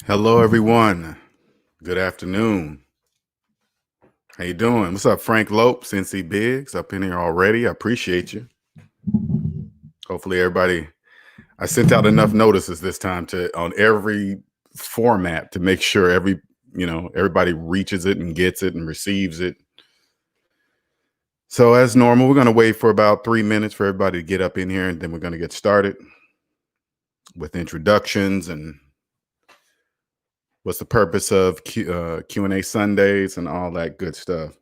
Hello, everyone. Good afternoon. How you doing? What's up, Frank Lopes, NC Biggs, up in here already? I appreciate you. Hopefully, everybody. I sent out enough notices this time on every format to make sure everybody reaches it and gets it and receives it. So as normal, we're going to wait for about 3 minutes for everybody to get up in here, and then we're going to get started with introductions and what's the purpose of Q&A Sundays and all that good stuff.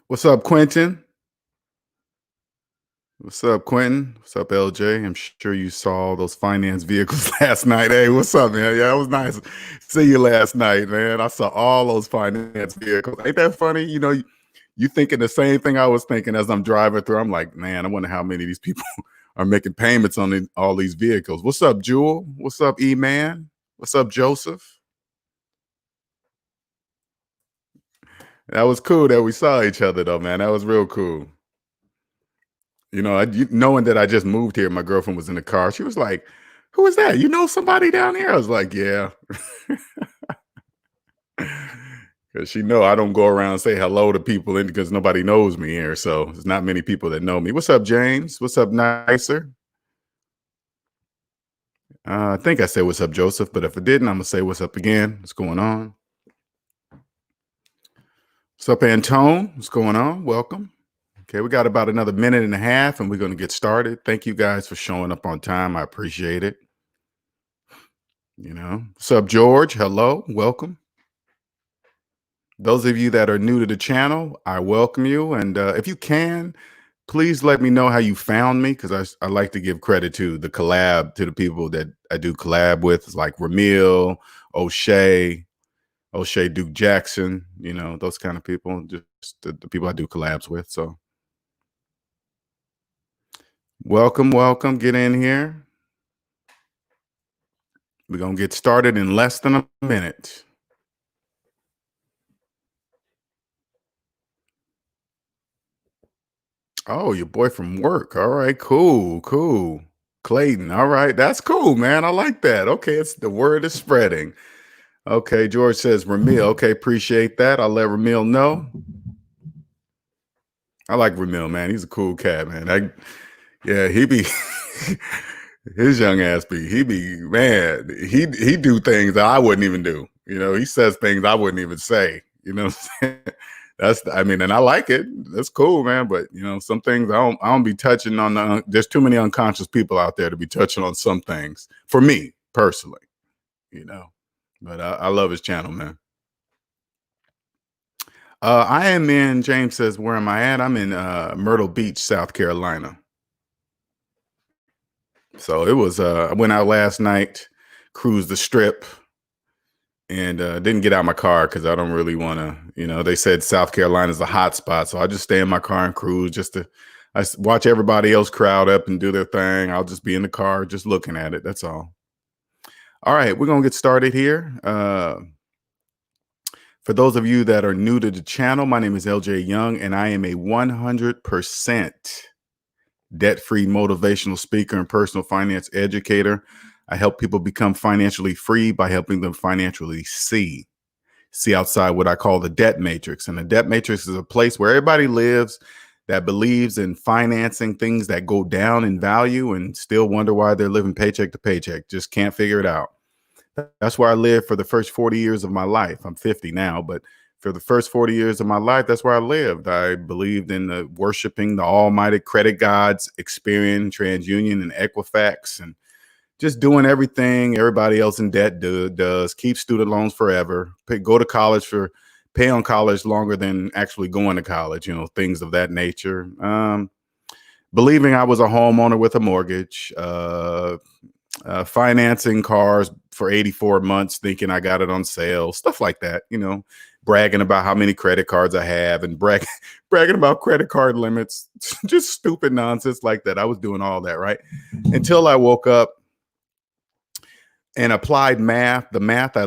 What's up, Quentin? What's up, Quentin? What's up, LJ? I'm sure you saw those finance vehicles last night. Hey, what's up, man? Yeah, it was nice. See you last night, man. I saw all those finance vehicles. Ain't that funny? You thinking the same thing I was thinking as I'm driving through. I'm like, man, I wonder how many of these people are making payments on all these vehicles. What's up, Jewel? What's up, E-Man? What's up, Joseph? That was cool that we saw each other, though, man. That was real cool. Knowing that I just moved here, my girlfriend was in the car. She was like, "Who is that? You know somebody down here?" I was like, "Yeah." Because she know I don't go around and say hello to people because nobody knows me here. So there's not many people that know me. What's up, James? What's up, Nicer? I think I said what's up, Joseph. But if I didn't, I'm going to say what's up again. What's going on? What's up, Antone? What's going on? Welcome. Okay, we got about another minute and a half, and we're going to get started. Thank you guys for showing up on time. I appreciate it. What's up, George? Hello, welcome. Those of you that are new to the channel, I welcome you. And if you can, please let me know how you found me, because I like to give credit to the people that I do collab with, like Ramil, O'Shea Duke Jackson, those kind of people, just the people I do collabs with. So welcome. Get in here. We're going to get started in less than a minute. Oh, your boy from work. All right, cool. Clayton. All right, that's cool, man. I like that. Okay, the word is spreading. Okay, George says Ramil. Okay, appreciate that. I'll let Ramil know. I like Ramil, man. He's a cool cat, man. He be his young ass he do things that I wouldn't even do. He says things I wouldn't even say. You know what I'm saying? And I like it. That's cool, man. But some things I don't be touching on. There's too many unconscious people out there to be touching on some things for me personally. But I love his channel, man. I am in. James says, "Where am I at?" I'm in Myrtle Beach, South Carolina. So it was. I went out last night, cruised the Strip, and didn't get out of my car because I don't really want to. They said South Carolina is a hot spot, so I just stay in my car and cruise. I watch everybody else crowd up and do their thing. I'll just be in the car, just looking at it. That's all. All right, we're gonna get started here. For those of you that are new to the channel, my name is LJ Young, and I am a 100% debt-free motivational speaker and personal finance educator. I help people become financially free by helping them financially see outside what I call the debt matrix. And the debt matrix is a place where everybody lives that believes in financing things that go down in value and still wonder why they're living paycheck to paycheck. Just can't figure it out. That's where I lived for the first 40 years of my life. I'm 50 now, but for the first 40 years of my life, that's where I lived. I believed in worshiping the almighty credit gods, Experian, TransUnion, and Equifax, and just doing everything everybody else in debt does. Keep student loans forever, go to college pay on college longer than actually going to college, things of that nature. Believing I was a homeowner with a mortgage, financing cars for 84 months, thinking I got it on sale, stuff like that, bragging about how many credit cards I have and bragging about credit card limits, just stupid nonsense like that. I was doing all that, right? Until I woke up and applied math, the math I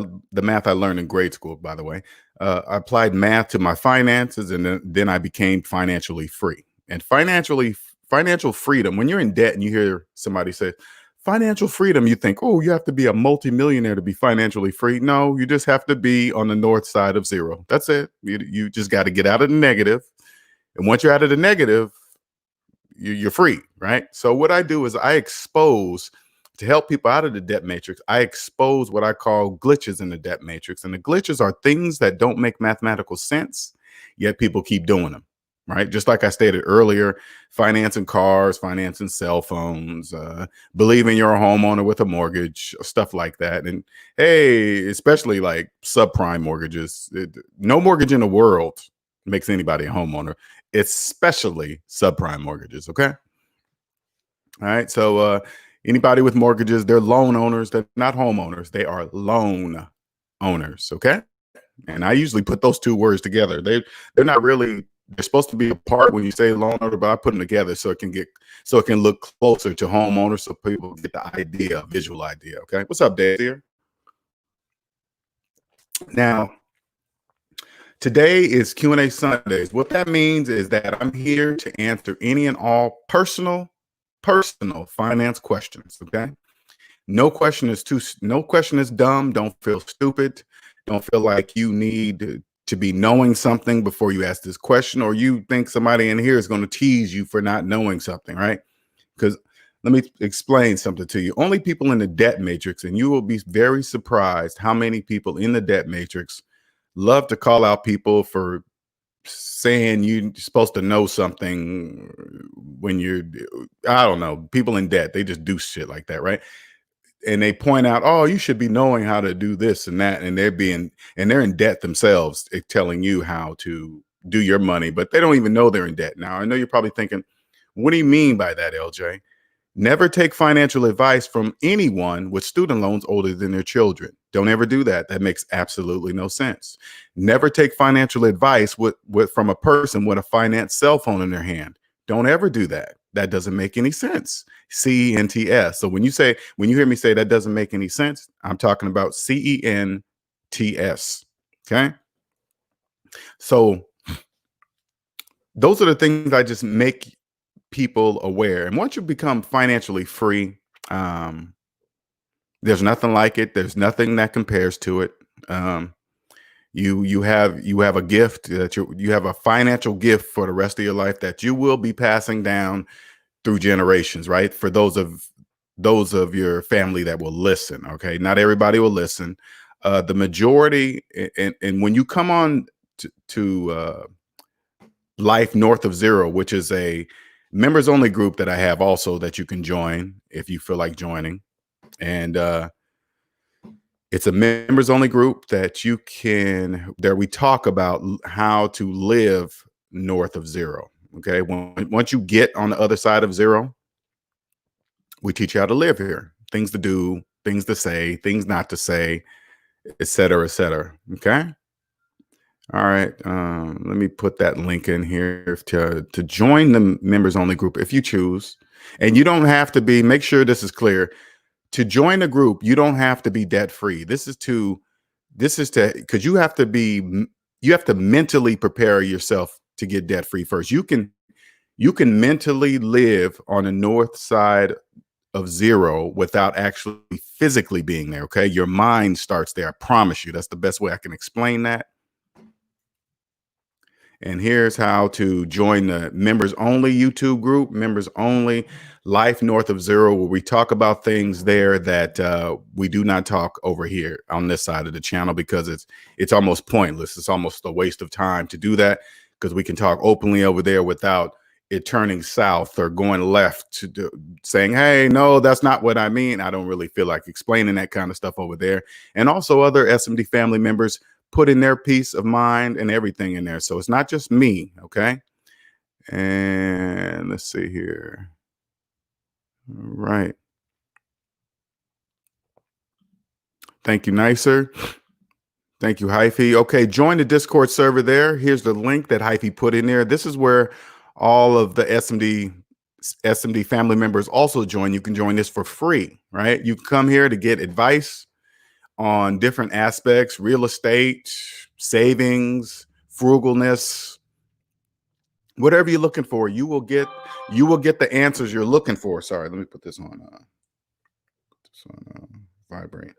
learned in grade school, by the way. I applied math to my finances, and then I became financially free. And financial freedom, when you're in debt and you hear somebody say, financial freedom, you think, oh, you have to be a multimillionaire to be financially free. No, you just have to be on the north side of zero. That's it. You just got to get out of the negative. And once you're out of the negative, you're free, right? So what I do is I expose, to help people out of the debt matrix, I expose what I call glitches in the debt matrix. And the glitches are things that don't make mathematical sense, yet people keep doing them, right? Just like I stated earlier, financing cars, financing cell phones, believing you're a homeowner with a mortgage, stuff like that. And hey, especially like subprime mortgages, no mortgage in the world makes anybody a homeowner, especially subprime mortgages. Okay. All right. So anybody with mortgages, they're loan owners. They're not homeowners. They are loan owners. Okay. And I usually put those two words together. They're not really, they're supposed to be apart when you say loan owner, but I put them together so it can look closer to homeowners, so people get the idea, visual idea. Okay. What's up, Dave here? Now, today is Q&A Sundays. What that means is that I'm here to answer any and all personal finance questions. Okay. No question is dumb. Don't feel stupid. Don't feel like you need to be knowing something before you ask this question, or you think somebody in here is going to tease you for not knowing something, right? Because let me explain something to you. Only people in the debt matrix, and you will be very surprised how many people in the debt matrix love to call out people for saying you're supposed to know something when I don't know, people in debt, they just do shit like that, right? And they point out, oh, you should be knowing how to do this and that, and they're in debt themselves, telling you how to do your money, but they don't even know they're in debt. Now, I know you're probably thinking, what do you mean by that, LJ? Never take financial advice from anyone with student loans older than their children. Don't ever do that. That makes absolutely no sense. Never take financial advice from a person with a finance cell phone in their hand. Don't ever do that. That doesn't make any sense. CENTS. So when you hear me say that doesn't make any sense, I'm talking about CENTS. Okay. So those are the things I just make people aware. And once you become financially free, there's nothing like it. There's nothing that compares to it. You have a gift that you have a financial gift for the rest of your life that you will be passing down through generations, right? For those of your family that will listen. Okay. Not everybody will listen. The majority, and when you come on to Life North of Zero, which is a members only group that I have also that you can join if you feel like joining. And it's a members only group that we talk about how to live north of zero. Okay. Once you get on the other side of zero, we teach you how to live here, things to do, things to say, things not to say, et cetera, et cetera. Okay. All right. Let me put that link in here to join the members only group if you choose. And you don't have to be, make sure this is clear. To join a group, you don't have to be debt free. This is because you have to mentally prepare yourself to get debt free first. You can mentally live on the north side of zero without actually physically being there. Okay. Your mind starts there. I promise you. That's the best way I can explain that. And here's how to join the members only YouTube group, members only Life North of Zero, where we talk about things there that we do not talk over here on this side of the channel, because it's almost pointless. It's almost a waste of time to do that, because we can talk openly over there without it turning south or going left saying, hey, no, that's not what I mean. I don't really feel like explaining that kind of stuff over there. And also other SMD family members put in their peace of mind and everything in there. So it's not just me. Okay. And let's see here. All right. Thank you, Nicer. Thank you, Hyphy. Okay. Join the Discord server there. Here's the link that Hyphy put in there. This is where all of the SMD family members also join. You can join this for free, right? You can come here to get advice on different aspects, real estate, savings, frugalness, whatever you're looking for, you will get the answers you're looking for. Sorry, let me put this on. So vibrate.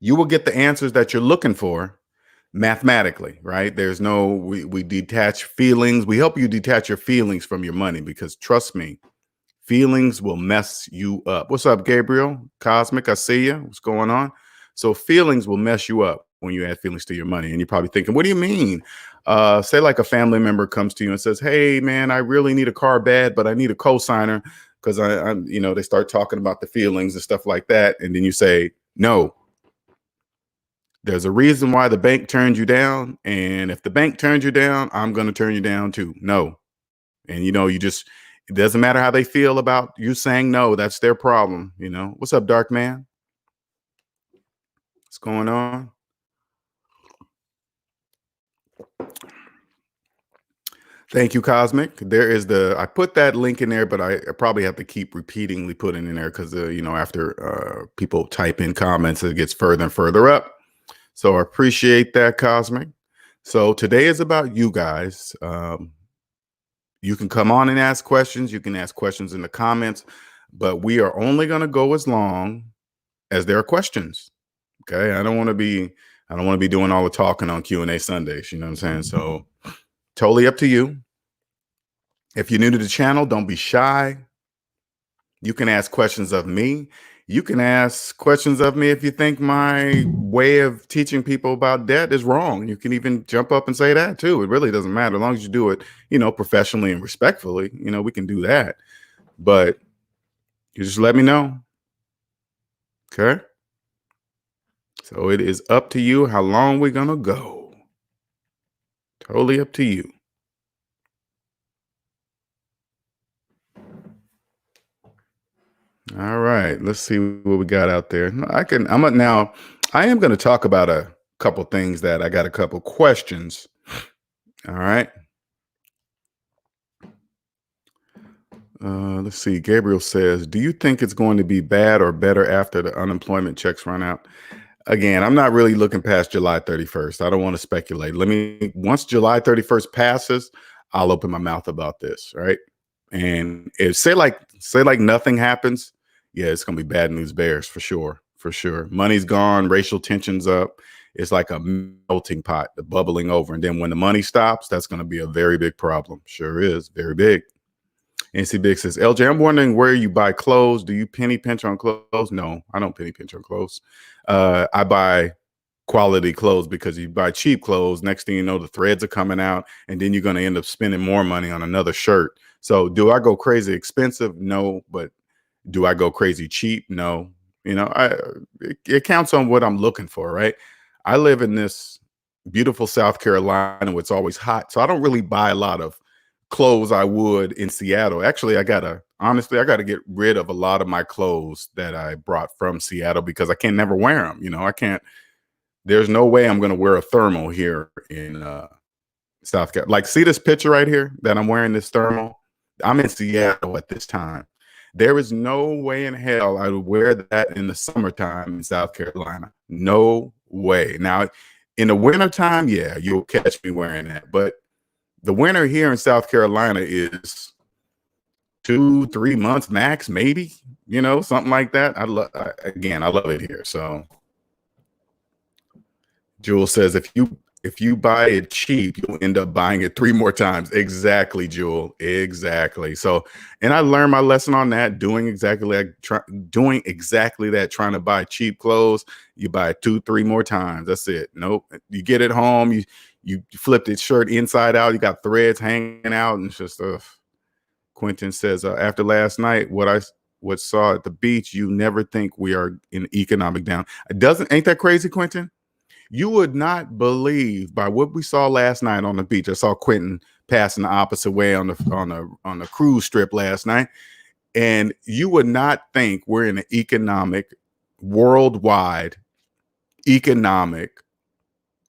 You will get the answers that you're looking for mathematically, right? There's no, we detach feelings. We help you detach your feelings from your money, because trust me, feelings will mess you up. What's up, Gabriel? Cosmic, I see you. What's going on? So feelings will mess you up when you add feelings to your money. And you're probably thinking, what do you mean? Say like a family member comes to you and says, hey man, I really need a car bad, but I need a cosigner because I'm, you know, they start talking about the feelings and stuff like that. And then you say, no, there's a reason why the bank turned you down. And if the bank turned you down, I'm going to turn you down too. No. And, you know, you just, it doesn't matter how they feel about you saying no. That's their problem. You know, what's up, Dark Man? What's going on? Thank you, Cosmic. There is I put that link in there, but I probably have to keep repeatedly putting in there because, you know, after people type in comments, it gets further and further up. So I appreciate that, Cosmic. So today is about you guys. You can come on and ask questions. You can ask questions in the comments, but we are only going to go as long as there are questions. Okay. I don't want to be doing all the talking on Q&A Sundays. You know what I'm saying? So totally up to you. If you're new to the channel, don't be shy. You can ask questions of me. You can ask questions of me if you think my way of teaching people about debt is wrong. You can even jump up and say that too. It really doesn't matter. As long as you do it, you know, professionally and respectfully, you know, we can do that. But you just let me know. Okay. So it is up to you how long we're going to go. Totally up to you. All right, let's see what we got out there. I am going to talk about a couple things that I got a couple questions. All right. Let's see. Gabriel says, do you think it's going to be bad or better after the unemployment checks run out? Again, I'm not really looking past July 31st. I don't want to speculate. Once July 31st passes, I'll open my mouth about this. Right. And if say like nothing happens, yeah, it's gonna be bad news bears for sure. For sure. Money's gone, racial tensions up. It's like a melting pot, the bubbling over. And then when the money stops, that's gonna be a very big problem. Sure is, very big. NC Big says, LJ, I'm wondering where you buy clothes. Do you penny pinch on clothes? No, I don't penny pinch on clothes. I buy quality clothes, because you buy cheap clothes, next thing you know, the threads are coming out, and then you're going to end up spending more money on another shirt. So do I go crazy expensive? No. But do I go crazy cheap? No. You know, it counts on what I'm looking for, right? I live in this beautiful South Carolina where it's always hot, so I don't really buy a lot of clothes I would in Seattle. Actually, I gotta get rid of a lot of my clothes that I brought from Seattle, because I can never wear them. You know, I can't. There's no way I'm going to wear a thermal here in South Carolina. Like, see this picture right here that I'm wearing, this thermal? I'm in Seattle at this time. There is no way in hell I would wear that in the summertime in South Carolina. No way. Now, in the wintertime, yeah, you'll catch me wearing that. But the winter here in South Carolina is 2-3 months max, maybe, you know, something like that. I love it here. So Jewel says, if you buy it cheap, you'll end up buying it 3 more times. Exactly, Jewel. Exactly. So, and I learned my lesson on that, doing exactly that, trying to buy cheap clothes. You buy it 2-3 more times. That's it. Nope. You get it home, you flipped its shirt inside out, you got threads hanging out, and it's just Quentin says, after last night, what saw at the beach, you never think we are in economic down. Ain't that crazy, Quentin? You would not believe by what we saw last night on the beach. I saw Quentin passing the opposite way on the cruise strip last night, and you would not think we're in an worldwide economic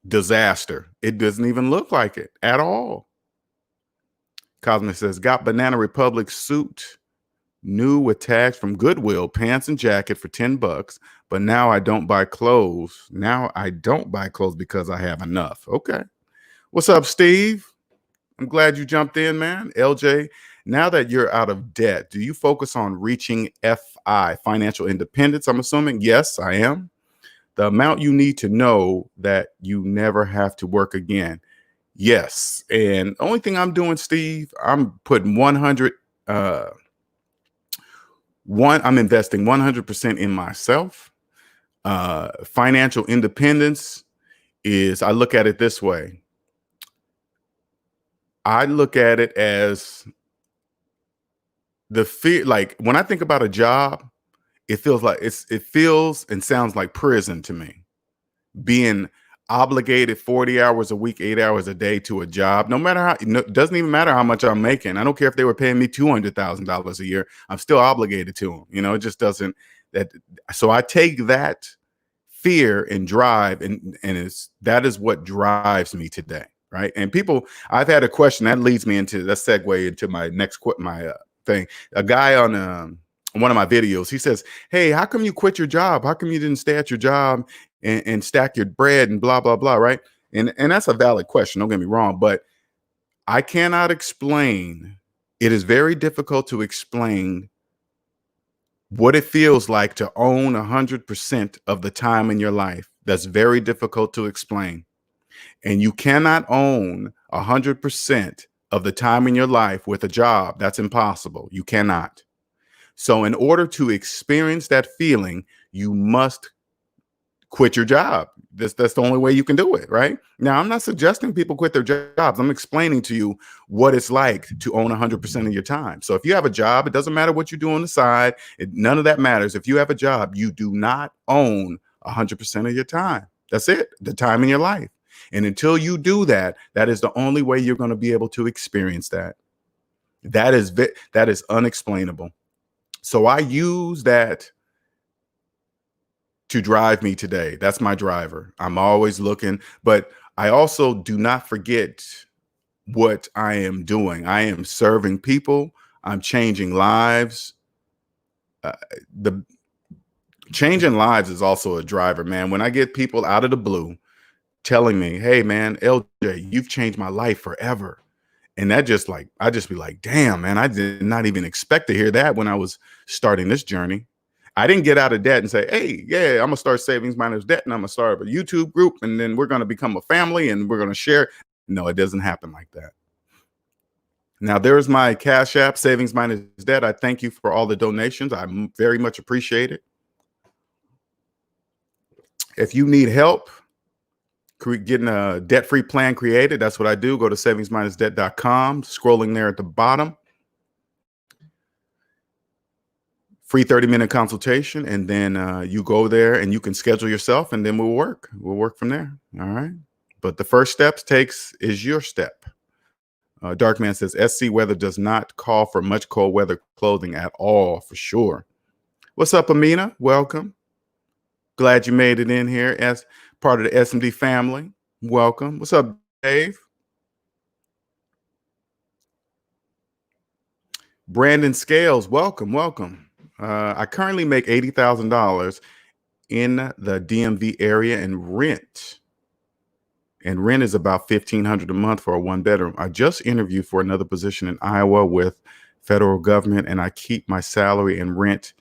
disaster. It doesn't even look like it at all. Cosmic says, got Banana Republic suit new with tags from Goodwill, pants and jacket for $10, but now I don't buy clothes. Now I don't buy clothes because I have enough. Okay. What's up, Steve? I'm glad you jumped in, man. LJ, Now that you're out of debt, do you focus on reaching financial independence? I'm assuming. Yes, I am. The amount you need to know that you never have to work again. Yes. And only thing I'm doing, Steve, I'm putting 100, I'm investing 100% in myself. Financial independence is, I look at it this way. I look at it as the fear, like when I think about a job, it feels and sounds like prison to me. Being obligated 40 hours a week, 8 hours a day to a job, no matter how, it doesn't even matter how much I'm making. I don't care if they were paying me $200,000 a year. I'm still obligated to them. It just doesn't so I take that fear and drive and that is what drives me today. Right. And people, I've had a question that leads me into that segue into my next thing. A guy on one of my videos, he says, hey, how come you quit your job? How come you didn't stay at your job and stack your bread and blah, blah, blah, right? And that's a valid question, don't get me wrong, but I cannot explain. It is very difficult to explain what it feels like to own 100% of the time in your life. That's very difficult to explain. And you cannot own 100% of the time in your life with a job. That's impossible. You cannot. So in order to experience that feeling, you must quit your job. That's the only way you can do it, right? Now, I'm not suggesting people quit their jobs. I'm explaining to you what it's like to own 100% of your time. So if you have a job, it doesn't matter what you do on the side. None of that matters. If you have a job, you do not own 100% of your time. That's it, the time in your life. And until you do that, that is the only way you're going to be able to experience that. That is unexplainable. So I use that to drive me today. That's my driver. I'm always looking, but I also do not forget what I am doing. I am serving people. I'm changing lives. The changing lives is also a driver, man. When I get people out of the blue telling me, hey, man, LJ, you've changed my life forever. And that I just be like, damn, man, I did not even expect to hear that when I was starting this journey. I didn't get out of debt and say, hey, yeah, I'm going to start Savings Minus Debt and I'm going to start a YouTube group and then we're going to become a family and we're going to share. No, it doesn't happen like that. Now, there's my Cash App, Savings Minus Debt. I thank you for all the donations. I very much appreciate it. If you need help getting a debt-free plan created, that's what I do. Go to SavingsMinusDebt.com, scrolling there at the bottom. Free 30-minute consultation, and then you go there and you can schedule yourself, and then we'll work from there. All right. But the first steps is your step. Darkman says SC weather does not call for much cold weather clothing at all, for sure. What's up, Amina? Welcome. Glad you made it in here as part of the SMD family. Welcome. What's up, Dave? Brandon Scales, welcome. I currently make $80,000 in the DMV area and rent. And rent is about $1,500 a month for a one bedroom. I just interviewed for another position in Iowa with federal government, and I keep my salary and rent.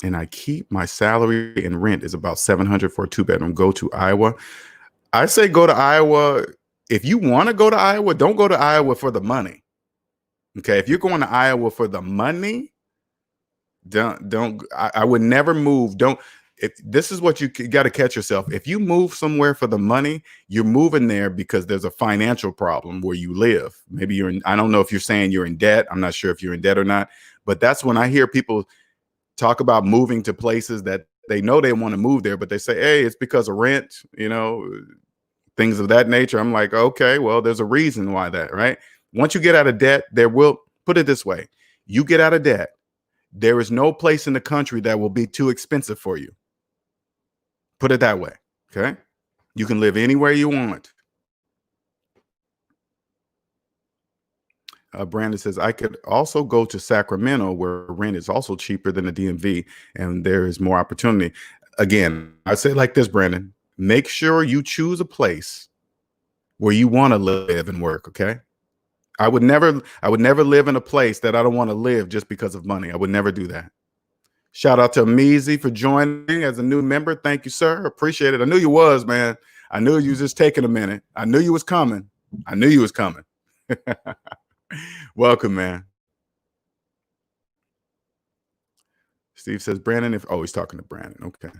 And I keep my salary and rent is about $700 for a two bedroom. Go to Iowa. I say go to Iowa. If you want to go to Iowa, don't go to Iowa for the money. Okay, if you're going to Iowa for the money, I would never move. This is what you got to catch yourself. If you move somewhere for the money, you're moving there because there's a financial problem where you live. Maybe I don't know if you're saying you're in debt. I'm not sure if you're in debt or not, but that's when I hear people talk about moving to places that they know they want to move there, but they say, hey, it's because of rent, things of that nature. I'm like, okay, well, there's a reason why that, right? Once you get out of debt, put it this way. You get out of debt, there is no place in the country that will be too expensive for you. Put it that way. Okay. You can live anywhere you want. Brandon says, I could also go to Sacramento where rent is also cheaper than the DMV and there is more opportunity. Again, I say like this, Brandon, make sure you choose a place where you want to live and work. Okay. I would never live in a place that I don't want to live just because of money. I would never do that. Shout out to Meezy for joining as a new member. Thank you, sir. Appreciate it. I knew you was, man. I knew you was just taking a minute. I knew you was coming. I knew you was coming. Welcome, man. Steve says, Brandon, he's talking to Brandon. Okay.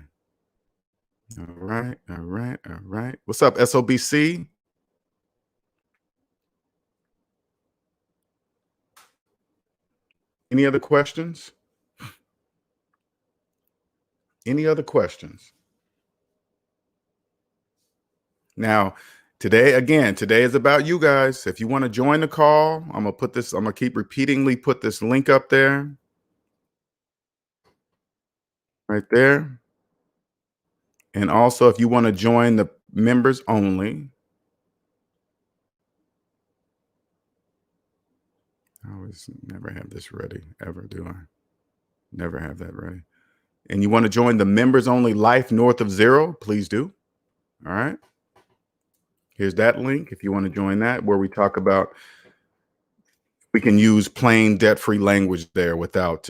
All right. All right. All right. What's up, SOBC? Any other questions? Any other questions? Now, today is about you guys. If you want to join the call, I'm gonna keep repeatedly put this link up there. Right there. And also, if you want to join the members only, I always never have this ready, ever, do I? Never have that ready. And you want to join the members only life north of zero, please do. All right. Here's that link if you want to join that, where we talk about, we can use plain debt-free language there without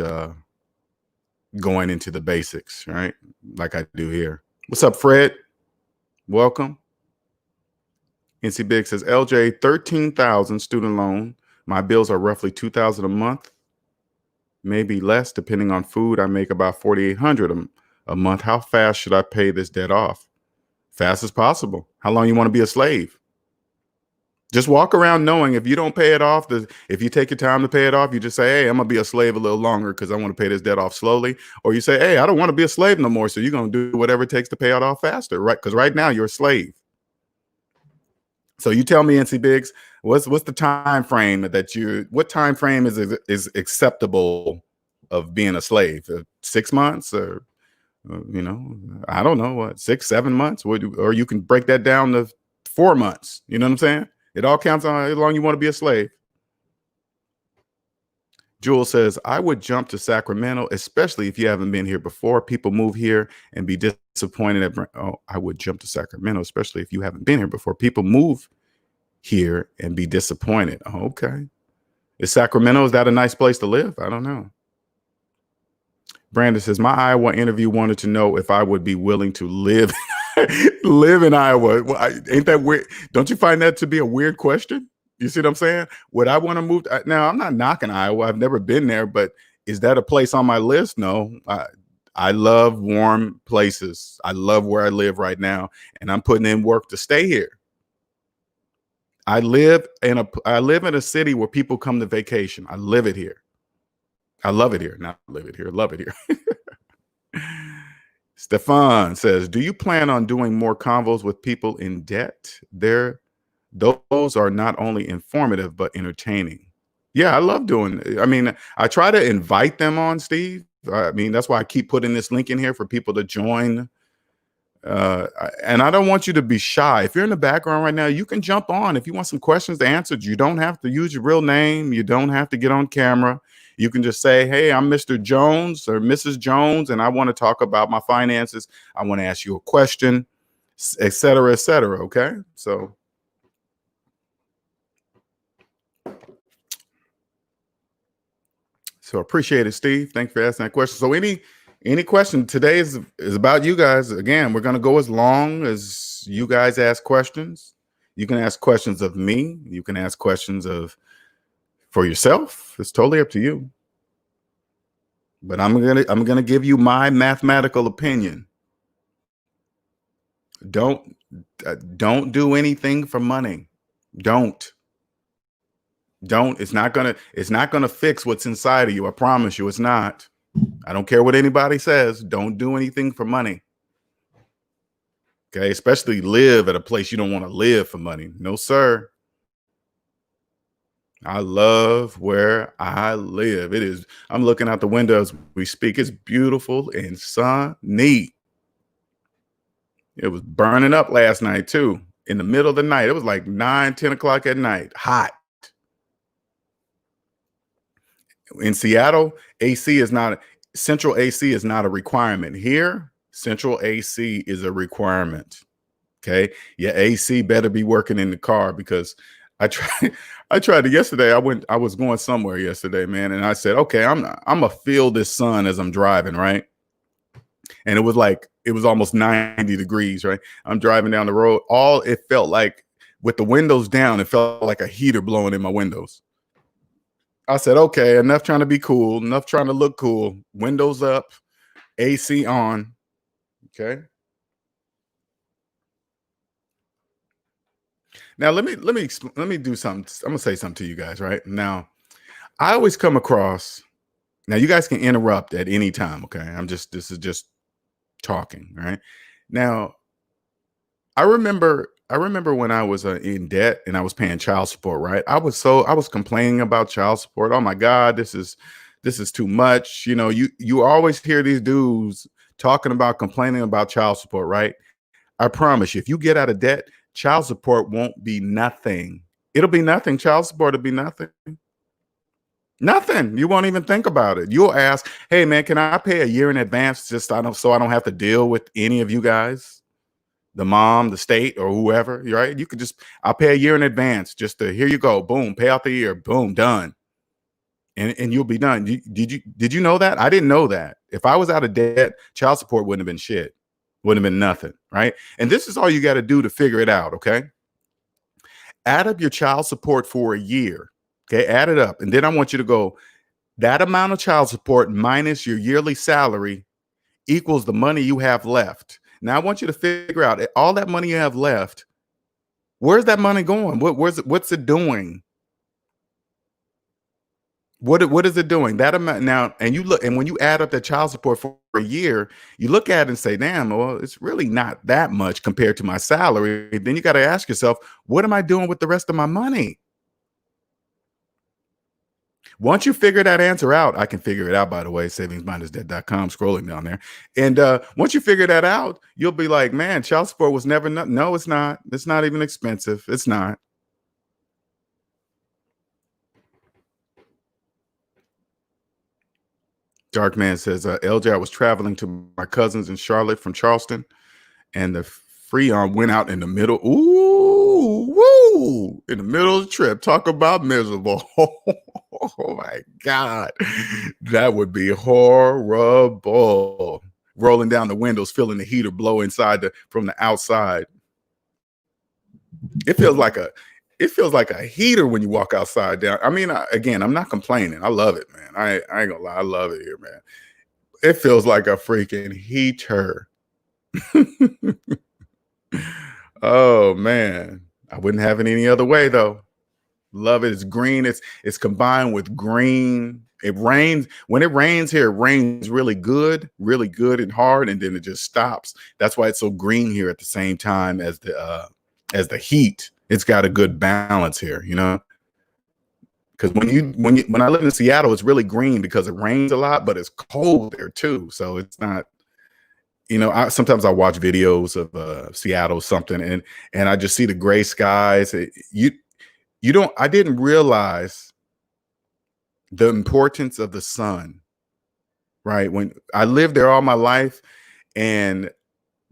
going into the basics, right? Like I do here. What's up, Fred? Welcome. NC Big says, LJ, 13,000 student loan. My bills are roughly 2,000 a month, maybe less, depending on food. I make about 4,800 a month. How fast should I pay this debt off? Fast as possible. How long you want to be a slave? Just walk around knowing if you don't pay it off, if you take your time to pay it off, you just say, hey, I'm going to be a slave a little longer because I want to pay this debt off slowly. Or you say, hey, I don't want to be a slave no more. So you're going to do whatever it takes to pay it off faster, right? Because right now you're a slave. So you tell me, NC Biggs, what's the time frame that what time frame is acceptable of being a slave? 6 months or, I don't know, what, 6, 7 months? Or you can break that down to 4 months. You know what I'm saying? It all counts on how long you want to be a slave. Jewel says, I would jump to Sacramento, especially if you haven't been here before. People move here and be disappointed. I would jump to Sacramento, especially if you haven't been here before. People move here and be disappointed. Oh, okay. Is Sacramento, is that a nice place to live? I don't know. Brandon says, my Iowa interview wanted to know if I would be willing to live in Iowa. Well, ain't that weird? Don't you find that to be a weird question? You see what I'm saying? Would I want to move? Now, I'm not knocking Iowa. I've never been there, but is that a place on my list? No. I love warm places. I love where I live right now, and I'm putting in work to stay here. I live in a city where people come to vacation. I live it here. I love it here. Not live it here. Love it here. Stefan says, do you plan on doing more convos with people in debt? Those are not only informative, but entertaining. Yeah, I love doing it. I mean, I try to invite them on, Steve. I mean, that's why I keep putting this link in here for people to join. And I don't want you to be shy. If you're in the background right now, you can jump on. If you want some questions answered, you don't have to use your real name. You don't have to get on camera. You can just say, hey, I'm Mr. Jones or Mrs. Jones, and I want to talk about my finances. I want to ask you a question, et cetera, et cetera. Okay. So appreciate it, Steve. Thanks for asking that question. So any question today is about you guys. Again, we're going to go as long as you guys ask questions. You can ask questions of me. You can ask questions for yourself. It's totally up to you. But I'm gonna give you my mathematical opinion. Don't do anything for money. Don't. It's not gonna fix what's inside of you. I promise you, it's not. I don't care what anybody says. Don't do anything for money. Okay, especially live at a place you don't want to live for money. No, sir. I love where I live. It is. I'm looking out the window as we speak. It's beautiful and sunny. It was burning up last night too. In the middle of the night, it was like 9, 10 o'clock at night. Hot. In Seattle, central AC is not a requirement. Here, central AC is a requirement. Okay. Your AC better be working in the car because I tried I tried it yesterday. I was going somewhere yesterday, man, and I said, okay, I'm gonna feel this sun as I'm driving, right? And it was almost 90 degrees, right? I'm driving down the road. All it felt like with the windows down, it felt like a heater blowing in my windows. I said, okay, enough trying to be cool, enough trying to look cool. Windows up, AC on. Okay. Now let me do something. I'm gonna say something to you guys, right? Now, I always come across. Now, you guys can interrupt at any time. Okay, this is just talking. Right now, I remember when I was in debt and I was paying child support. Right, I was complaining about child support. Oh my God, this is too much. You know, you always hear these dudes talking about complaining about child support. Right, I promise you, if you get out of debt, child support won't be nothing. It'll be nothing. Child support will be nothing. Nothing. You won't even think about it. You'll ask, "Hey, man, can I pay a year in advance just so I don't have to deal with any of you guys, the mom, the state, or whoever." Right? You could just, I'll pay a year in advance. Just to, here you go, boom, pay out the year, boom, done, and you'll be done. Did you know that? I didn't know that. If I was out of debt, child support wouldn't have been shit. Wouldn't have been nothing, right? And this is all you got to do to figure it out. Okay, add up your child support for a year. Okay, add it up, and then I want you to go. That amount of child support minus your yearly salary equals the money you have left. Now I want you to figure out all that money you have left. Where's that money going? What's it doing? What is it doing? That amount now, and you look, and when you add up that child support for a year, you look at it and say, damn, well, it's really not that much compared to my salary. Then you got to ask yourself, what am I doing with the rest of my money? Once you figure that answer out, I can figure it out, by the way, SavingsMinusDebt.com, scrolling down there. And once you figure that out, you'll be like, man, child support was never, no, it's not. It's not even expensive. It's not. Dark Man says, LJ, I was traveling to my cousins in Charlotte from Charleston, and the Freon went out in the middle. Ooh, woo! In the middle of the trip. Talk about miserable. Oh my God. That would be horrible. Rolling down the windows, feeling the heater blow from the outside. It feels like a heater when you walk outside down. I mean, again, I'm not complaining. I love it, man. I ain't gonna lie. I love it here, man. It feels like a freaking heater. Oh man, I wouldn't have it any other way though. Love it. It's green. It's combined with green. It rains. When it rains here, it rains really good and hard, and then it just stops. That's why it's so green here at the same time as the heat. It's got a good balance here, you know. Because when I live in Seattle, it's really green because it rains a lot, but it's cold there too. So it's not. You know, sometimes I watch videos of Seattle something, and I just see the gray skies. I didn't realize the importance of the sun, right? When I lived there all my life, and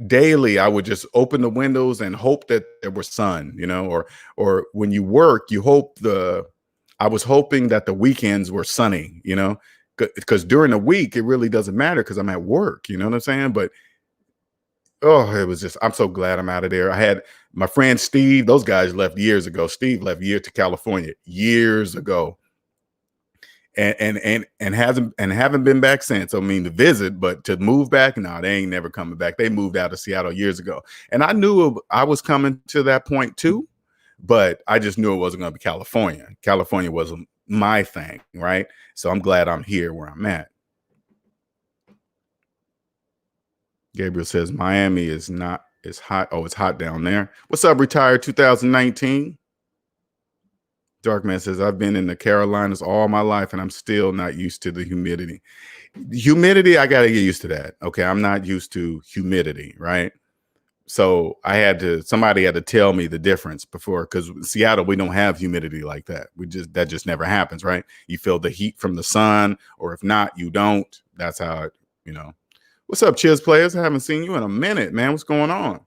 daily I would just open the windows and hope that there was sun, you know, or when you work, I was hoping that the weekends were sunny, you know, because during the week, it really doesn't matter because I'm at work, you know what I'm saying? But oh, it was just, I'm so glad I'm out of there. I had my friend Steve, those guys left years ago. Steve left to California years ago. And haven't been back since. I mean, to visit, but to move back, no, they ain't never coming back. They moved out of Seattle years ago. And I knew I was coming to that point too, but I just knew it wasn't going to be California. California wasn't my thing, right? So I'm glad I'm here where I'm at. Gabriel says Miami is hot. Oh, it's hot down there. What's up, retired 2019? Darkman says, I've been in the Carolinas all my life and I'm still not used to the humidity. Humidity, I got to get used to that. Okay, I'm not used to humidity, right? So somebody had to tell me the difference before, because in Seattle, we don't have humidity like that. That just never happens, right? You feel the heat from the sun, or if not, you don't. That's how it, you know. What's up, Chiz Players? I haven't seen you in a minute, man. What's going on?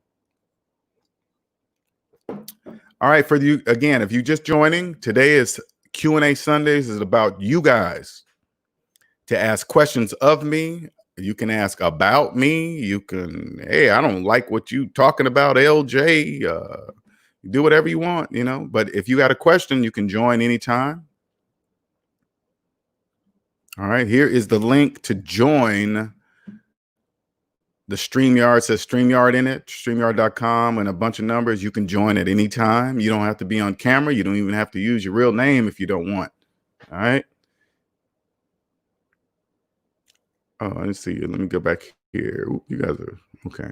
All right, for you again, if you're just joining, today is Q&A Sundays. Is about you guys to ask questions of me. You can ask about me. You can, hey, I don't like what you talking about, LJ. Do whatever you want, you know. But if you got a question, you can join anytime. All right, here is the link to join the StreamYard. It says StreamYard in it, StreamYard.com, and a bunch of numbers. You can join at any time. You don't have to be on camera. You don't even have to use your real name if you don't want. All right. Oh, let's see. Let me go back here. Ooh, you guys are okay.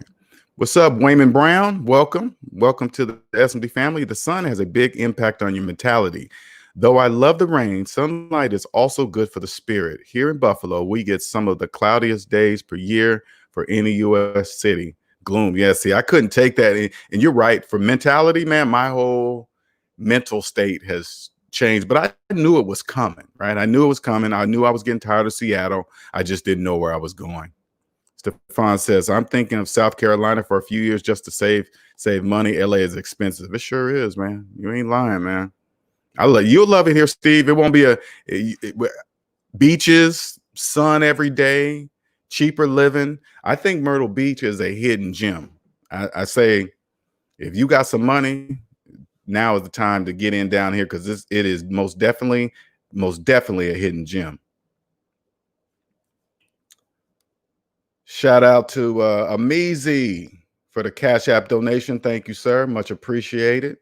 What's up, Wayman Brown? Welcome. Welcome to the SMD family. The sun has a big impact on your mentality. Though I love the rain, sunlight is also good for the spirit. Here in Buffalo, we get some of the cloudiest days per year for any U.S. city. Gloom. Yeah, see, I couldn't take that. And you're right. For mentality, man, my whole mental state has changed. But I knew it was coming, right? I knew it was coming. I knew I was getting tired of Seattle. I just didn't know where I was going. Stefan says, I'm thinking of South Carolina for a few years just to save money. LA is expensive. It sure is, man. You ain't lying, man. You'll love it here, Steve. It won't be beaches, sun every day, cheaper living. I think Myrtle Beach is a hidden gem. I say, if you got some money, now is the time to get in down here, because it is most definitely a hidden gem. Shout out to Amizi for the Cash App donation. Thank you, sir. Much appreciated.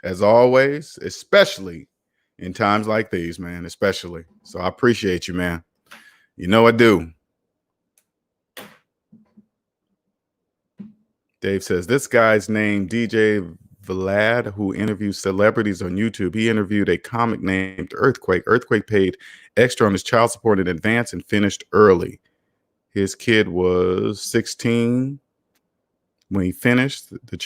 As always, especially in times like these, man, especially. So I appreciate you, man. You know I do. Dave says, this guy's named DJ Vlad, who interviews celebrities on YouTube. He interviewed a comic named Earthquake. Earthquake paid extra on his child support in advance and finished early. His kid was 16 when he finished. The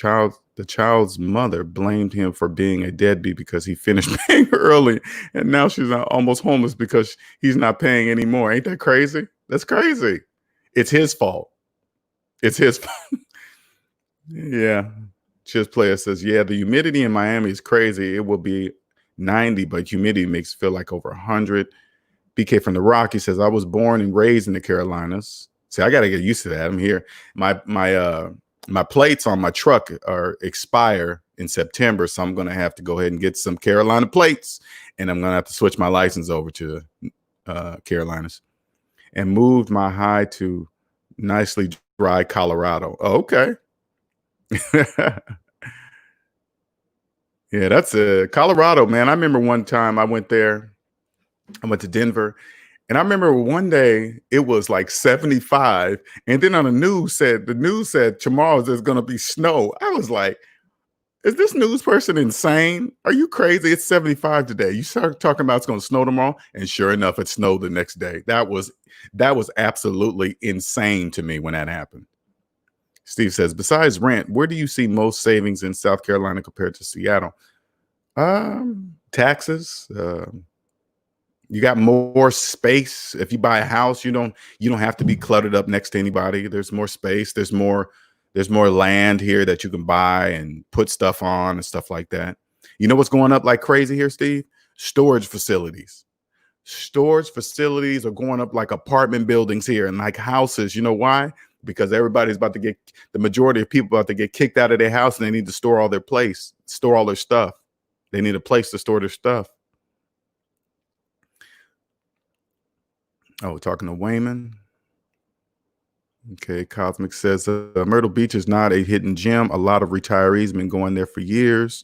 child's mother blamed him for being a deadbeat because he finished paying early, and now she's almost homeless because he's not paying anymore. Ain't that crazy? That's crazy. It's his fault. It's his fault. Yeah. Chiz Player says, yeah, the humidity in Miami is crazy. It will be 90, but humidity makes it feel like over 100. BK from the Rock, he says, I was born and raised in the Carolinas. See, I got to get used to that. I'm here. My plates on my truck expire in September, so I'm going to have to go ahead and get some Carolina plates, and I'm going to have to switch my license over to Carolinas, and moved my high to nicely dry Colorado. Oh, okay. Yeah, that's Colorado, man. I remember one time I went there. I went to Denver, and I remember one day it was like 75, and then on the news said tomorrow there's going to be snow. I was like, is this news person insane? Are you crazy? It's 75 today. You start talking about it's going to snow tomorrow, and sure enough, it snowed the next day. That was absolutely insane to me when that happened. Steve says, besides rent, where do you see most savings in South Carolina compared to Seattle? Taxes. You got more space. If you buy a house, you don't have to be cluttered up next to anybody. There's more space. There's more land here that you can buy and put stuff on and stuff like that. You know what's going up like crazy here, Steve? Storage facilities. Storage facilities are going up like apartment buildings here and like houses. You know why? Because everybody's about to the majority of people about to get kicked out of their house, and they need to store all their stuff. They need a place to store their stuff. Oh, we're talking to Wayman. Okay, Cosmic says Myrtle Beach is not a hidden gem. A lot of retirees been going there for years.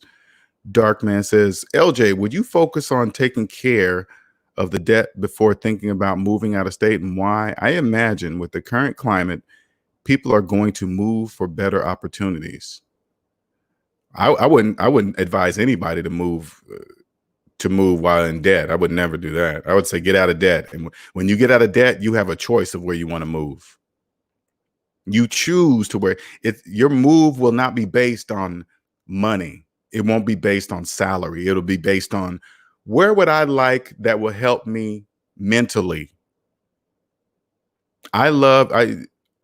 Darkman says, LJ, would you focus on taking care of the debt before thinking about moving out of state, and why? I imagine with the current climate, people are going to move for better opportunities. I wouldn't advise anybody to move while in debt. I would never do that. I would say get out of debt. And when you get out of debt, you have a choice of where you want to move. You choose to where your move will not be based on money. It won't be based on salary. It'll be based on where would I like that will help me mentally.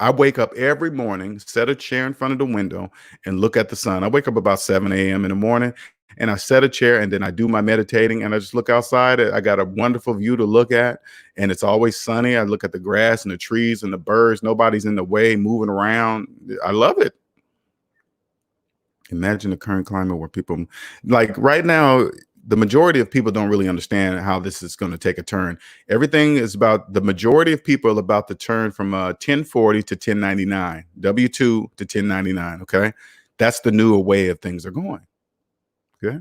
I wake up every morning, set a chair in front of the window and look at the sun. I wake up about 7 a.m. in the morning, and I set a chair and then I do my meditating and I just look outside. I got a wonderful view to look at and it's always sunny. I look at the grass and the trees and the birds. Nobody's in the way, moving around. I love it. Imagine the current climate where people, like right now, the majority of people don't really understand how this is going to take a turn. Everything is about, the majority of people are about to turn from 1040 to 1099, W-2 to 1099. Okay. That's the newer way of things are going. Okay.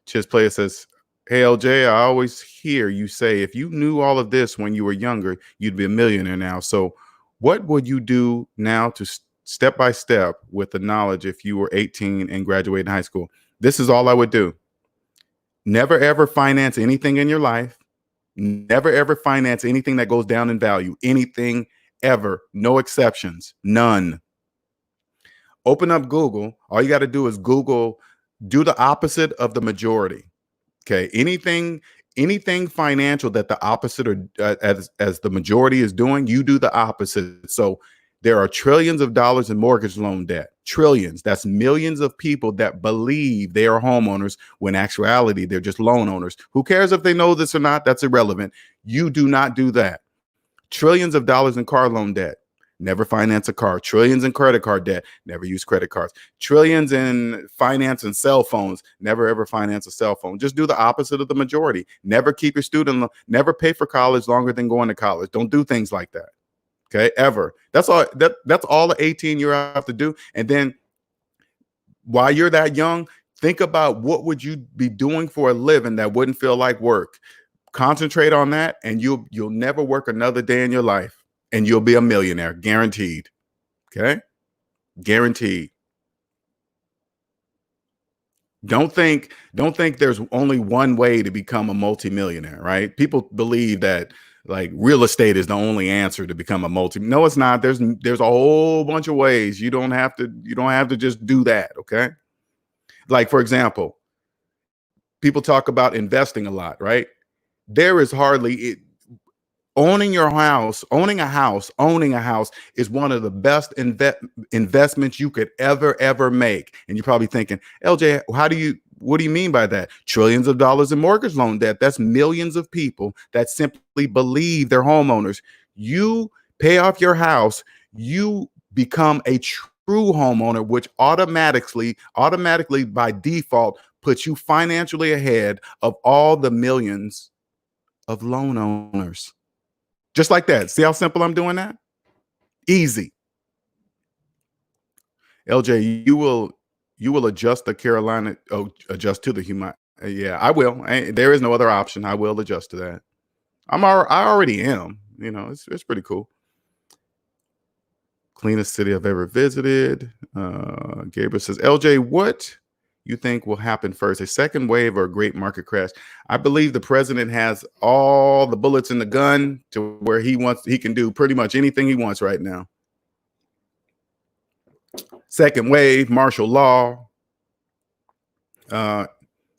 Chiz Player says, hey, LJ, I always hear you say, if you knew all of this when you were younger, you'd be a millionaire now. So what would you do now to step by step with the knowledge if you were 18 and graduated high school? This is all I would do. Never, ever finance anything in your life. Never, ever finance anything that goes down in value. Anything ever. No exceptions. None. Open up Google. All you got to do is Google, do the opposite of the majority. Okay. Anything financial that the opposite or as the majority is doing, you do the opposite. So there are trillions of dollars in mortgage loan debt. Trillions. That's millions of people that believe they are homeowners when actuality they're just loan owners. Who cares if they know this or not? That's irrelevant. You do not do that. Trillions of dollars in car loan debt. Never finance a car. Trillions in credit card debt. Never use credit cards. Trillions in finance and cell phones. Never ever finance a cell phone. Just do the opposite of the majority. Never keep your student loan. Never pay for college longer than going to college. Don't do things like that. Okay, ever. That's all. That's all the 18-year-old have to do. And then, while you're that young, think about what would you be doing for a living that wouldn't feel like work. Concentrate on that, and you'll never work another day in your life, and you'll be a millionaire, guaranteed. Okay, guaranteed. Don't think there's only one way to become a multimillionaire, right? People believe that like real estate is the only answer to become a no, it's not. There's a whole bunch of ways. You don't have to just do that. Okay. Like, for example, people talk about investing a lot, right? There is hardly it. Owning a house is one of the best investments you could ever make. And you're probably thinking, LJ, what do you mean by that? Trillions of dollars in mortgage loan debt. That's millions of people that simply believe they're homeowners. You pay off your house, you become a true homeowner, which automatically by default puts you financially ahead of all the millions of loan owners. Just like that. See how simple I'm doing that? Easy. LJ, you will adjust the Carolina. Oh, adjust to the human. Yeah, I will. There is no other option. I will adjust to that. I already am. You know, it's pretty cool. Cleanest city I've ever visited. Gabriel says, LJ, what you think will happen first, a second wave or a great market crash? I believe the president has all the bullets in the gun to where he can do pretty much anything he wants right now. Second wave, martial law.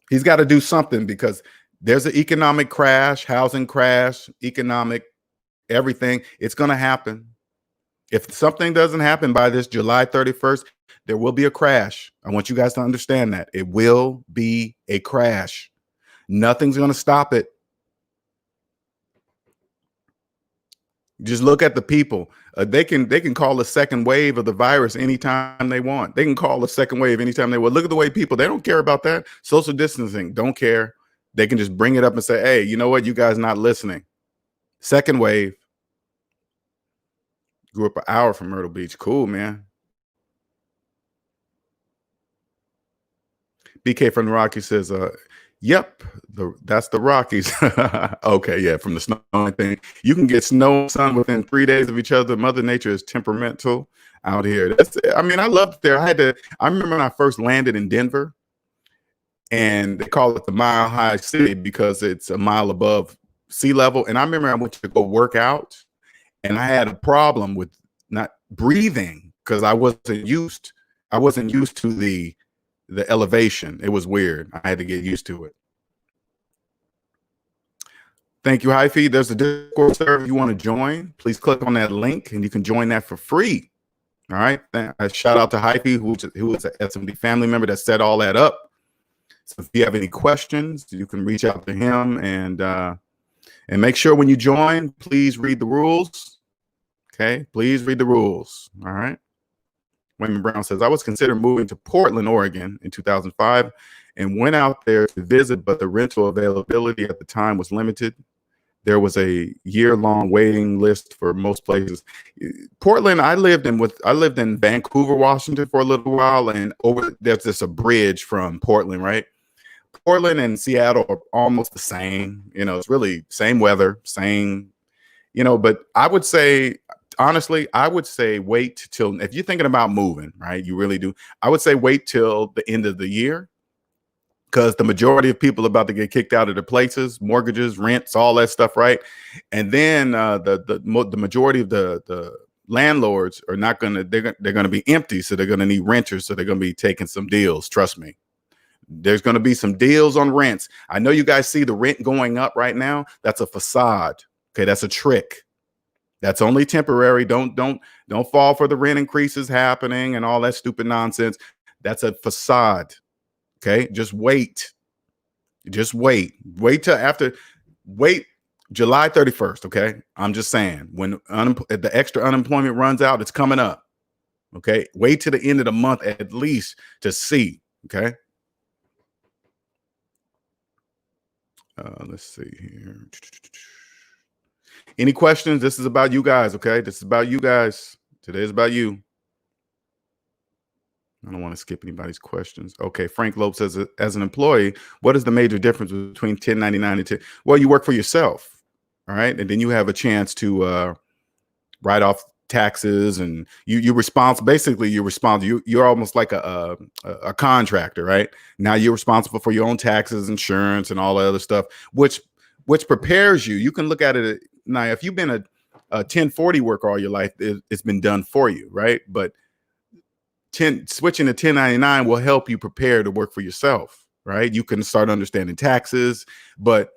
He's got to do something because there's an economic crash, housing crash, economic, everything. It's going to happen. If something doesn't happen by this July 31st, there will be a crash. I want you guys to understand that. It will be a crash. Nothing's going to stop it. Just look at the people. They can call a second wave of the virus anytime they want. They can call a second wave anytime they want. Look at the way people, they don't care about that. Social distancing, don't care. They can just bring it up and say, hey, you know what? You guys not listening. Second wave. Grew up an hour from Myrtle Beach. Cool, man. BK from the Rockies says, yep, that's the Rockies. Okay, yeah, from the snow thing. You can get snow and sun within 3 days of each other. Mother Nature is temperamental out here. I loved it there. I remember when I first landed in Denver, and they call it the Mile High City because it's a mile above sea level. And I remember I went to go work out, and I had a problem with not breathing because I wasn't used to the elevation. It was weird. I had to get used to it. Thank you, Hyphy. There's a Discord server you want to join. Please click on that link and you can join that for free. All right. Shout out to Hyphy, who is an SMD family member that set all that up. So if you have any questions, you can reach out to him, and make sure when you join, please read the rules. Okay, please read the rules. All right. Wayman Brown says, I was considering moving to Portland, Oregon in 2005 and went out there to visit, but the rental availability at the time was limited. There was a year-long waiting list for most places. Portland, I lived in Vancouver, Washington for a little while, and there's just a bridge from Portland, right? Portland and Seattle are almost the same. You know, it's really same weather, same, but I would say, honestly, I would say wait till, if you're thinking about moving, right? You really do. I would say wait till the end of the year, because the majority of people are about to get kicked out of their places, mortgages, rents, all that stuff, right? And then the majority of the landlords are not gonna, they're gonna be empty, so they're gonna need renters, so they're gonna be taking some deals. Trust me. There's going to be some deals on rents. I know you guys see the rent going up right now. That's a facade. Okay, that's a trick. That's only temporary. Don't fall for the rent increases happening and all that stupid nonsense. That's a facade. Okay, just wait. Just wait. Wait July 31st. Okay, I'm just saying, when the extra unemployment runs out, it's coming up. Okay, wait till the end of the month at least to see. Okay. Let's see here. Any questions? This is about you guys, okay? This is about you guys. Today is about you. I don't want to skip anybody's questions. Okay, Frank Loeb says, as an employee, what is the major difference between 1099 and 10? Well, you work for yourself, all right? And then you have a chance to write off taxes, and you're responsible. Basically, you're responsible. You're almost like a contractor, right? Now you're responsible for your own taxes, insurance, and all that other stuff, which prepares you. You can look at it now. If you've been a 1040 worker all your life, it's been done for you, right? But switching to 1099 will help you prepare to work for yourself, right? You can start understanding taxes, but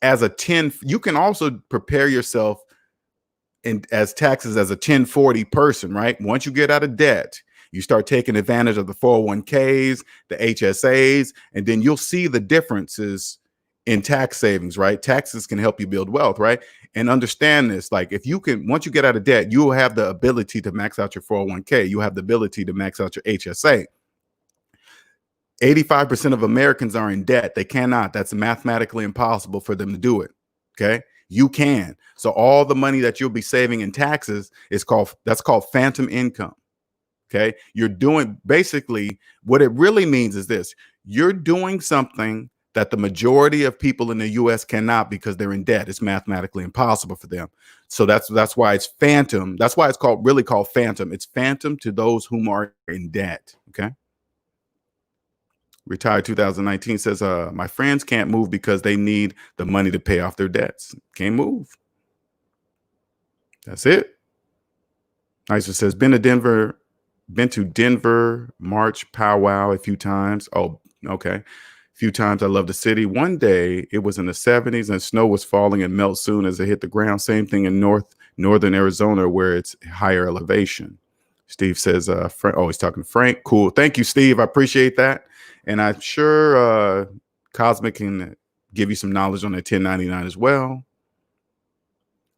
you can also prepare yourself as taxes as a 1040 person, right? Once you get out of debt, you start taking advantage of the 401ks, the HSAs, and then you'll see the differences in tax savings, right? Taxes can help you build wealth, right? And understand this, like once you get out of debt, you will have the ability to max out your 401k. You have the ability to max out your HSA. 85% of Americans are in debt. They cannot. That's mathematically impossible for them to do it. Okay. You can. So all the money that you'll be saving in taxes that's called phantom income. Okay. You're doing, basically what it really means is this: you're doing something that the majority of people in the US cannot, because they're in debt. It's mathematically impossible for them. So that's why it's phantom. That's why it's really called phantom. It's phantom to those whom are in debt. Okay. Retired 2019 says, my friends can't move because they need the money to pay off their debts. Can't move. That's it. Nicer says, been to Denver March powwow a few times. Oh, okay. A few times. I love the city. One day it was in the 70s and snow was falling and melt soon as it hit the ground. Same thing in northern Arizona, where it's higher elevation. Steve says, he's talking to Frank. Cool. Thank you, Steve. I appreciate that. And I'm sure Cosmic can give you some knowledge on that 1099 as well.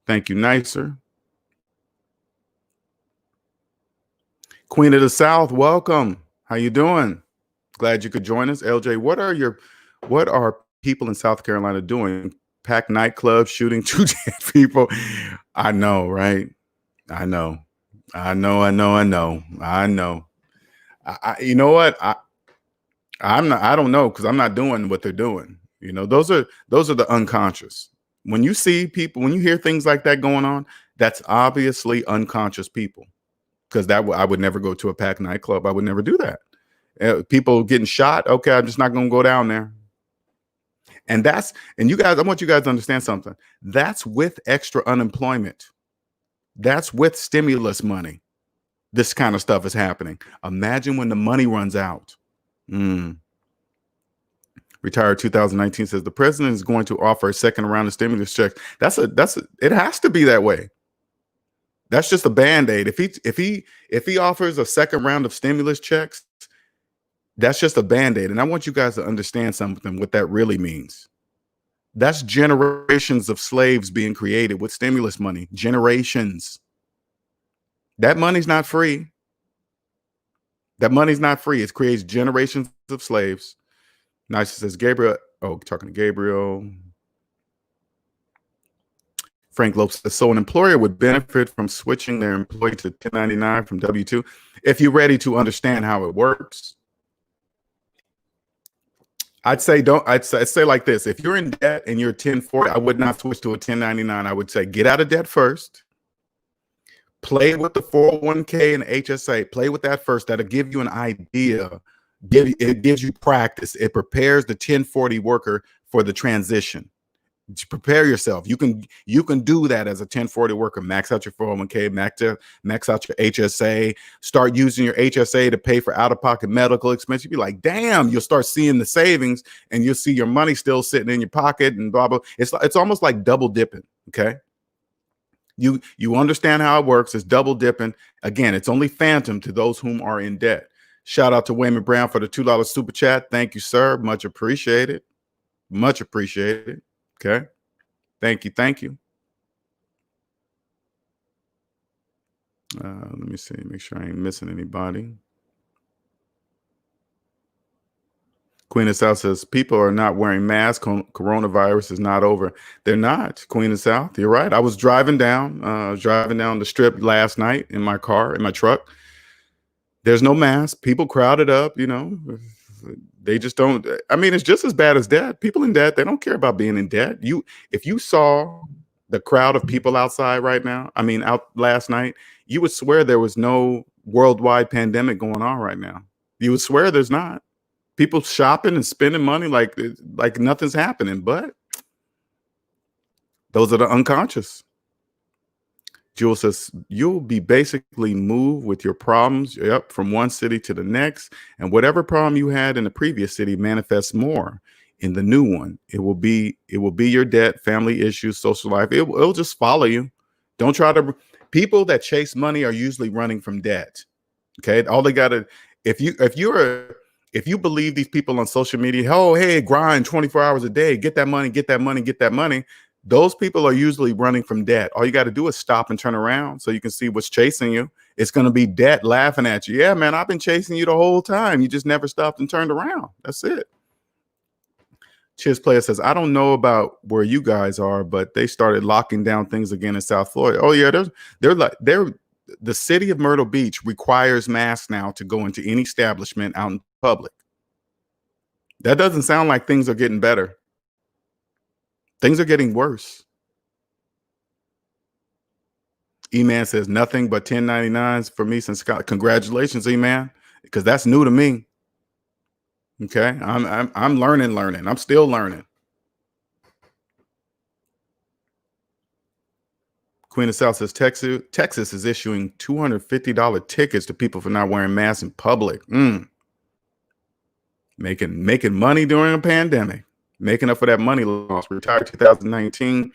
Thank you, Nicer. Queen of the South, welcome. How you doing? Glad you could join us. LJ, what are people in South Carolina doing? Packed nightclubs, shooting 2 dead people. I know, right? I know. You know what? I don't know, because I'm not doing what they're doing. You know, those are the unconscious. When you see people, when you hear things like that going on, that's obviously unconscious people. Because I would never go to a packed nightclub. I would never do that. People getting shot. Okay, I'm just not going to go down there. And you guys, I want you guys to understand something. That's with extra unemployment. That's with stimulus money. This kind of stuff is happening. Imagine when the money runs out. Retired 2019 says the president is going to offer a second round of stimulus checks. It has to be that way. That's just a band-aid. If he offers a second round of stimulus checks, That's just a Band-Aid. And I want you guys to understand something, what that really means. That's generations of slaves being created with stimulus money. Generations. That money's not free. That money's not free. It creates generations of slaves. Nice says Gabriel. Oh, talking to Gabriel. Frank Lopes says, so an employer would benefit from switching their employee to 1099 from W-2 if you're ready to understand how it works. I'd say like this. If you're in debt and you're 1040, I would not switch to a 1099. I would say get out of debt first. Play with the 401k and HSA. Play with that first. That'll give you an idea. It gives you practice. It prepares the 1040 worker for the transition. Prepare yourself. You can do that as a 1040 worker. Max out your 401k, max out your HSA, start using your HSA to pay for out-of-pocket medical expense. You'll be like, damn, you'll start seeing the savings and you'll see your money still sitting in your pocket and blah, blah. It's almost like double dipping. Okay. You understand how it works. It's double dipping. Again, it's only phantom to those whom are in debt. Shout out to Wayman Brown for the $2 super chat. Thank you, sir. Much appreciated. Much appreciated. Okay. Thank you. Thank you. Let me see. Make sure I ain't missing anybody. Queen of South says, people are not wearing masks. Coronavirus is not over. They're not. Queen of South, you're right. I was driving down the strip last night in my car, in my truck. There's no mask. People crowded up, you know. They just don't. I mean, it's just as bad as debt. People in debt, they don't care about being in debt. If you saw the crowd of people outside right now, I mean, out last night, you would swear there was no worldwide pandemic going on right now. You would swear there's not. People shopping and spending money like nothing's happening, but those are the unconscious. Jewel says, you'll be basically moved with your problems from one city to the next. And whatever problem you had in the previous city manifests more in the new one. It will be your debt, family issues, social life. It'll just follow you. Don't try to. People that chase money are usually running from debt. Okay. All they got to, if you believe these people on social media, oh, hey, grind 24 hours a day, get that money, get that money, get that money. Those people are usually running from debt. All you got to do is stop and turn around so you can see what's chasing you. It's going to be debt laughing at you. Yeah, man, I've been chasing you the whole time. You just never stopped and turned around. That's it. Cheers Player says, I don't know about where you guys are, but they started locking down things again in South Florida. Oh, yeah, the city of Myrtle Beach requires masks now to go into any establishment out in public. That doesn't sound like things are getting better. Things are getting worse. E-Man says nothing but 1099s for me since Scott. Congratulations, E-Man, because that's new to me. Okay, I'm learning. I'm still learning. Queen of South says Texas is issuing $250 tickets to people for not wearing masks in public. Making money during a pandemic. Making up for that money loss. Retired 2019.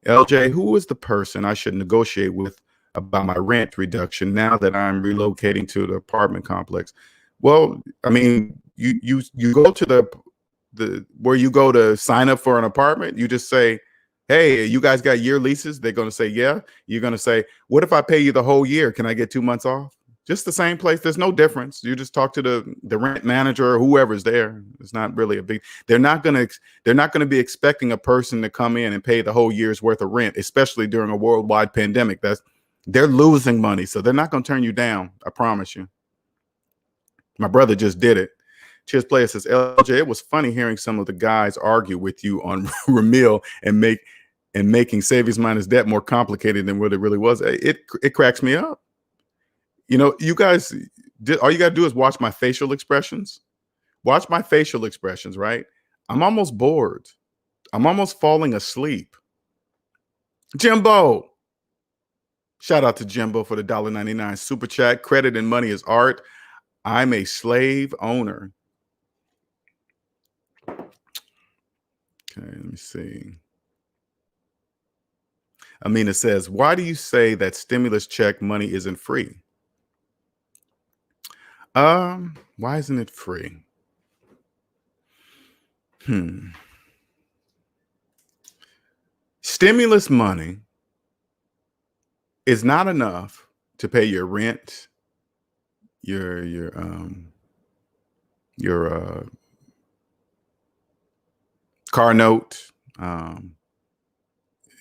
LJ, who is the person I should negotiate with about my rent reduction now that I'm relocating to the apartment complex? Well, I mean, you go to the where you go to sign up for an apartment. You just say, hey, you guys got year leases? They're going to say, yeah. You're going to say, what if I pay you the whole year? Can I get 2 months off? Just the same place. There's no difference. You just talk to the rent manager or whoever's there. It's not really a big. They're not going to be expecting a person to come in and pay the whole year's worth of rent, especially during a worldwide pandemic. They're losing money, so they're not going to turn you down. I promise you. My brother just did it. Cheers Player says, LJ, it was funny hearing some of the guys argue with you on Ramil and making SavingsMinusDebt more complicated than what it really was. It cracks me up. You know, you guys, all you got to do is watch my facial expressions. Watch my facial expressions, right? I'm almost bored. I'm almost falling asleep. Jimbo. Shout out to Jimbo for the $1.99 super chat. Credit and money is art. I'm a slave owner. Okay, let me see. Amina says, why do you say that stimulus check money isn't free? Why isn't it free? Stimulus money is not enough to pay your rent, your car note.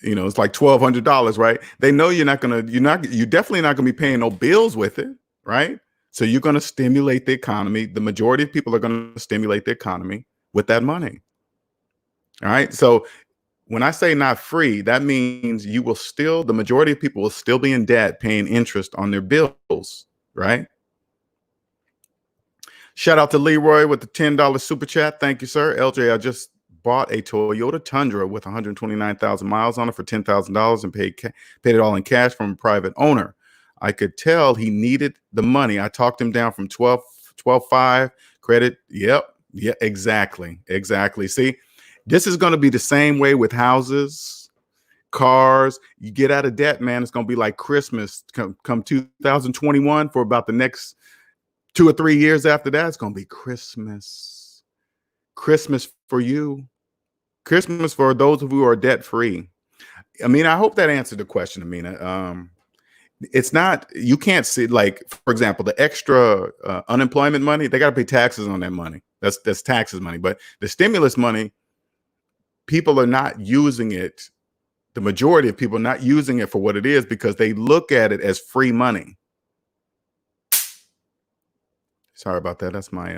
It's like $1,200, right? They know you're definitely not gonna be paying no bills with it, right? So you're gonna stimulate the economy. The majority of people are gonna stimulate the economy with that money. All right. So when I say not free, that means the majority of people will still be in debt, paying interest on their bills, right? Shout out to Leroy with the $10 super chat. Thank you, sir. LJ, I just bought a Toyota Tundra with 129,000 miles on it for $10,000 and paid it all in cash from a private owner. I could tell he needed the money. I talked him down from 12.5 credit. Yep. Yeah, exactly. See, this is going to be the same way with houses, cars. You get out of debt, man. It's going to be like Christmas come 2021 for about the next 2 or 3 years after that. It's going to be Christmas for you, Christmas for those of you who are debt free. Amina, I hope that answered the question, Amina. It's not, you can't see, like, for example, the extra unemployment money, they got to pay taxes on that money. That's taxes money. But the stimulus money, people are not using it. The majority of people are not using it for what it is because they look at it as free money. Sorry about that. That's my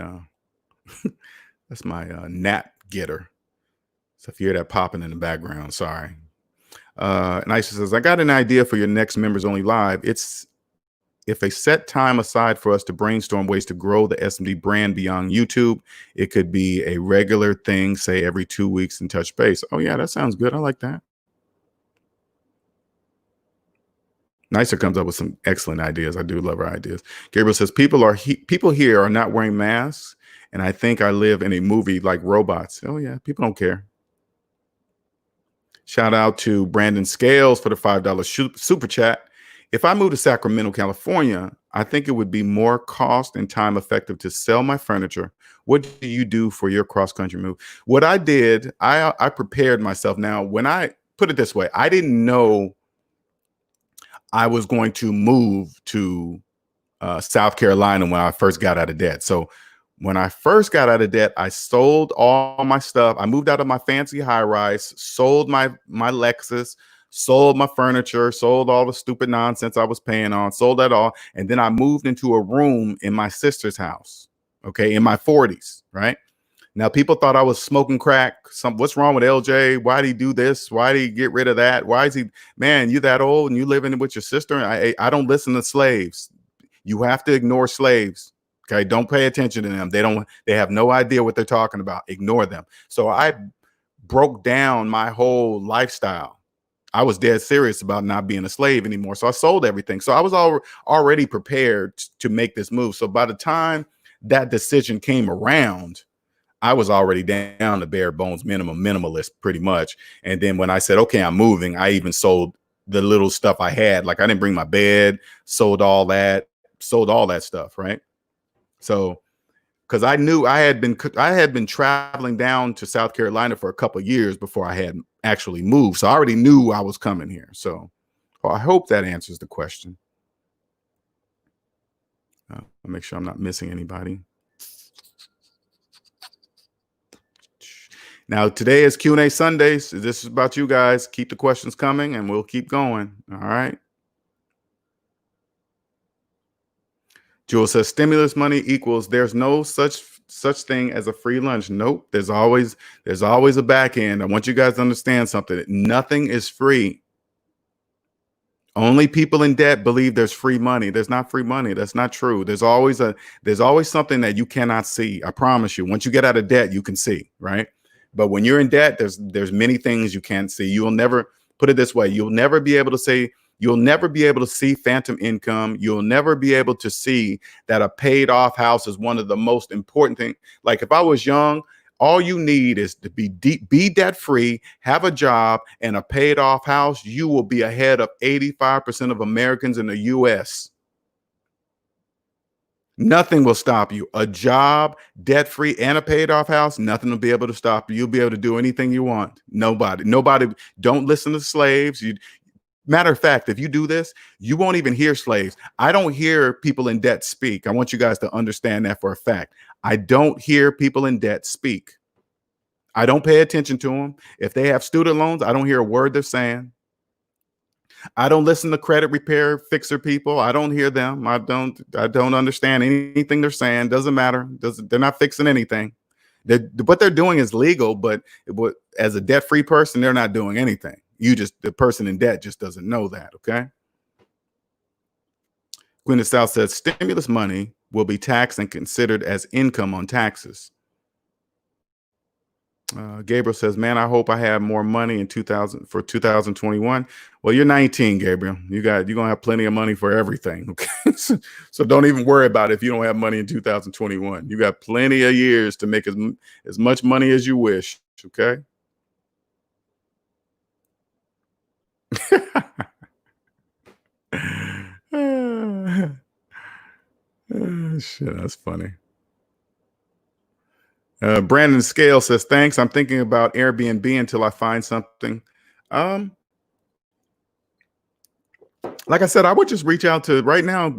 nap getter. So if you hear that popping in the background, sorry. Nisha says, I got an idea for your next Members Only Live. It's if a set time aside for us to brainstorm ways to grow the SMD brand beyond YouTube. It could be a regular thing, say every 2 weeks, and touch base. Oh yeah, that sounds good. I like that. Nicer comes up with some excellent ideas. I do love her ideas. Gabriel says, people here are not wearing masks, and I think I live in a movie like robots. Oh yeah, people don't care. Shout out to Brandon Scales for the $5 super chat. If I move to Sacramento, California, I think it would be more cost and time effective to sell my furniture. What do you do for your cross-country move? What I did, I prepared myself. Now, when I put it this way, I didn't know I was going to move to South Carolina when I first got out of debt. So when I first got out of debt, I sold all my stuff. I moved out of my fancy high rise, sold my Lexus, sold my furniture, sold all the stupid nonsense I was paying on, sold that all. And then I moved into a room in my sister's house, okay, in my 40s, right? Now, people thought I was smoking crack. What's wrong with LJ? Why did he do this? Why did he get rid of that? Why is he, man, you that old and you living with your sister? I don't listen to slaves. You have to ignore slaves. Okay, don't pay attention to them. They have no idea what they're talking about. Ignore them. So I broke down my whole lifestyle. I was dead serious about not being a slave anymore. So I sold everything. So I was already prepared to make this move. So by the time that decision came around, I was already down to bare bones minimalist pretty much. And then when I said, okay, I'm moving, I even sold the little stuff I had. Like I didn't bring my bed, sold all that stuff, right? So, because I knew I had been traveling down to South Carolina for a couple of years before I had actually moved. So I already knew I was coming here. So I hope that answers the question. I'll make sure I'm not missing anybody. Now, today is Q&A Sundays. This is about you guys. Keep the questions coming and we'll keep going. All right. Jewel says stimulus money equals there's no such thing as a free lunch. Nope. There's always a back end. I want you guys to understand something. Nothing is free. Only people in debt believe there's free money. There's not free money. That's not true. There's always something that you cannot see. I promise you. Once you get out of debt, you can see, right? But when you're in debt, there's many things you can't see. You'll never, put it this way, you'll never be able to see phantom income. You'll never be able to see that a paid off house is one of the most important things. Like if I was young, all you need is to be debt free, have a job and a paid off house. You will be ahead of 85% of Americans in the US. Nothing will stop you. A job, debt free, and a paid off house, nothing will be able to stop you. You'll be able to do anything you want. Nobody, don't listen to slaves. Matter of fact, if you do this, you won't even hear slaves. I don't hear people in debt speak. I want you guys to understand that for a fact. I don't hear people in debt speak. I don't pay attention to them. If they have student loans, I don't hear a word they're saying. I don't listen to credit repair fixer people. I don't hear them. I don't understand anything they're saying. Doesn't matter. They're not fixing anything. What they're doing is legal, but as a debt-free person, they're not doing anything. The person in debt just doesn't know that. Okay. Queen of South says stimulus money will be taxed and considered as income on taxes. Gabriel says, man, I hope I have more money in 2021. Well, you're 19, Gabriel. You're going to have plenty of money for everything. Okay. So don't even worry about it if you don't have money in 2021. You got plenty of years to make as much money as you wish. Okay. Shit, that's funny. Brandon Scale says, thanks. I'm thinking about Airbnb until I find something. Like I said, I would just reach out to right now.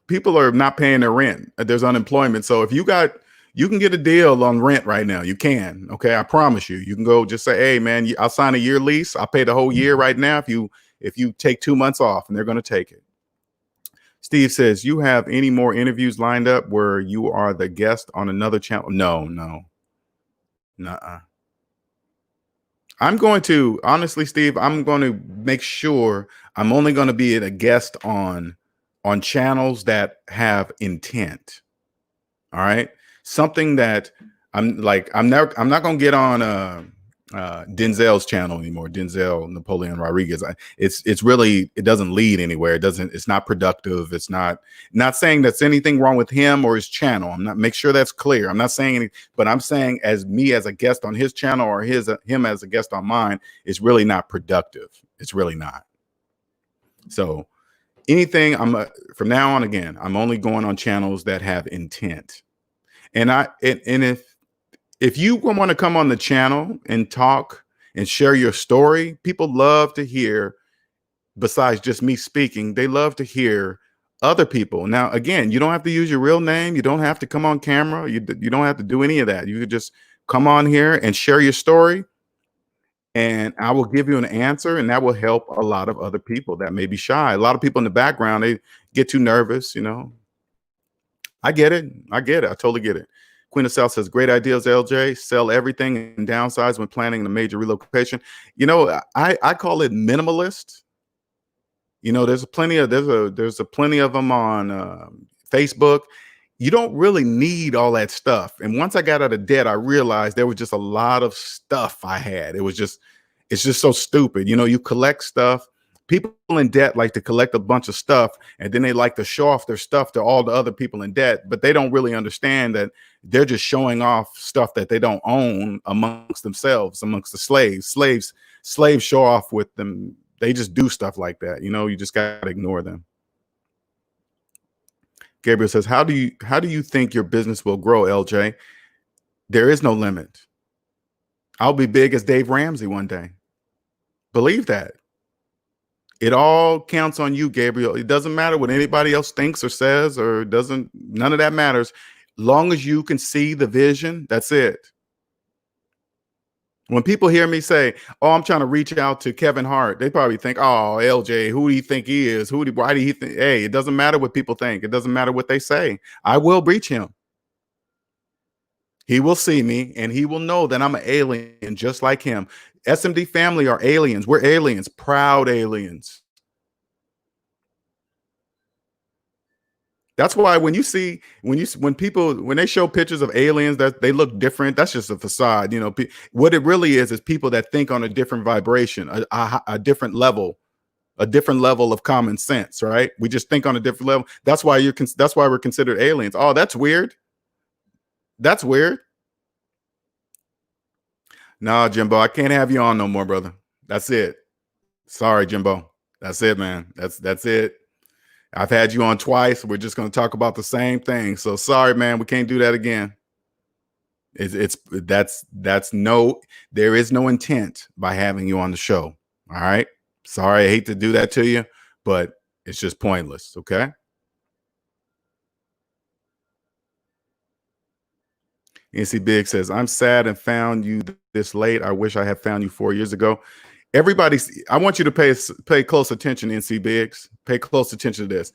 People are not paying their rent. There's unemployment. So if you can get a deal on rent right now. You can. Okay. I promise you, you can go just say, hey man, I'll sign a year lease. I'll pay the whole year right now. If you take 2 months off, and they're going to take it. Steve says, you have any more interviews lined up where you are the guest on another channel? No. Nuh-uh. I'm going to, honestly, Steve, I'm going to make sure I'm only going to be a guest on channels that have intent. All right. Something that I'm not going to get on Denzel's channel anymore. Denzel Napoleon Rodriguez. It's really, it doesn't lead anywhere. It's not productive. It's not saying that's anything wrong with him or his channel. Make sure that's clear. I'm not saying anything, but I'm saying as a guest on his channel or him as a guest on mine, it's really not productive. It's really not. So anything from now on, again, I'm only going on channels that have intent. And if you want to come on the channel and talk and share your story, people love to hear, besides just me speaking, they love to hear other people. Now, again, you don't have to use your real name. You don't have to come on camera. You don't have to do any of that. You could just come on here and share your story, and I will give you an answer, and that will help a lot of other people that may be shy. A lot of people in the background, they get too nervous, I get it. I totally get it. Queen of South says, great ideas, LJ. Sell everything and downsize when planning a major relocation. I call it minimalist. There's plenty of them on Facebook. You don't really need all that stuff. And once I got out of debt, I realized there was just a lot of stuff I had. It's just so stupid. You collect stuff. People in debt like to collect a bunch of stuff, and then they like to show off their stuff to all the other people in debt, but they don't really understand that they're just showing off stuff that they don't own amongst themselves, amongst the slaves. Slaves show off with them. They just do stuff like that. You just got to ignore them. Gabriel says, how do you think your business will grow, LJ? There is no limit. I'll be big as Dave Ramsey one day. Believe that. It all counts on you, Gabriel. It doesn't matter what anybody else thinks or says, or none of that matters. Long as you can see the vision, that's it. When people hear me say, oh, I'm trying to reach out to Kevin Hart, they probably think, oh, LJ, who do you think he is? Why do you think? Hey, it doesn't matter what people think. It doesn't matter what they say. I will reach him. He will see me, and he will know that I'm an alien just like him. SMD family are aliens. We're aliens, proud aliens. That's why when they show pictures of aliens that they look different, that's just a facade. What it really is people that think on a different vibration, a different level of common sense, right? We just think on a different level. That's why we're considered aliens. Oh, that's weird. That's weird. No, Jimbo, I can't have you on no more, brother. That's it. Sorry, Jimbo. That's it, man. That's it. I've had you on twice. We're just going to talk about the same thing. So sorry, man, we can't do that again. That's no, there is no intent by having you on the show. All right. Sorry, I hate to do that to you, but it's just pointless. Okay. NC Big says, I'm sad and found you this late. I wish I had found you 4 years ago. I want you to pay close attention, NC Biggs. Pay close attention to this.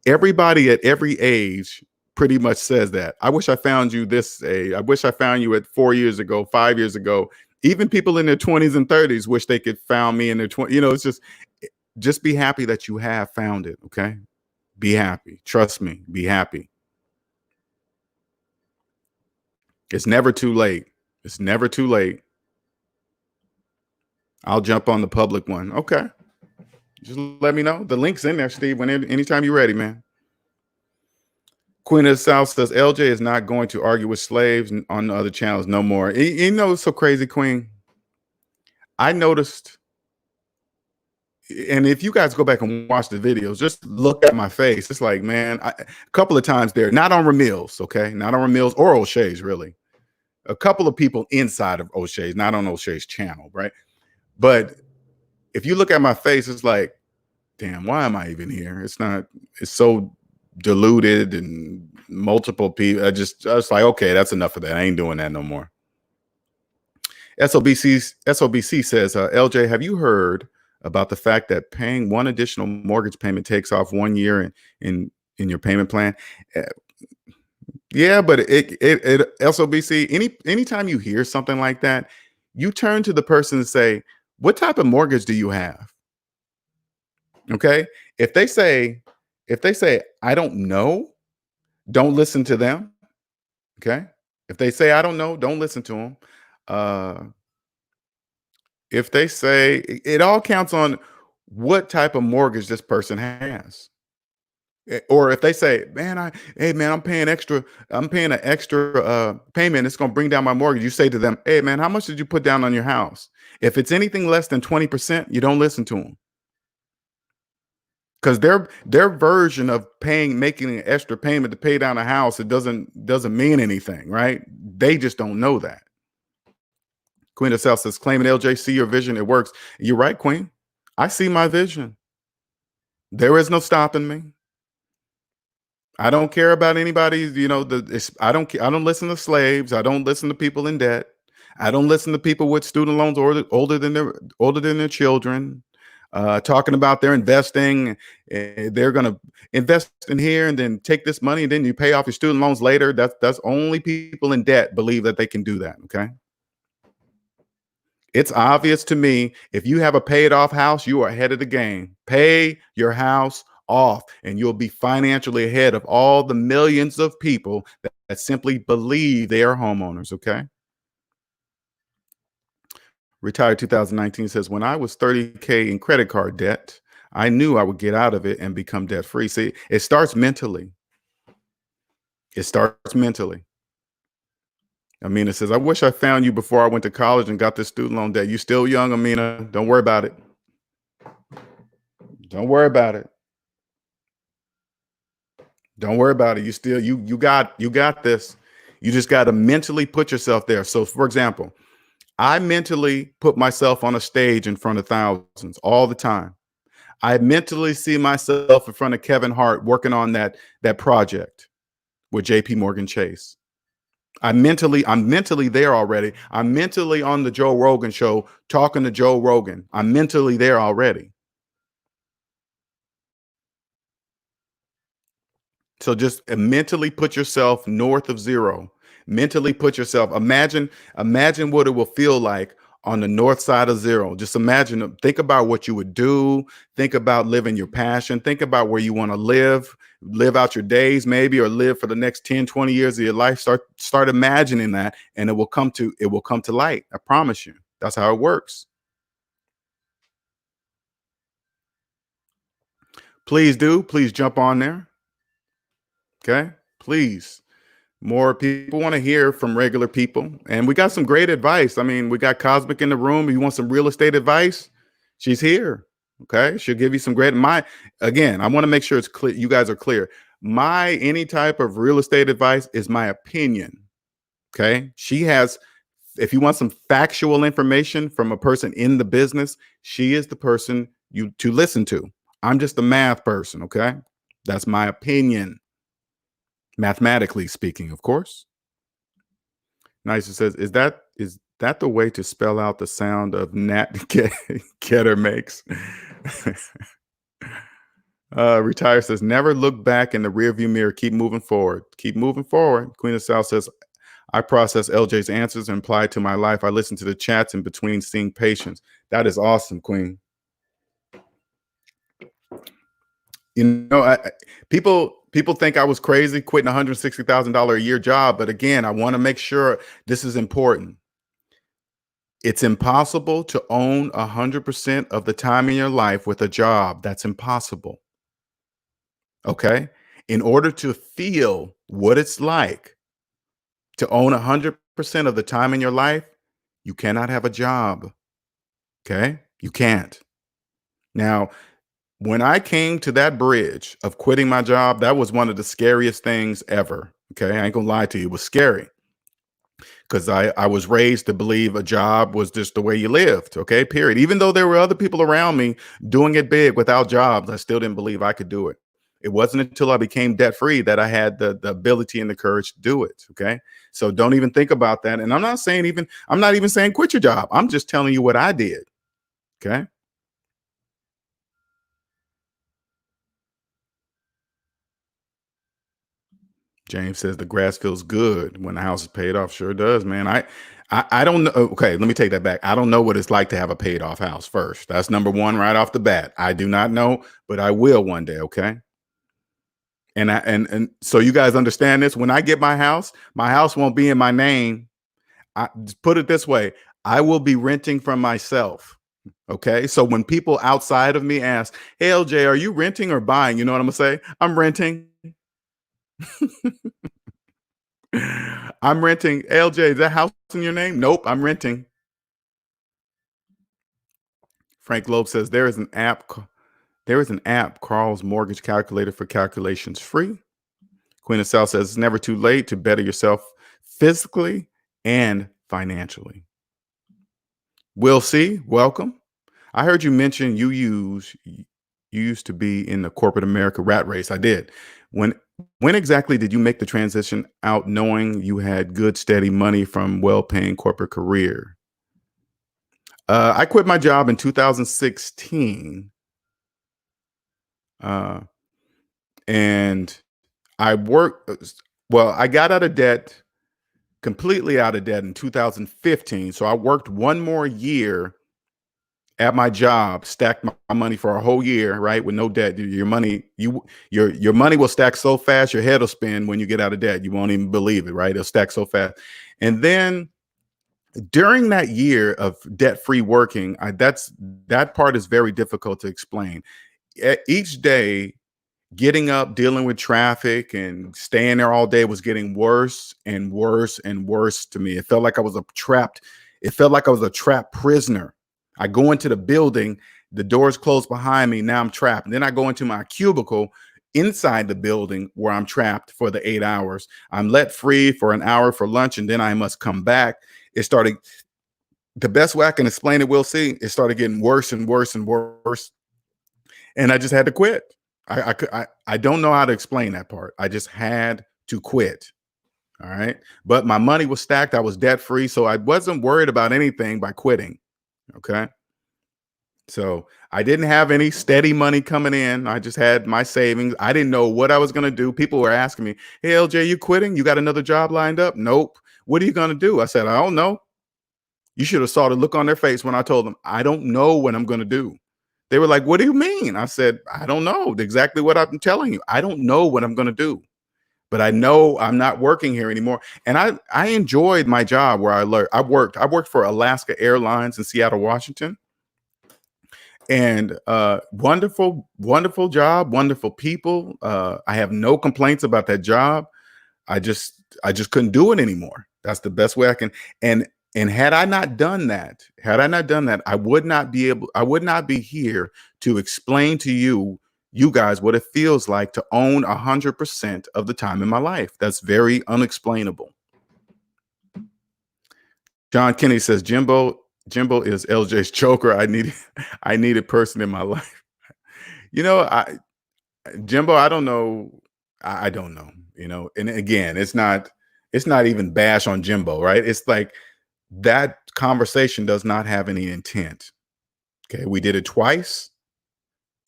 Everybody at every age pretty much says that. I wish I found you this age. I wish I found you at 4 years ago, 5 years ago. Even people in their 20s and 30s wish they could found me in their 20s. You know, it's just be happy that you have found it. Okay. Be happy. Trust me. Be happy. It's never too late. It's never too late. I'll jump on the public one. Okay. Just let me know. The link's in there, Steve, anytime you're ready, man. Queen of the South says, LJ is not going to argue with slaves on the other channels no more. You know, it's so crazy, Queen. I noticed, and if you guys go back and watch the videos, just look at my face. It's like, man, a couple of times there, not on Ramil's, okay? Not on Ramil's or O'Shea's, really. A couple of people inside of O'Shea's, not on O'Shea's channel, right? But if you look at my face, it's like, damn, why am I even here? It's so diluted and multiple people. I was like, okay, that's enough of that. I ain't doing that no more. SOBC says, LJ, have you heard about the fact that paying one additional mortgage payment takes off 1 year in your payment plan? Yeah, but it SOBC, anytime you hear something like that, you turn to the person and say, what type of mortgage do you have? Okay. If they say, I don't know, don't listen to them. Okay. If they say, I don't know, don't listen to them. If they say, it all counts on what type of mortgage this person has. Or if they say, hey man, I'm paying an extra payment, it's going to bring down my mortgage. You say to them, hey man, how much did you put down on your house? If it's anything less than 20%, you don't listen to them. Because their version of making an extra payment to pay down a house, it doesn't mean anything, right? They just don't know that. Queen of South says, claiming LJ, see your vision, it works. You're right, Queen. I see my vision. There is no stopping me. I don't care about anybody's, I don't listen to slaves. I don't listen to people in debt. I don't listen to people with student loans older than their children. Talking about they're investing, they're going to invest in here and then take this money and then you pay off your student loans later. That's only people in debt believe that they can do that. Okay. It's obvious to me, if you have a paid off house, you are ahead of the game. Pay your house off and you'll be financially ahead of all the millions of people that simply believe they are homeowners. Okay. Retired 2019 says, when I was 30K in credit card debt, I knew I would get out of it and become debt free. See, it starts mentally. It starts mentally. Amina says, I wish I found you before I went to college and got this student loan debt. You still young, Amina. Don't worry about it. Don't worry about it. Don't worry about it. You got this. You just got to mentally put yourself there. So for example, I mentally put myself on a stage in front of thousands all the time. I mentally see myself in front of Kevin Hart working on that project with JP Morgan Chase. I'm mentally there already. I'm mentally on the Joe Rogan show talking to Joe Rogan. I'm mentally there already. So just mentally put yourself north of zero. Mentally put yourself, imagine what it will feel like on the north side of zero. Just imagine, think about what you would do. Think about living your passion. Think about where you want to live out your days maybe, or live for the next 10, 20 years of your life. Start imagining that and it will come to light. I promise you. That's how it works. Please jump on there. Okay, please. More people want to hear from regular people. And we got some great advice. I mean, we got Cosmic in the room. You want some real estate advice? She's here. Okay, she'll give you some great. Again, I want to make sure it's clear. You guys are clear. Any type of real estate advice is my opinion. Okay, she has. If you want some factual information from a person in the business, she is the person to listen to. I'm just a math person. Okay, that's my opinion. Mathematically speaking, of course. Nice. It says, is that the way to spell out the sound of Nat Getter makes? Retire says, never look back in the rearview mirror. Keep moving forward. Keep moving forward. Queen of South says, I process LJ's answers and apply to my life. I listen to the chats in between seeing patients. That is awesome, Queen. You know, people think I was crazy quitting $160,000 a year job. But again, I want to make sure this is important. It's impossible to own 100% of the time in your life with a job. That's impossible. Okay. In order to feel what it's like to own 100% of the time in your life, you cannot have a job. Okay. You can't. Now, when I came to that bridge of quitting my job, that was one of the scariest things ever. Okay. I ain't gonna lie to you. It was scary because I was raised to believe a job was just the way you lived. Okay. Period. Even though there were other people around me doing it big without jobs, I still didn't believe I could do it. It wasn't until I became debt free that I had the ability and the courage to do it. Okay. So don't even think about that. And I'm not even saying quit your job. I'm just telling you what I did. Okay. James says the grass feels good when the house is paid off. Sure does, man. I don't know. Okay, let me take that back. I don't know what it's like to have a paid off house first. That's number one right off the bat. I do not know, but I will one day. Okay. And so you guys understand this. When I get my house won't be in my name. I just put it this way. I will be renting from myself. Okay. So when people outside of me ask, hey, LJ, are you renting or buying? You know what I'm gonna say? I'm renting. I'm renting. LJ, is that house in your name? Nope, I'm renting. Frank Loeb says there is an app. Carl's Mortgage Calculator for calculations free. Queen of South says it's never too late to better yourself physically and financially. We'll see. Welcome. I heard you mention you used to be in the corporate America rat race. I did. When exactly did you make the transition out knowing you had good, steady money from well-paying corporate career? I quit my job in 2016. And I got out of debt, completely out of debt in 2015. So I worked one more year at my job, stacked my money for a whole year, right? With no debt. Your money will stack so fast, your head will spin when you get out of debt. You won't even believe it, right? It'll stack so fast. And then during that year of debt-free working, that part is very difficult to explain. Each day, getting up, dealing with traffic and staying there all day was getting worse and worse and worse to me. It felt like I was trapped prisoner. I go into the building, the doors close behind me. Now I'm trapped. And then I go into my cubicle inside the building where I'm trapped for the 8 hours. I'm let free for an hour for lunch, and then I must come back. The best way I can explain it, we'll see. It started getting worse and worse and worse. And I just had to quit. I don't know how to explain that part. I just had to quit. All right. But my money was stacked. I was debt free. So I wasn't worried about anything by quitting. Okay. So I didn't have any steady money coming in. I just had my savings. I didn't know what I was going to do. People were asking me, hey, LJ, you quitting? You got another job lined up? Nope. What are you going to do? I said, I don't know. You should have saw the look on their face when I told them, I don't know what I'm going to do. They were like, what do you mean? I said, I don't know. Exactly what I'm telling you. I don't know what I'm going to do, but I know I'm not working here anymore. And I enjoyed my job where I worked for Alaska Airlines in Seattle, Washington. And wonderful, wonderful job, wonderful people. I have no complaints about that job. I just couldn't do it anymore. That's the best way I can. And And had I not done that, I would not be here to explain to you guys what it feels like to own 100% of the time in my life. That's very unexplainable. John Kennedy says, Jimbo is LJ's choker. I need a person in my life. Jimbo, I don't know. I don't know, and again, it's not even bash on Jimbo, right? It's like that conversation does not have any intent. Okay. We did it twice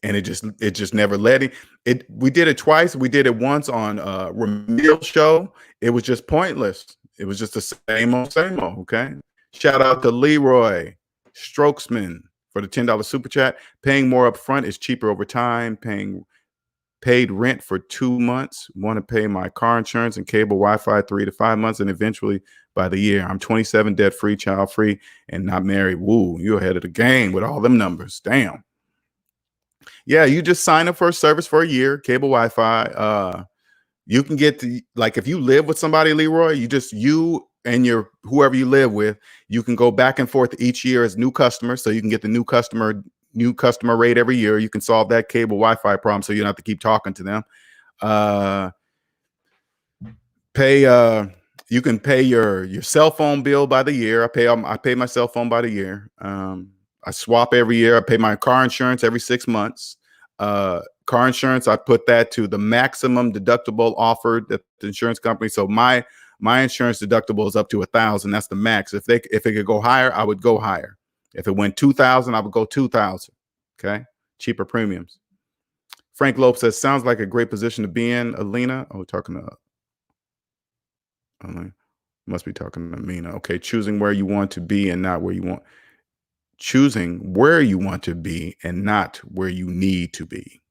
and it just never led it. We did it twice. We did it once on Ramil's show. It was just pointless. It was just the same old. Okay. Shout out to Leroy Strokesman for the $10 super chat. Paying more up front is cheaper over time. Paid rent for 2 months. Want to pay my car insurance and cable Wi-Fi 3 to 5 months, and eventually by the year. I'm 27, debt free, child free, and not married. Woo, you're ahead of the game with all them numbers. Damn. Yeah, you just sign up for a service for a year, cable Wi-Fi. You can get to, like, if you live with somebody, Leroy, you and whoever you live with, you can go back and forth each year as new customers, so you can get the new customer rate every year. You can solve that cable Wi-Fi problem, so you don't have to keep talking to them. You can pay your cell phone bill by the year. I pay my cell phone by the year. I swap every year. I pay my car insurance every 6 months. Car insurance, I put that to the maximum deductible offered at the insurance company. So my insurance deductible is up to $1,000. That's the max. If it could go higher, I would go higher. If it went $2,000, I would go $2,000. Okay, cheaper premiums. Frank Lope says, sounds like a great position to be in. Alina, talking to. Must be talking to Mina. Okay, choosing where you want to be and not where you want. Choosing where you want to be and not where you need to be.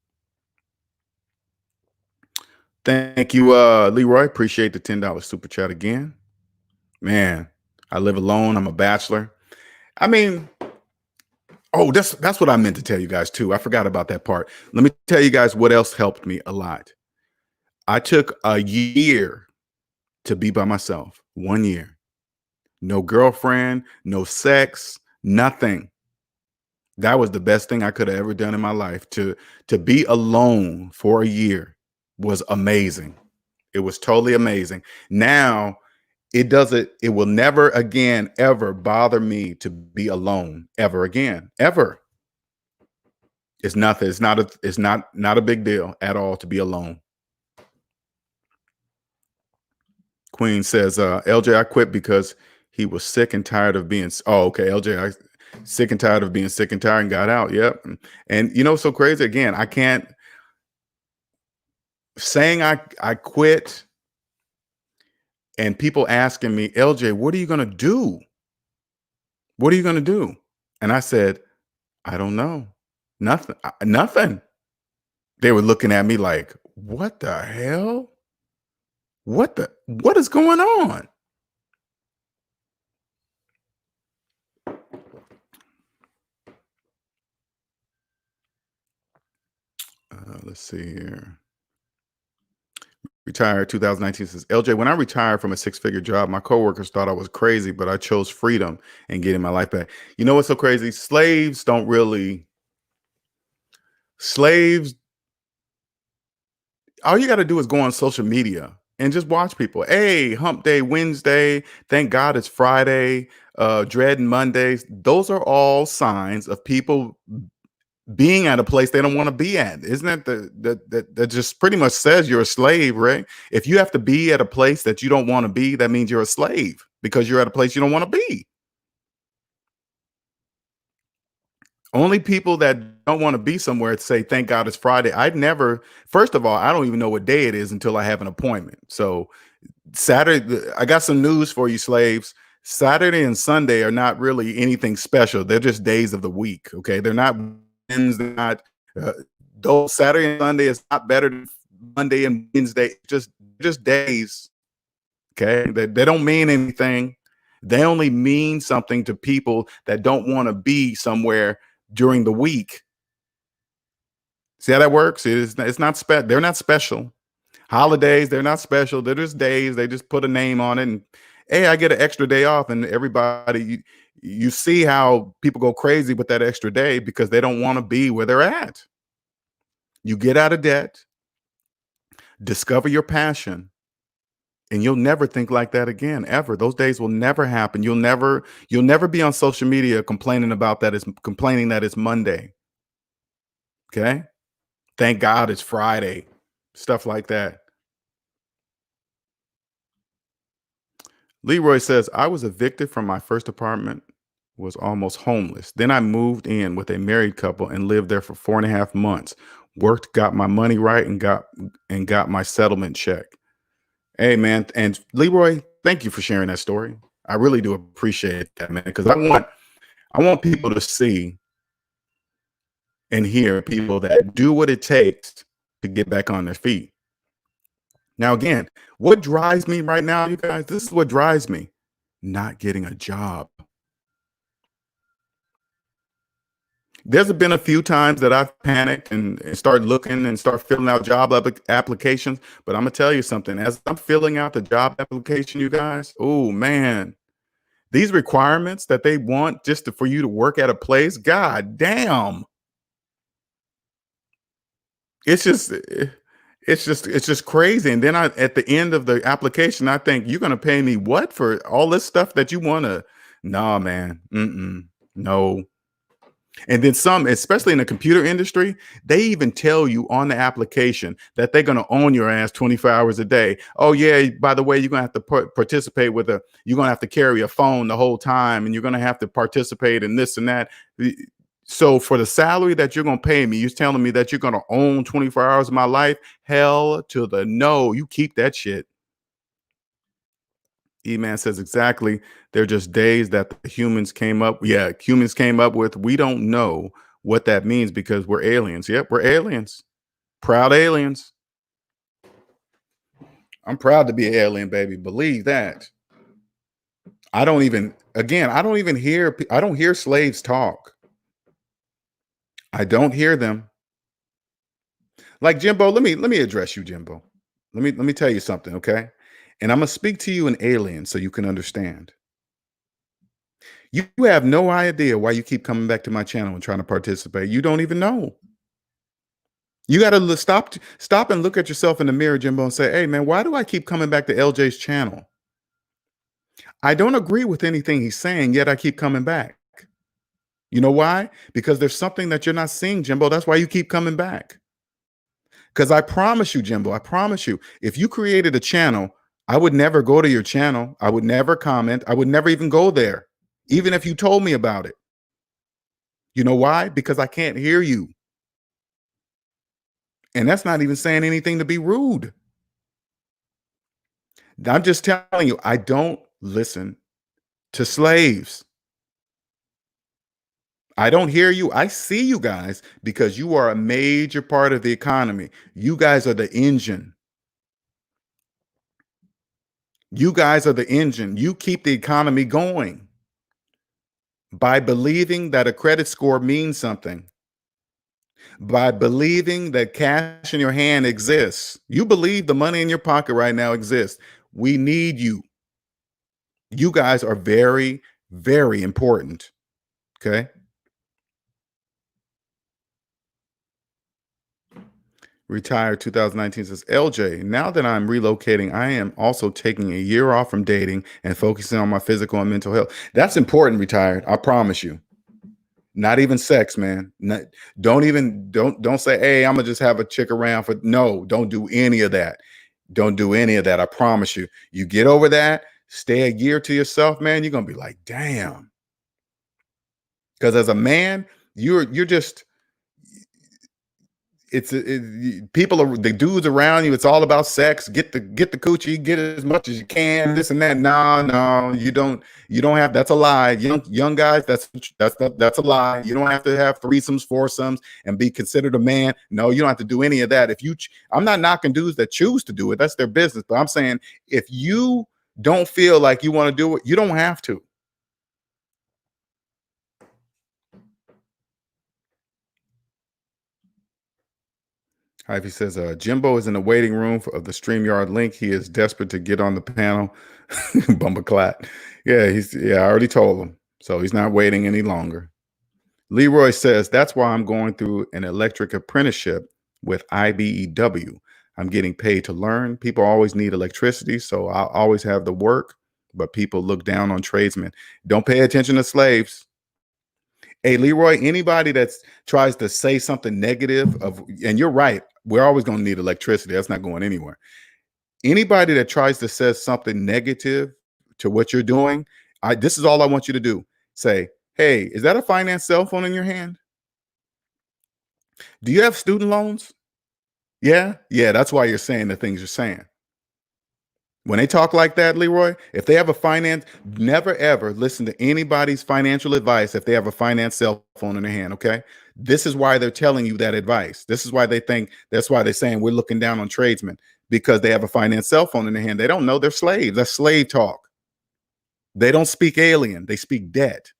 Thank you, Leroy. Appreciate the $10 super chat again. Man, I live alone. I'm a bachelor. I mean, that's what I meant to tell you guys too. I forgot about that part. Let me tell you guys what else helped me a lot. I took a year to be by myself. 1 year. No girlfriend, no sex, nothing. That was the best thing I could have ever done in my life. To be alone for a year was amazing. It was totally amazing. Now it will never again ever bother me to be alone ever again. Ever. It's nothing. It's not a big deal at all to be alone. Queen says, LJ, I quit because he was sick and tired of being. Oh, okay. LJ, sick and tired of being sick and tired and got out. Yep. And so crazy again. I can't saying I quit and people asking me, LJ, what are you going to do? What are you going to do? And I said, I don't know. Nothing. They were looking at me like, what the hell? What is going on? Let's see here. Retired 2019 says, LJ, when I retired from a 6-figure job, my coworkers thought I was crazy, but I chose freedom and getting my life back. You know what's so crazy? Slaves, all you got to do is go on social media and just watch people. Hey, hump day Wednesday. Thank God it's Friday. Dreading Mondays. Those are all signs of people being at a place they don't want to be at. Isn't that just pretty much says you're a slave, right? If you have to be at a place that you don't want to be, that means you're a slave because you're at a place you don't want to be. Only people that don't want to be somewhere say, thank God it's Friday. First of all, I don't even know what day it is until I have an appointment. So Saturday, I got some news for you, slaves. Saturday and Sunday are not really anything special. They're just days of the week. Okay. They're not those Saturday and Sunday is not better than Monday and Wednesday. Just days. Okay. They don't mean anything. They only mean something to people that don't want to be somewhere during the week. See how that works? It's not they're not special. Holidays, they're not special. They're just days. They just put a name on it. Hey, I get an extra day off, and everybody, you see how people go crazy with that extra day because they don't want to be where they're at. You get out of debt, discover your passion, and you'll never think like that again, ever. Those days will never happen. You'll never be on social media complaining that it's Monday. Okay? Thank God it's Friday. Stuff like that. Leroy says, I was evicted from my first apartment, was almost homeless. Then I moved in with a married couple and lived there for 4.5 months. Worked, got my money right, and got my settlement check. Hey man, and Leroy, thank you for sharing that story. I really do appreciate that, man, because I want people to see and hear people that do what it takes to get back on their feet. Now, again, what drives me right now, you guys, this is what drives me. Not getting a job. There's been a few times that I've panicked and started looking and start filling out job applications. But I'm gonna tell you something. As I'm filling out the job application, you guys, oh man, these requirements that they want for you to work at a place, god damn. It's just it's just crazy. And then at the end of the application, I think you're gonna pay me what for all this stuff that you wanna. Nah, man. No. And then some, especially in the computer industry, they even tell you on the application that they're going to own your ass 24 hours a day. Oh yeah, by the way, you're going to have to participate you're going to have to carry a phone the whole time, and you're going to have to participate in this and that. So for the salary that you're going to pay me, you're telling me that you're going to own 24 hours of my life? Hell to the no. You keep that shit. E-Man says exactly. They're just days that the humans came up. Yeah, humans came up with. We don't know what that means because we're aliens. Yep, we're aliens. Proud aliens. I'm proud to be an alien, baby. Believe that. I don't even hear slaves talk. I don't hear them. Like Jimbo, let me address you, Jimbo. Let me tell you something, okay? And I'm gonna speak to you in alien so you can understand. You have no idea why you keep coming back to my channel and trying to participate. You don't even know. You got to stop and look at yourself in the mirror, Jimbo, and say, "Hey, man, why do I keep coming back to LJ's channel? I don't agree with anything he's saying, yet I keep coming back. You know why? Because there's something that you're not seeing, Jimbo. That's why you keep coming back. Because I promise you, Jimbo, I promise you, if you created a channel, I would never go to your channel. I would never comment. I would never even go there, even if you told me about it. You know why? Because I can't hear you. And that's not even saying anything to be rude. I'm just telling you, I don't listen to slaves. I don't hear you. I see you guys because you are a major part of the economy. You guys are the engine. You guys are the engine. You keep the economy going by believing that a credit score means something, by believing that cash in your hand exists. You believe the money in your pocket right now exists. We need you. You guys are very, very important. Okay. Retired 2019 says, LJ, now that I'm relocating, I am also taking a year off from dating and focusing on my physical and mental health. That's important, retired. I promise you. Not even sex, man. Don't say, hey, I'm gonna just have a chick around for no, don't do any of that. Don't do any of that. I promise you. You get over that, stay a year to yourself, man. You're gonna be like, damn. Because as a man, you're just people are the dudes around you. It's all about sex. Get the coochie, get as much as you can. This and that. No, you don't have. That's a lie. Young guys. That's a lie. You don't have to have threesomes, foursomes, and be considered a man. No, you don't have to do any of that. I'm not knocking dudes that choose to do it. That's their business. But I'm saying if you don't feel like you want to do it, you don't have to. Ivy says, Jimbo is in the waiting room of the StreamYard link. He is desperate to get on the panel. Bumbleclat. Yeah, I already told him. So he's not waiting any longer. Leroy says, that's why I'm going through an electric apprenticeship with IBEW. I'm getting paid to learn. People always need electricity, so I'll always have the work, but people look down on tradesmen. Don't pay attention to slaves. Hey, Leroy, anybody that tries to say something negative and you're right, we're always going to need electricity. That's not going anywhere. Anybody that tries to say something negative to what you're doing, this is all I want you to do. Say, hey, is that a finance cell phone in your hand? Do you have student loans? Yeah, that's why you're saying the things you're saying. When they talk like that, Leroy, if they have a finance, never ever listen to anybody's financial advice if they have a finance cell phone in their hand, okay? This is why they're telling you that advice. This is why that's why they're saying we're looking down on tradesmen, because they have a finance cell phone in their hand. They don't know they're slaves. That's slave talk. They don't speak alien. They speak debt.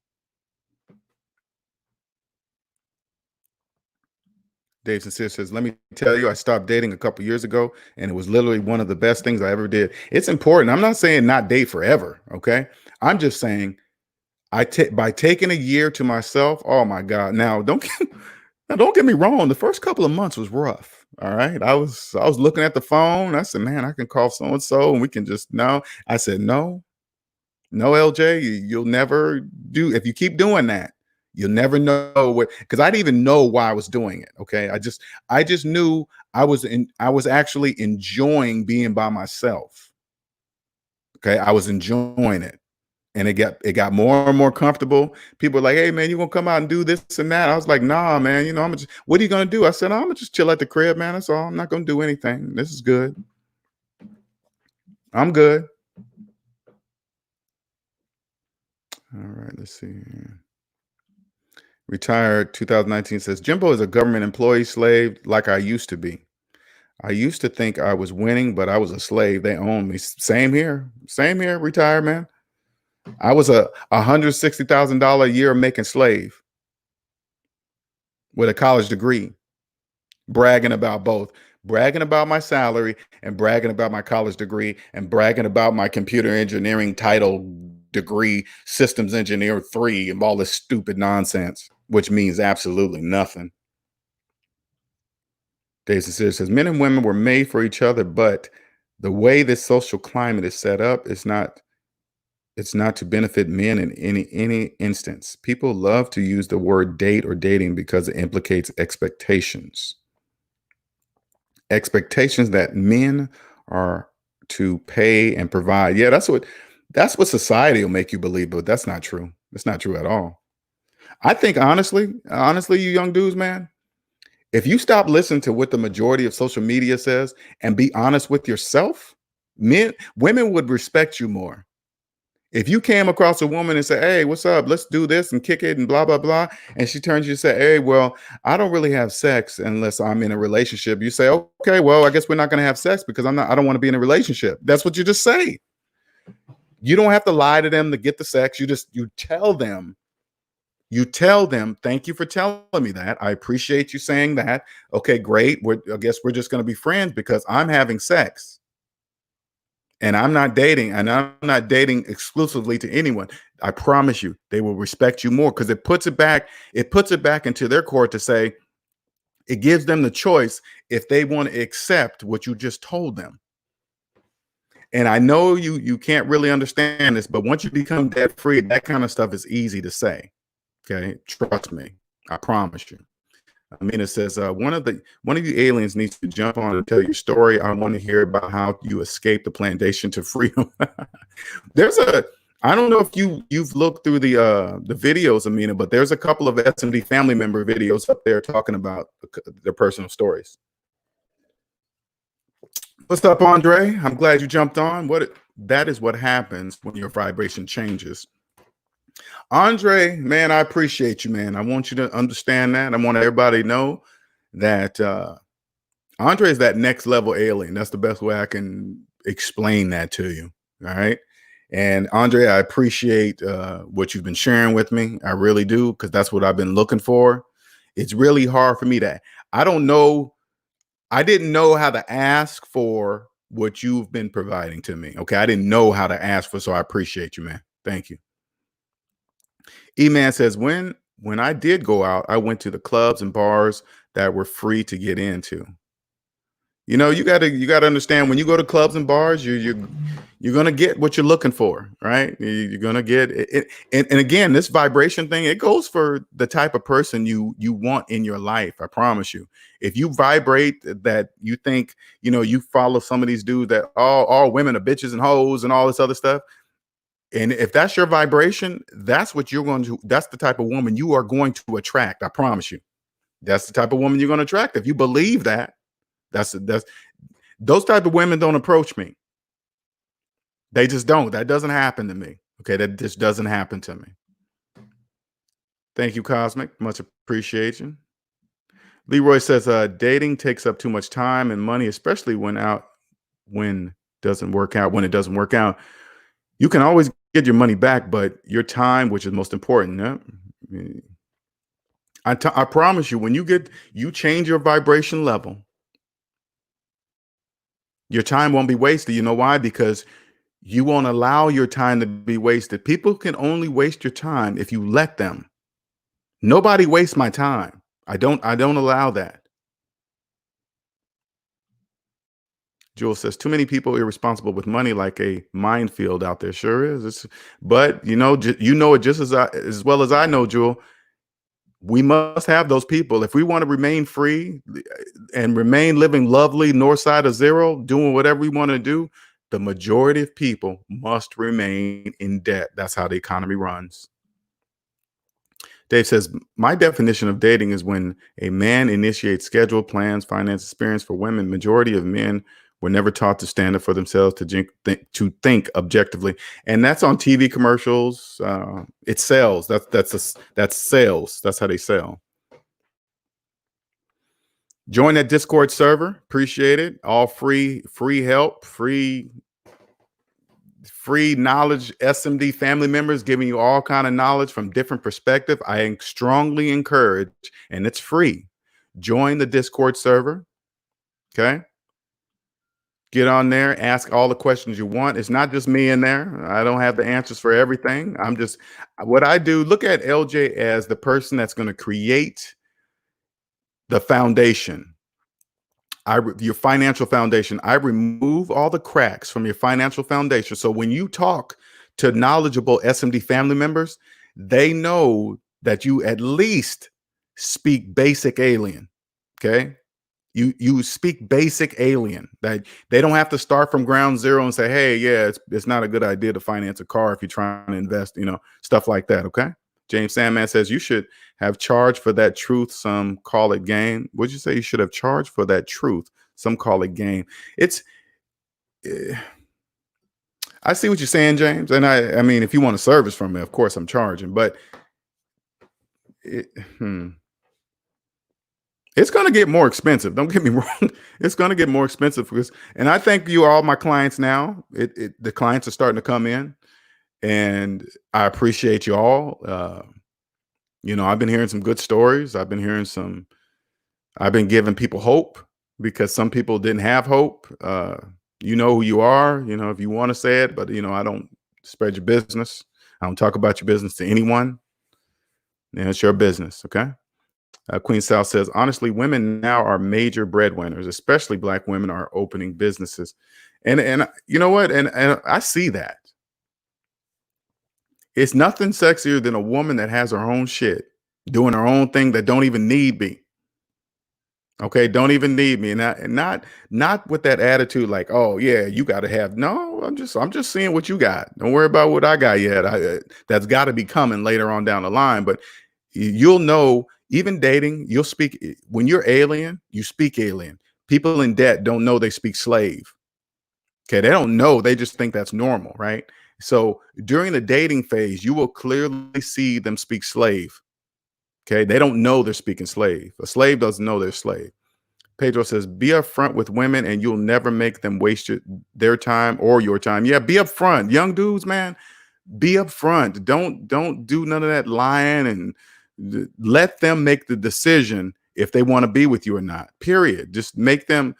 Dave Sincere says, let me tell you, I stopped dating a couple years ago, and it was literally one of the best things I ever did. It's important. I'm not saying not date forever, okay? I'm just saying by taking a year to myself, oh my God. Now, don't get me wrong. The first couple of months was rough, all right? I was looking at the phone. I said, man, I can call so-and-so, and we can just, no. I said, no, LJ, you'll never do, if you keep doing that, you'll never know what, because I didn't even know why I was doing it. Okay. I just knew I was actually enjoying being by myself. Okay. I was enjoying it. And it got more and more comfortable. People were like, hey man, you gonna come out and do this and that? I was like, nah, man, what are you gonna do? I said, I'm gonna just chill at the crib, man. That's all. I'm not gonna do anything. This is good. I'm good. All right, let's see. Retired 2019 says, Jimbo is a government employee slave like I used to be. I used to think I was winning, but I was a slave. They owned me. Same here. Retired man. I was a $160,000 a year making slave with a college degree, bragging about both, bragging about my salary and bragging about my college degree and bragging about my computer engineering title degree, systems engineer 3, and all this stupid nonsense, which means absolutely nothing. Dave Sincere says, men and women were made for each other, but the way this social climate is set up, it's not to benefit men in any instance. People love to use the word date or dating because it implicates expectations. Expectations that men are to pay and provide. Yeah, that's what society will make you believe, but that's not true. It's not true at all. I think honestly, you young dudes, man, if you stop listening to what the majority of social media says and be honest with yourself, women would respect you more. If you came across a woman and said, hey, what's up? Let's do this and kick it and blah, blah, blah. And she turns you and say, hey, well, I don't really have sex unless I'm in a relationship. You say, okay, well, I guess we're not going to have sex because I don't want to be in a relationship. That's what you just say. You don't have to lie to them to get the sex. You tell them, thank you for telling me that. I appreciate you saying that. Okay, great. I guess we're just going to be friends because I'm having sex. And I'm not dating, and I'm not dating exclusively to anyone. I promise you, they will respect you more because it puts it back into their court to say, it gives them the choice if they want to accept what you just told them. And I know you can't really understand this, but once you become debt free, that kind of stuff is easy to say. Okay, trust me, I promise you. Amina says, one of you aliens needs to jump on and tell your story. I want to hear about how you escaped the plantation to freedom. I don't know if you've looked through the videos, Amina, but there's a couple of SMD family member videos up there talking about their personal stories. What's up, Andre? I'm glad you jumped on. That is what happens when your vibration changes. Andre, man, I appreciate you, man. I want you to understand that. I want everybody to know that Andre is that next level alien. That's the best way I can explain that to you. All right. And Andre, I appreciate what you've been sharing with me. I really do, because that's what I've been looking for. It's really hard for me I don't know I didn't know how to ask for what you've been providing to me. Okay. I didn't know how to ask for, so I appreciate you, man. Thank you. E-Man says, when I did go out, I went to the clubs and bars that were free to get into. You know, you gotta understand, when you go to clubs and bars, you're gonna get what you're looking for, right? You're gonna get it. And again, this vibration thing, it goes for the type of person you want in your life. I promise you. If you vibrate that, you think, you follow some of these dudes that all women are bitches and hoes and all this other stuff. And if that's your vibration, that's what you're going to. That's the type of woman you are going to attract. I promise you. That's the type of woman you're going to attract. If you believe that. That's those type of women don't approach me. They just don't. That doesn't happen to me. Okay, that just doesn't happen to me. Thank you, Cosmic. Much appreciation. Leroy says, dating takes up too much time and money, especially when it doesn't work out. You can always get your money back, but your time, which is most important. Yeah? I promise you, when you change your vibration level, your time won't be wasted. You know why? Because you won't allow your time to be wasted. People can only waste your time if you let them. Nobody wastes my time. I don't allow that. Jewel says, too many people irresponsible with money, like a minefield out there. Sure is. But you know it just as well as I know, Jewel. We must have those people. If we want to remain free and remain living lovely north side of zero, doing whatever we want to do, the majority of people must remain in debt. That's how the economy runs. Dave says, my definition of dating is when a man initiates scheduled plans, finance experience. For women, majority of men were never taught to stand up for themselves, to think objectively. And that's on TV commercials. It sells. That's sales. That's how they sell. Join that Discord server. Appreciate it. All free help, free knowledge. SMD family members giving you all kind of knowledge from different perspectives. I strongly encourage, and it's free. Join the Discord server. Okay. Get on there, ask all the questions you want. It's not just me in there. I don't have the answers for everything. What I do, look at LJ as the person that's going to create the foundation. Your financial foundation. I remove all the cracks from your financial foundation. So when you talk to knowledgeable SMD family members, they know that you at least speak basic alien. Okay. You speak basic alien, that they don't have to start from ground zero and say, hey, yeah, it's not a good idea to finance a car if you're trying to invest, stuff like that. Okay. James Sandman says you should have charged for that truth. Some call it game. What'd you say? You should have charged for that truth. Some call it game. I see what you're saying, James. And I mean, if you want a service from me, of course I'm charging, but it's going to get more expensive. Don't get me wrong. It's going to get more expensive and I thank you all my clients now. The clients are starting to come in, and I appreciate you all. I've been hearing some good stories. I've been giving people hope, because some people didn't have hope. You know who you are, if you want to say it, but I don't spread your business. I don't talk about your business to anyone. It's your business. Okay. Queen South says, honestly, women now are major breadwinners, especially Black women are opening businesses. And you know what? And I see that. It's nothing sexier than a woman that has her own shit, doing her own thing, that don't even need me. Okay, don't even need me. And not with that attitude like, oh yeah, you got to have. No, I'm just seeing what you got. Don't worry about what I got yet. That's got to be coming later on down the line. But you'll know. Even dating, you'll speak. When you're alien, you speak alien. People in debt don't know they speak slave. Okay, they don't know. They just think that's normal, right? So during the dating phase, you will clearly see them speak slave. Okay, they don't know they're speaking slave. A slave doesn't know they're slave. Pedro says, be upfront with women and you'll never make them waste their time or your time. Yeah, be upfront. Young dudes, man, be upfront. Don't do none of that lying, and let them make the decision if they want to be with you or not. Period. Just make them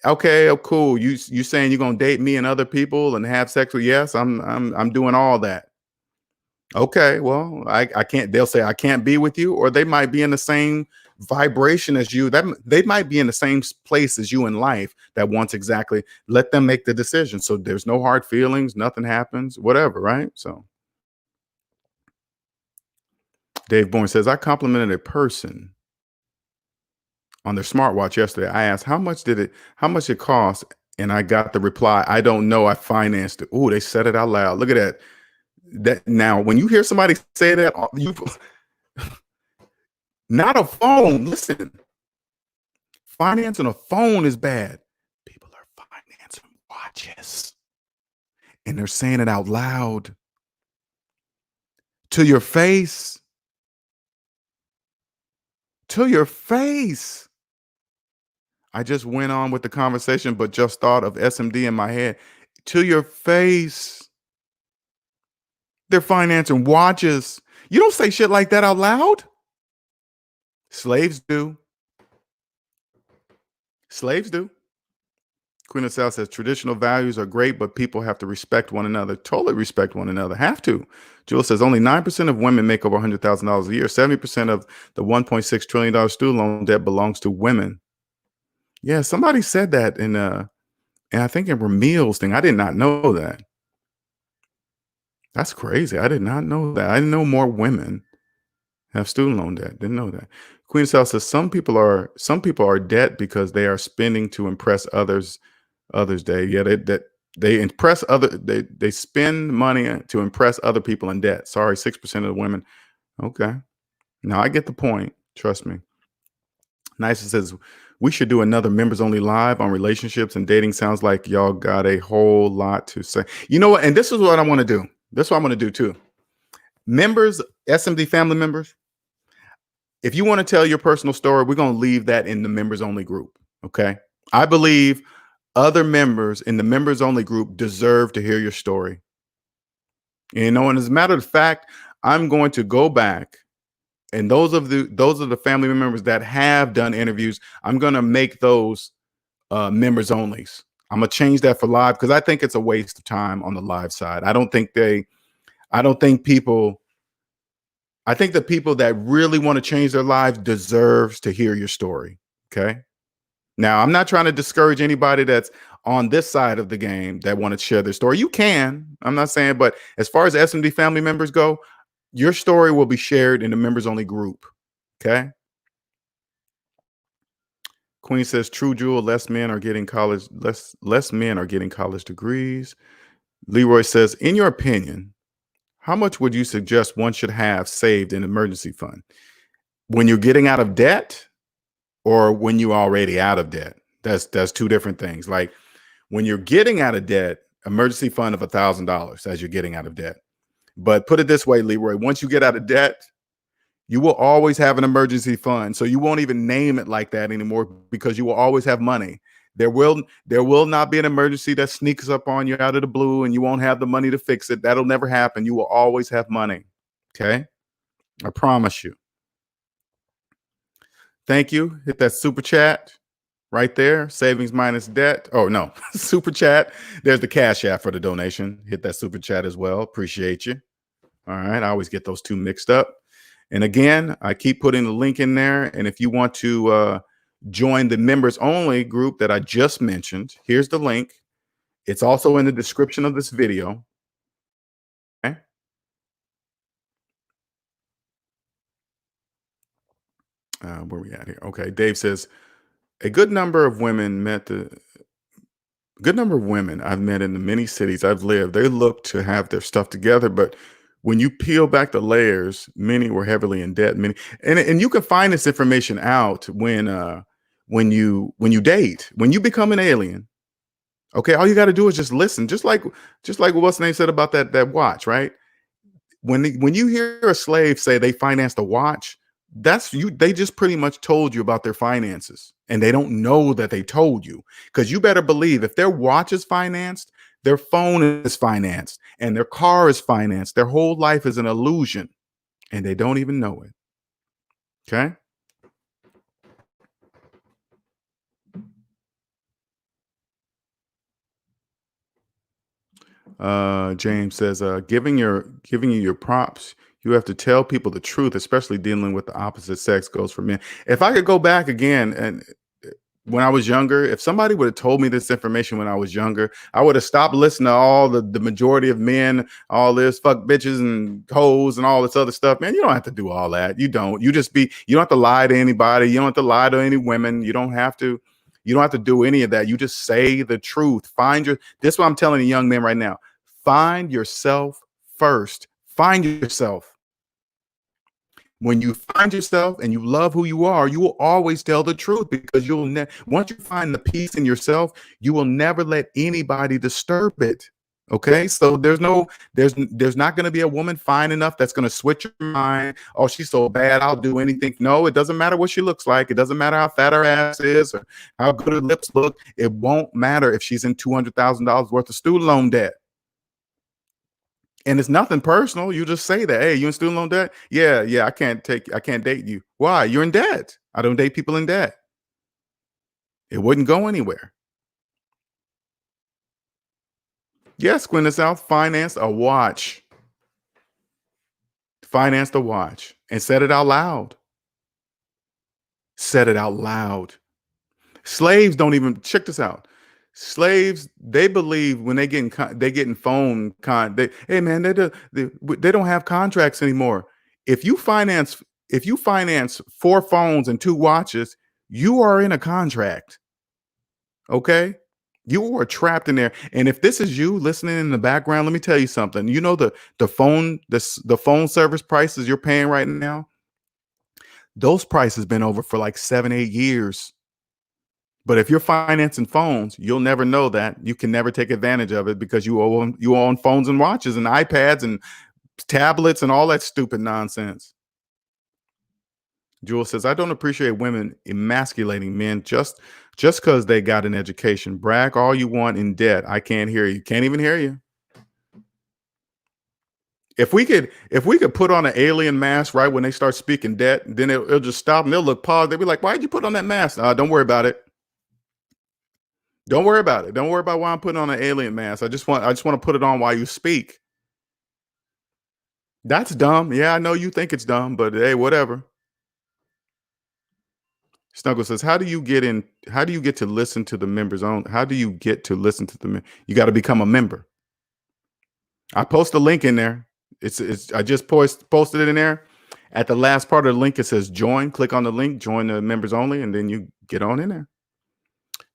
okay. Oh, cool. You saying you're gonna date me and other people and have sex with? Yes, I'm doing all that. Okay, well, I can't. They'll say I can't be with you, or they might be in the same vibration as you. That they might be in the same place as you in life that wants exactly. Let them make the decision. So there's no hard feelings. Nothing happens. Whatever, right? So Dave Bourne says I complimented a person on their smartwatch yesterday. I asked how much it cost, and I got the reply, I don't know. I financed it. Oh, they said it out loud. Look at that. That now, when you hear somebody say that, you not a phone. Listen, financing a phone is bad. People are financing watches, and they're saying it out loud to your face. To your face. I just went on with the conversation, but just thought of SMD in my head. To your face. They're financing watches. You don't say shit like that out loud. Slaves do. Slaves do. Queen of South says traditional values are great, but people have to respect one another. Totally respect one another. Have to. Jewel says only 9% of women make over $100,000 a year. 70% of the $1.6 trillion student loan debt belongs to women. Yeah, somebody said that in and I think in Ramil's thing. I did not know that. That's crazy. I did not know that. I didn't know more women have student loan debt. Didn't know that. Queen South says some people are debt because they are spending to impress others. Day. Yeah, they impress they spend money to impress other people in debt. Sorry, 6% of the women. Okay. Now I get the point. Trust me. Nice says we should do another members only live on relationships and dating. Sounds like y'all got a whole lot to say. You know what? And this is what I want to do. This is what I'm going to do too. Members, SMD family members, if you want to tell your personal story, we're going to leave that in the members only group. Okay. I believe other members in the members only group deserve to hear your story. And as a matter of fact, I'm going to go back, and those of the family members that have done interviews, I'm going to make those members onlys. I'm going to change that for live because I think it's a waste of time on the live side. I think the people that really want to change their lives deserves to hear your story. Okay. Now, I'm not trying to discourage anybody that's on this side of the game that want to share their story. You can. I'm not saying, but as far as SMD family members go, your story will be shared in the members only group. Okay. Queen says, true, Jewel, less men are getting college degrees. Leroy says, in your opinion, how much would you suggest one should have saved in an emergency fund? When you're getting out of debt or when you're already out of debt? That's two different things. Like when you're getting out of debt, emergency fund of $1,000 as you're getting out of debt. But put it this way, Leroy, once you get out of debt, you will always have an emergency fund. So you won't even name it like that anymore because you will always have money. There will not be an emergency that sneaks up on you out of the blue and you won't have the money to fix it. That'll never happen. You will always have money. Okay. I promise you. Thank you. Hit that super chat right there. Savings minus debt. Oh, no. Super chat. There's the Cash App for the donation. Hit that super chat as well. Appreciate you. All right. I always get those two mixed up. And again, I keep putting the link in there. And if you want to join the members only group that I just mentioned, here's the link. It's also in the description of this video. Okay. Where we at here? Okay. Dave says, a good number of women I've met in the many cities I've lived, they look to have their stuff together, but when you peel back the layers, many were heavily in debt. And you can find this information out when you date, when you become an alien. Okay, all you got to do is just listen, just like what's the name said about that watch, right? When you hear a slave say they financed a watch, that's you. They just pretty much told you about their finances, and they don't know that they told you, because you better believe if their watch is financed, their phone is financed, and their car is financed. Their whole life is an illusion, and they don't even know it. Okay. James says, giving you your props. You have to tell people the truth, especially dealing with the opposite sex goes for men. If I could go back again and when I was younger, if somebody would have told me this information when I was younger, I would have stopped listening to all the majority of men, all this fuck bitches and hoes and all this other stuff. Man, you don't have to do all that. You don't. You don't have to lie to anybody. You don't have to lie to any women. You don't have to do any of that. You just say the truth. This is what I'm telling the young men right now. Find yourself first. Find yourself. When you find yourself and you love who you are, you will always tell the truth, because once you find the peace in yourself, you will never let anybody disturb it. Okay, so there's not going to be a woman fine enough that's going to switch your mind. Oh, she's so bad, I'll do anything. No, it doesn't matter what she looks like. It doesn't matter how fat her ass is or how good her lips look. It won't matter if she's in $200,000 worth of student loan debt. And it's nothing personal. You just say that, hey, you in student loan debt? Yeah, I can't date you. Why? You're in debt. I don't date people in debt. It wouldn't go anywhere. Yes, Gwyneth South financed a watch. Financed a watch and said it out loud. Said it out loud. Slaves don't even, check this out. Slaves, they believe when they getting phone hey man, they don't have contracts anymore. If you finance 4 phones and 2 watches, you are in a contract. Okay? You are trapped in there. And if this is you listening in the background, let me tell you something. You know the phone service prices you're paying right now? Those prices been over for like 7-8 years. But if you're financing phones, you'll never know that. You can never take advantage of it because you own phones and watches and iPads and tablets and all that stupid nonsense. Jewel says, I don't appreciate women emasculating men just because they got an education. Brag all you want in debt. I can't hear you. Can't even hear you. If we could put on an alien mask right when they start speaking debt, then it'll just stop and they'll look paused. They'll be like, why'd you put on that mask? Don't worry about it. Don't worry about it. Don't worry about why I'm putting on an alien mask. I just want to put it on while you speak. That's dumb. Yeah, I know you think it's dumb, but hey, whatever. Snuggle says, how do you get to listen to the members only? How do you get to listen to them? You got to become a member. I post a link in there. I just posted it in there. At the last part of the link, it says join. Click on the link, join the members only, and then you get on in there.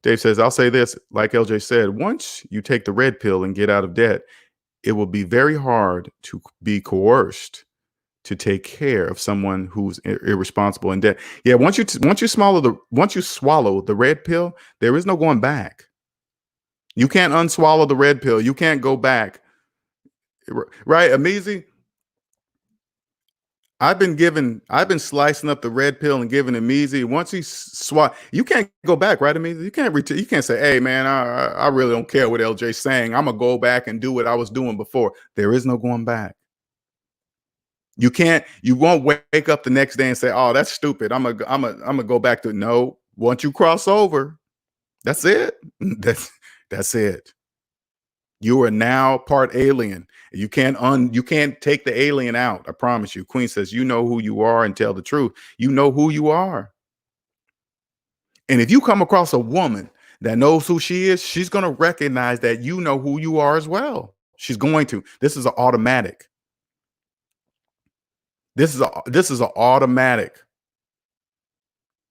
Dave says, I'll say this, like LJ said, once you take the red pill and get out of debt, it will be very hard to be coerced to take care of someone who's irresponsible in debt. Yeah, once you swallow the red pill, there is no going back. You can't unswallow the red pill. You can't go back. Right, Amizi? I've been slicing up the red pill and giving him easy. Once he you can't go back, right? I mean, you can't say, hey man, I really don't care what LJ's saying. I'm gonna go back and do what I was doing before. There is no going back. You won't wake up the next day and say, oh, that's stupid. I'm gonna go back to no. Once you cross over, that's it. That's it. You are now part alien. You can't take the alien out. I promise you. Queen says, you know who you are and tell the truth. You know who you are. And if you come across a woman that knows who she is, she's going to recognize that you know who you are as well. She's going to. This is an automatic. This is an automatic.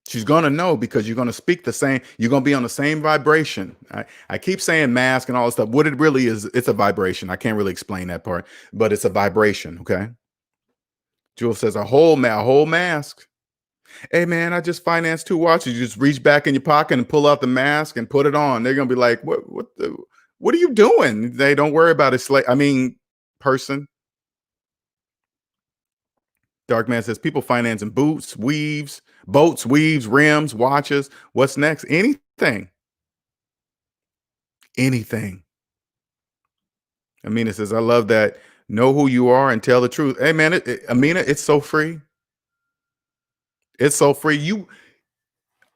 She's going to know because you're going to speak the same. You're going to be on the same vibration. I keep saying mask and all this stuff. What it really is, it's a vibration. I can't really explain that part, but it's a vibration. Okay. Jewel says a whole mask. Hey man, I just financed 2 watches. You just reach back in your pocket and pull out the mask and put it on. They're going to be like, what are you doing? They don't worry about it. Person. Dark Man says people financing boats, weaves, rims, watches. What's next? Anything. Amina says, I love that. Know who you are and tell the truth. Hey man, Amina, it's so free. It's so free.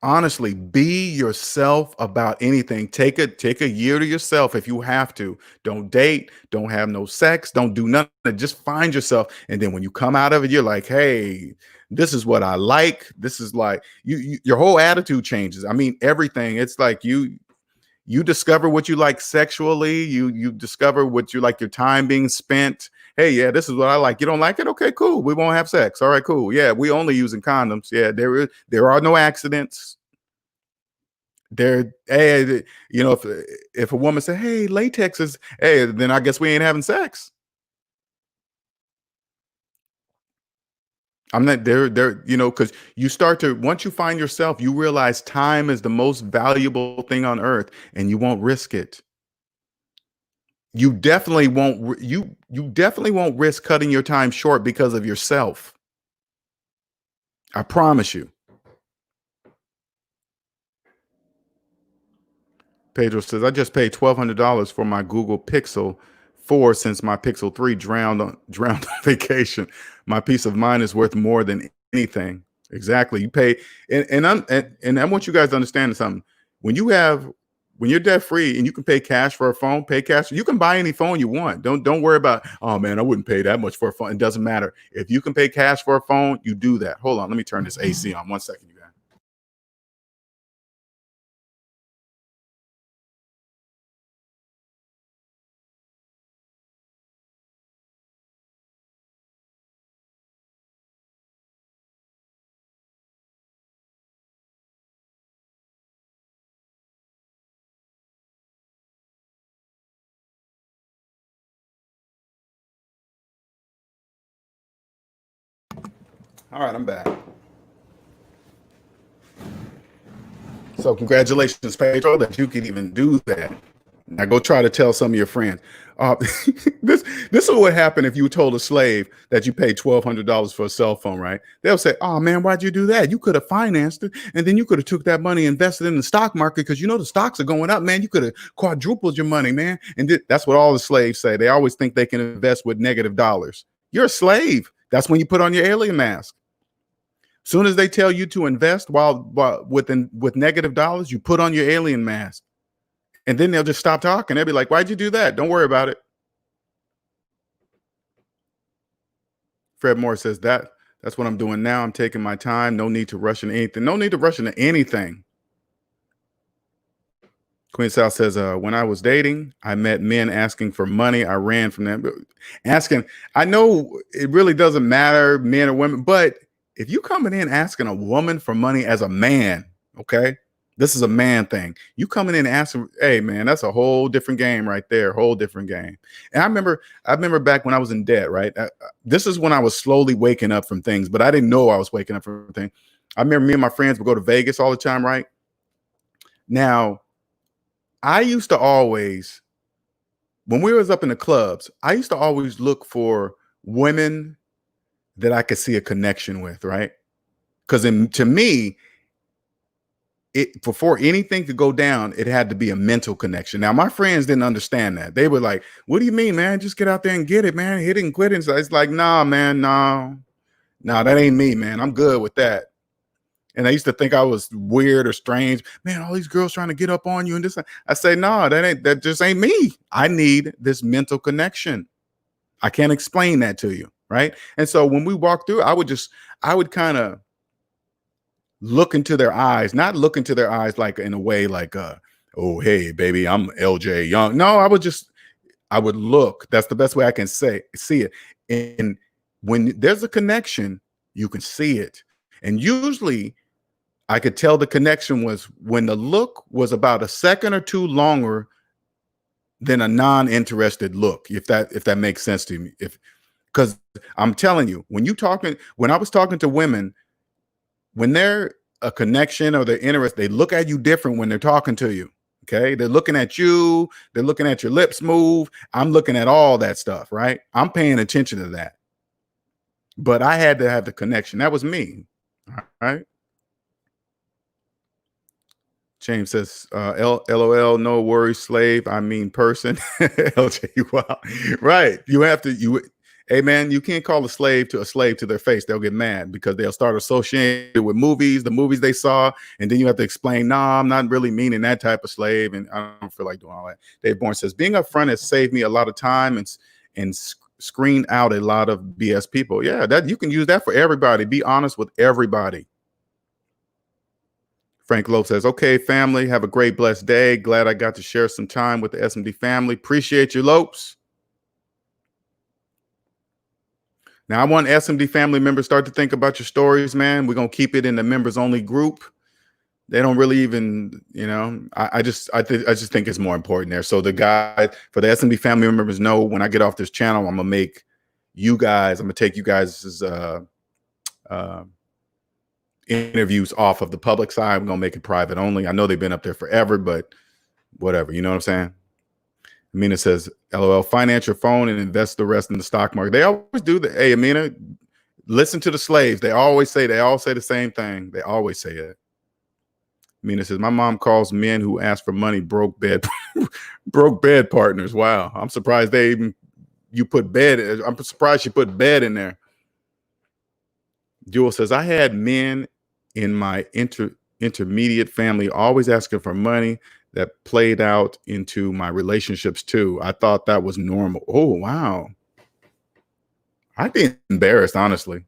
Honestly, be yourself about anything. Take a year to yourself if you have to. Don't date, don't have no sex, don't do nothing. Just find yourself. And then when you come out of it, you're like, hey, this is what I like. This is like your whole attitude changes. I mean, everything. It's like you discover what you like sexually, you discover what you like your time being spent. Hey, yeah, this is what I like. You don't like it? Okay, cool. We won't have sex. All right, cool. Yeah, we only using condoms. Yeah, there are no accidents. There, hey, you know, if a woman say, hey, latex is, hey, then I guess we ain't having sex. I'm not there, you know, because you start to, once you find yourself, you realize time is the most valuable thing on earth and you won't risk it. You definitely won't you definitely won't risk cutting your time short because of yourself. I promise you. Pedro says, I just paid $1,200 for my Google Pixel 4 since my Pixel 3 drowned on vacation. My peace of mind is worth more than anything. Exactly. You pay, and I want you guys to understand something. When you're debt free and you can pay cash for a phone, pay cash. You can buy any phone you want. Don't worry about, oh man, I wouldn't pay that much for a phone. It doesn't matter. If you can pay cash for a phone, you do that. Hold on, let me turn this AC on 1 second, you guys. All right, I'm back. So congratulations, Pedro, that you can even do that. Now go try to tell some of your friends. Uh, this is what happened if you told a slave that you paid $1,200 for a cell phone, right? They'll say, "Oh man, why'd you do that? You could have financed it, and then you could have took that money and invested in the stock market because you know the stocks are going up, man. You could have quadrupled your money, man." And that's what all the slaves say. They always think they can invest with negative dollars. You're a slave. That's when you put on your alien mask. Soon as they tell you to invest while with negative dollars, you put on your alien mask. And then they'll just stop talking. They'll be like, why'd you do that? Don't worry about it. Fred Moore says that's what I'm doing now. I'm taking my time. No need to rush into anything. No need to rush into anything. Queen South says, when I was dating, I met men asking for money. I ran from them. Asking, I know it really doesn't matter, men or women, but if you coming in asking a woman for money as a man, okay, this is a man thing. You coming in asking, hey man, that's a whole different game right there, whole different game. And I remember back when I was in debt, right? This is when I was slowly waking up from things, but I didn't know I was waking up from things. I remember me and my friends would go to Vegas all the time, right? Now, I used to always, when we was up in the clubs, I used to always look for women that I could see a connection with, right? Because to me, it before anything could go down, it had to be a mental connection. Now, my friends didn't understand that. They were like, "What do you mean, man? Just get out there and get it, man. Hit it and quit it." So it's like, nah, man, no, that ain't me, man. I'm good with that. And I used to think I was weird or strange. Man, all these girls trying to get up on you and this. I say, no, that just ain't me. I need this mental connection. I can't explain that to you, right? And so when we walk through, I would kind of look into their eyes, not look into their eyes like in a way like, oh, hey, baby, I'm LJ Young. No, I would look. That's the best way I can see it. And when there's a connection, you can see it. And usually I could tell the connection was when the look was about a second or two longer than a non-interested look, if that makes sense to me. Because I'm telling you, when I was talking to women, when they're a connection or they're interested, they look at you different when they're talking to you. Okay. They're looking at you, they're looking at your lips move. I'm looking at all that stuff, right? I'm paying attention to that. But I had to have the connection. That was me. All right. James says, LOL, no worries, slave. I mean person. LJ, wow. Right. You have to, Hey man, you can't call a slave to their face. They'll get mad because they'll start associating with movies, the movies they saw, and then you have to explain, nah, I'm not really meaning that type of slave, and I don't feel like doing all that. Dave Bourne says, being upfront has saved me a lot of time and screen out a lot of BS people. Yeah, that you can use that for everybody. Be honest with everybody. Frank Lowe says, okay, family, have a great, blessed day. Glad I got to share some time with the SMD family. Appreciate you, Lopes. Now, I want SMD family members start to think about your stories, man. We're going to keep it in the members only group. They don't really even, I just think it's more important there. So the guy for the SMD family members know when I get off this channel, I'm going to take you guys' interviews off of the public side. I'm going to make it private only. I know they've been up there forever, but whatever, you know what I'm saying? Amina says, LOL, finance your phone and invest the rest in the stock market. They always do that. Hey, Amina, listen to the slaves. They all say the same thing. They always say it. Amina says, my mom calls men who ask for money broke bed partners. Wow. I'm surprised you put bed. I'm surprised you put bed in there. Jewel says, I had men in my intermediate family always asking for money. That played out into my relationships too. I thought that was normal. Oh, wow. I'd be embarrassed, honestly.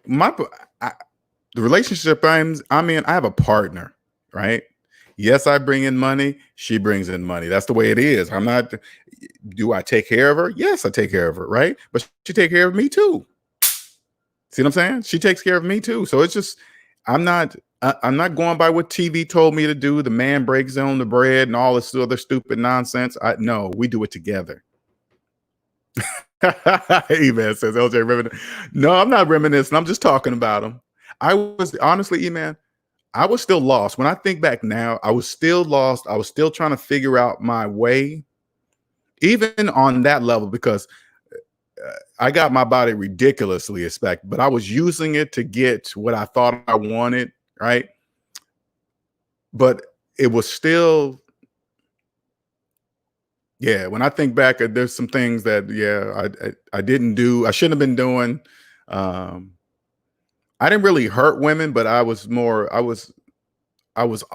The relationship I'm in, I have a partner, right? Yes, I bring in money. She brings in money. That's the way it is. Do I take care of her? Yes, I take care of her, right? But she takes care of me too. See what I'm saying? She takes care of me too. So it's just, I'm not going by what TV told me to do. The man breaks on the bread and all this other stupid nonsense. No, we do it together. E-Man says, LJ reminiscing. No, I'm not reminiscing. I'm just talking about him. I was honestly, E-Man, I was still lost. When I think back now, I was still lost. I was still trying to figure out my way, even on that level, because I got my body ridiculously expected, but I was using it to get what I thought I wanted, right? But it was still, yeah, when I think back, there's some things that, I didn't do. I shouldn't have been doing. I didn't really hurt women, but I was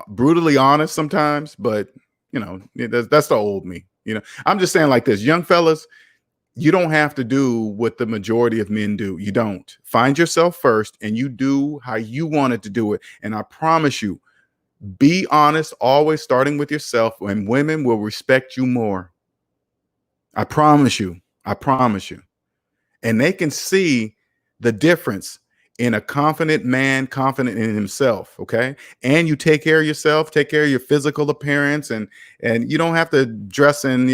brutally honest sometimes, but that's the old me. I'm just saying like this, young fellas, you don't have to do what the majority of men do. You don't. Find yourself first and you do how you wanted to do it. And I promise you, be honest, always starting with yourself, and women will respect you more. I promise you. I promise you. And they can see the difference in a confident man, confident in himself. Okay. And you take care of yourself, take care of your physical appearance, and you don't have to dress in,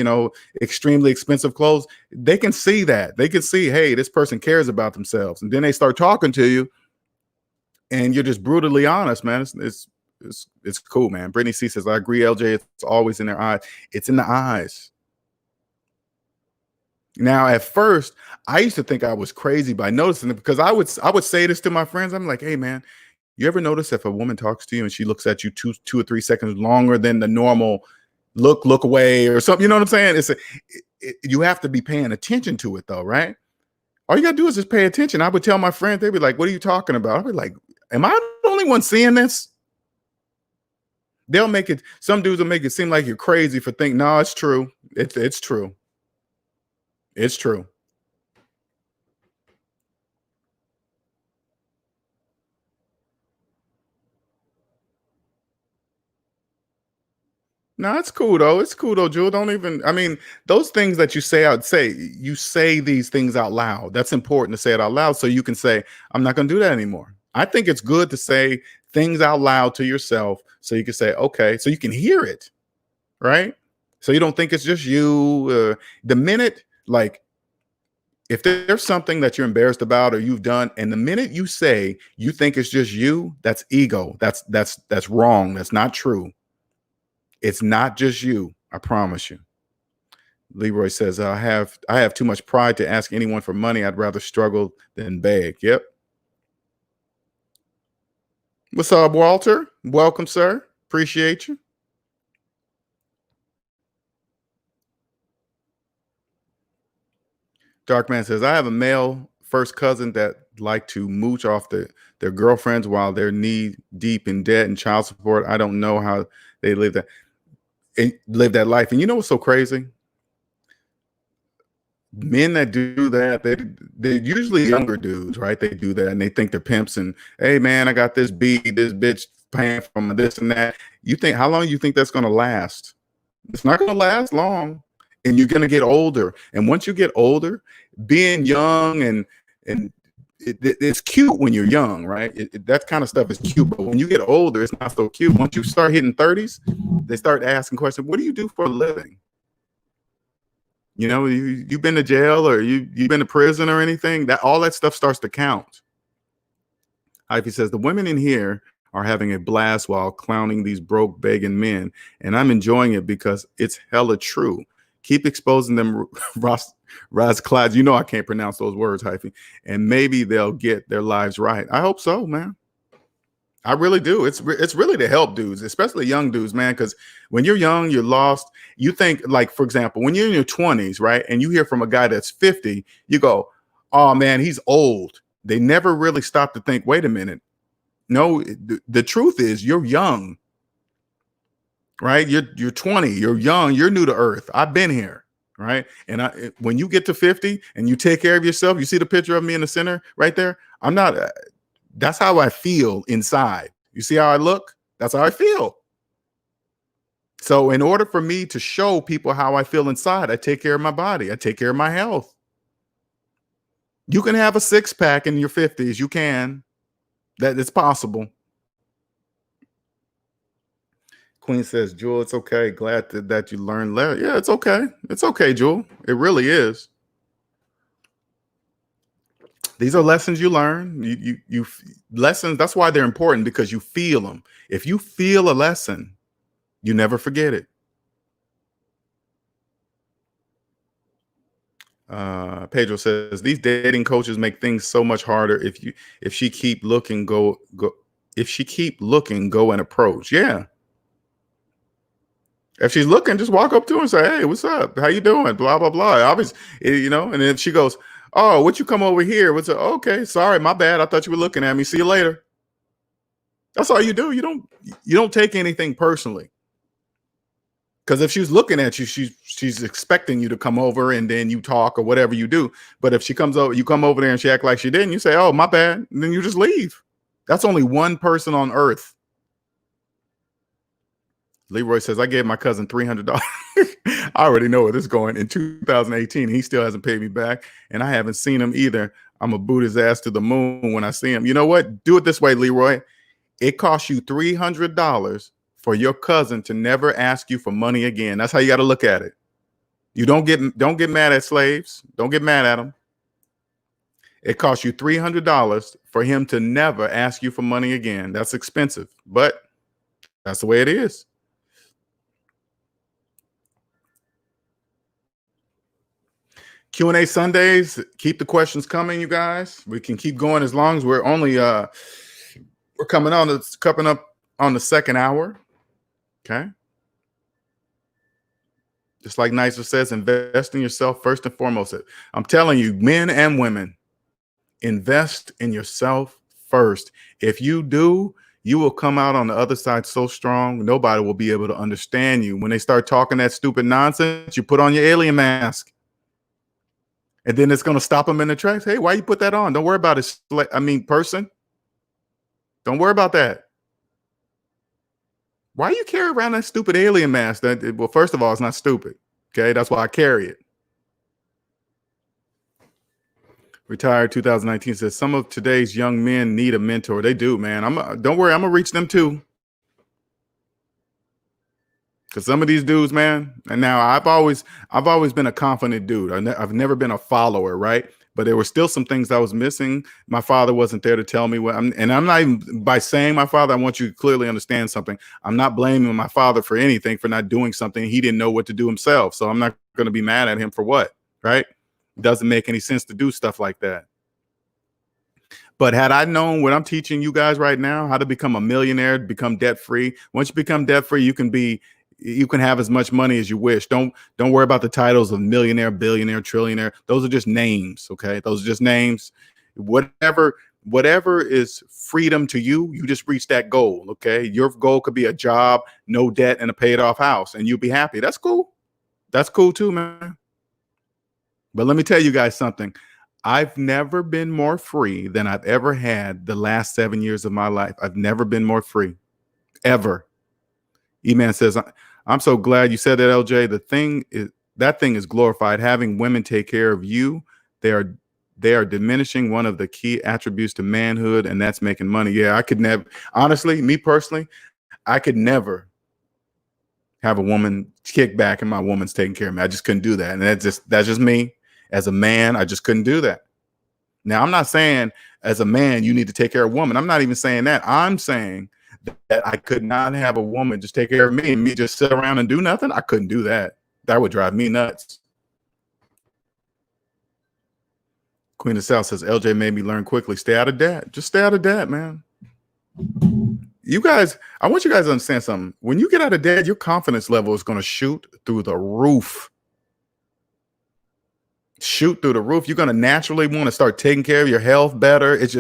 extremely expensive clothes. They can see that. They can see, hey, this person cares about themselves. And then they start talking to you and you're just brutally honest, man. It's cool, man. Brittany C says, I agree, LJ. It's always in their eyes. It's in the eyes. Now, at first, I used to think I was crazy by noticing it, because I would say this to my friends. I'm like, hey, man, you ever notice if a woman talks to you and she looks at you two or 3 seconds longer than the normal look away or something? You know what I'm saying? You have to be paying attention to it, though, right? All you got to do is just pay attention. I would tell my friends, they'd be like, what are you talking about? I'd be like, am I the only one seeing this? Some dudes will make it seem like you're crazy for thinking, no, it's true. It's true. It's true. No, it's cool though. It's cool though, Jewel. Those things that you say these things out loud. That's important to say it out loud so you can say, I'm not going to do that anymore. I think it's good to say things out loud to yourself so you can say, okay, so you can hear it, right? So you don't think it's just you. The minute, like, if there's something that you're embarrassed about or you've done, and the minute you say you think it's just you, that's ego. That's wrong. That's not true. It's not just you. I promise you. Leroy says, I have too much pride to ask anyone for money. I'd rather struggle than beg. Yep. What's up, Walter? Welcome, sir. Appreciate you. Darkman says, I have a male first cousin that like to mooch off their girlfriends while they're knee deep in debt and child support. I don't know how they live that life. And you know what's so crazy? Men that do that, they're usually younger dudes, right? They do that and they think they're pimps and, hey man, I got this bitch paying for this and that. You think, how long you think that's going to last? It's not going to last long, and you're going to get older. And once you get older, being young and it's cute when you're young, right? That kind of stuff is cute, but when you get older, it's not so cute. Once you start hitting 30s, they start asking questions. What do you do for a living? You know, you've been to jail or you've been to prison or anything. That all that stuff starts to count. Ivy says the women in here are having a blast while clowning these broke, begging men, and I'm enjoying it because it's hella true. Keep exposing them, Raz Clyde. You know I can't pronounce those words, Hyphy, and maybe they'll get their lives right. I hope so, man. I really do. It's really to help dudes, especially young dudes, man. Because when you're young, you're lost. You think, like, for example, when you're in your 20s, right, and you hear from a guy that's 50, you go, oh man, he's old. They never really stop to think, wait a minute. No, the truth is you're young, right? You're 20, you're young, you're new to earth. I've been here, right? And when you get to 50 and you take care of yourself, you see the picture of me in the center right there. I'm not, that's how I feel inside. You see how I look? That's how I feel. So in order for me to show people how I feel inside, I take care of my body. I take care of my health. You can have a six-pack in your 50s. You can. That it's possible. Queen says, Jewel, it's okay. Glad that you learned. Yeah, it's okay. It's okay, Jewel. It really is. These are lessons you learn. You lessons. That's why they're important, because you feel them. If you feel a lesson, you never forget it. Pedro says these dating coaches make things so much harder. If she keep looking, go. If she keep looking, go and approach. Yeah. If she's looking, just walk up to her and say, "Hey, what's up? How you doing?" Blah blah blah. Obviously, you know. And then she goes, "Oh, what you come over here? What's up? Okay, sorry, my bad. I thought you were looking at me. See you later." That's all you do. You don't take anything personally. Because if she's looking at you, she's expecting you to come over and then you talk or whatever you do. But if she comes over, you come over there and she act like she didn't, you say, "Oh, my bad," and then you just leave. That's only one person on earth. Leroy says, I gave my cousin $300. I already know where this is going. In 2018, he still hasn't paid me back, and I haven't seen him either. I'm gonna boot his ass to the moon when I see him. You know what? Do it this way, Leroy. It costs you $300 for your cousin to never ask you for money again. That's how you got to look at it. You don't get mad at slaves. Don't get mad at them. It costs you $300 for him to never ask you for money again. That's expensive, but that's the way it is. Q&A Sundays. Keep the questions coming, you guys. We can keep going as long as we're only we're coming up on the second hour. Okay. Just like Nicer says, invest in yourself first and foremost. I'm telling you, men and women, invest in yourself first. If you do, you will come out on the other side so strong, nobody will be able to understand you. When they start talking that stupid nonsense, you put on your alien mask. And then it's going to stop them in the tracks. Hey, why you put that on? Don't worry about it. Person. Don't worry about that. Why you carry around that stupid alien mask? Well, first of all, it's not stupid. Okay, that's why I carry it. Retired 2019 says some of today's young men need a mentor. They do, man. Don't worry, I'm gonna reach them too. Because some of these dudes, man, and now I've always been a confident dude. I've never been a follower, right? But there were still some things I was missing. My father wasn't there to tell me what. And I'm not even, by saying my father, I want you to clearly understand something. I'm not blaming my father for anything, for not doing something. He didn't know what to do himself. So I'm not going to be mad at him for what, right? It doesn't make any sense to do stuff like that. But had I known what I'm teaching you guys right now, how to become a millionaire, become debt free. Once you become debt free, you can be You can have as much money as you wish. Don't worry about the titles of millionaire, billionaire, trillionaire. Those are just names. Okay. Those are just names. Whatever is freedom to you, you just reach that goal. Okay. Your goal could be a job, no debt, and a paid off house, and you'll be happy. That's cool. That's cool too, man. But let me tell you guys something. I've never been more free than I've ever had the last 7 years of my life. I've never been more free, ever. E-Man says, I'm so glad you said that, LJ. That thing is glorified. Having women take care of you, they are diminishing one of the key attributes to manhood, and that's making money. Yeah, I could never, honestly, me personally, I could never have a woman kick back and my woman's taking care of me. I just couldn't do that. And that's just me. As a man, I just couldn't do that. Now, I'm not saying as a man, you need to take care of a woman. I'm not even saying that. I'm saying that I could not have a woman just take care of me and me just sit around and do nothing. I couldn't do that. That would drive me nuts. Queen of South says, LJ made me learn quickly. Stay out of debt. Just stay out of debt, man. You guys, I want you guys to understand something. When you get out of debt, your confidence level is going to shoot through the roof. Shoot through the roof. You're going to naturally want to start taking care of your health better. It's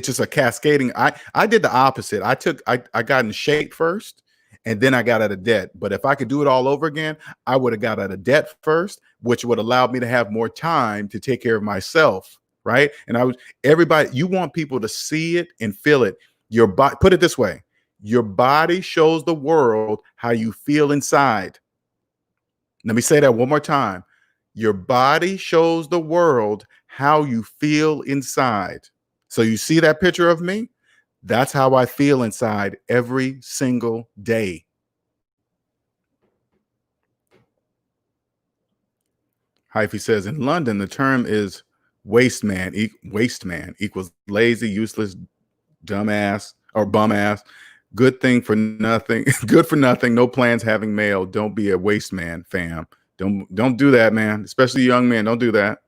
just a cascading. I did the opposite. I got in shape first, and then I got out of debt. But if I could do it all over again, I would have got out of debt first, which would allow me to have more time to take care of myself. Right. And everybody, you want people to see it and feel it. Your body, put it this way, your body shows the world how you feel inside. Let me say that one more time. Your body shows the world how you feel inside. So you see that picture of me? That's how I feel inside every single day. Hyphy says, in London, the term is waste man equals lazy, useless, dumbass, or bum ass. Good thing for nothing. Good for nothing. No plans having mail. Don't be a waste man, fam. Don't do that, man. Especially young men. Don't do that.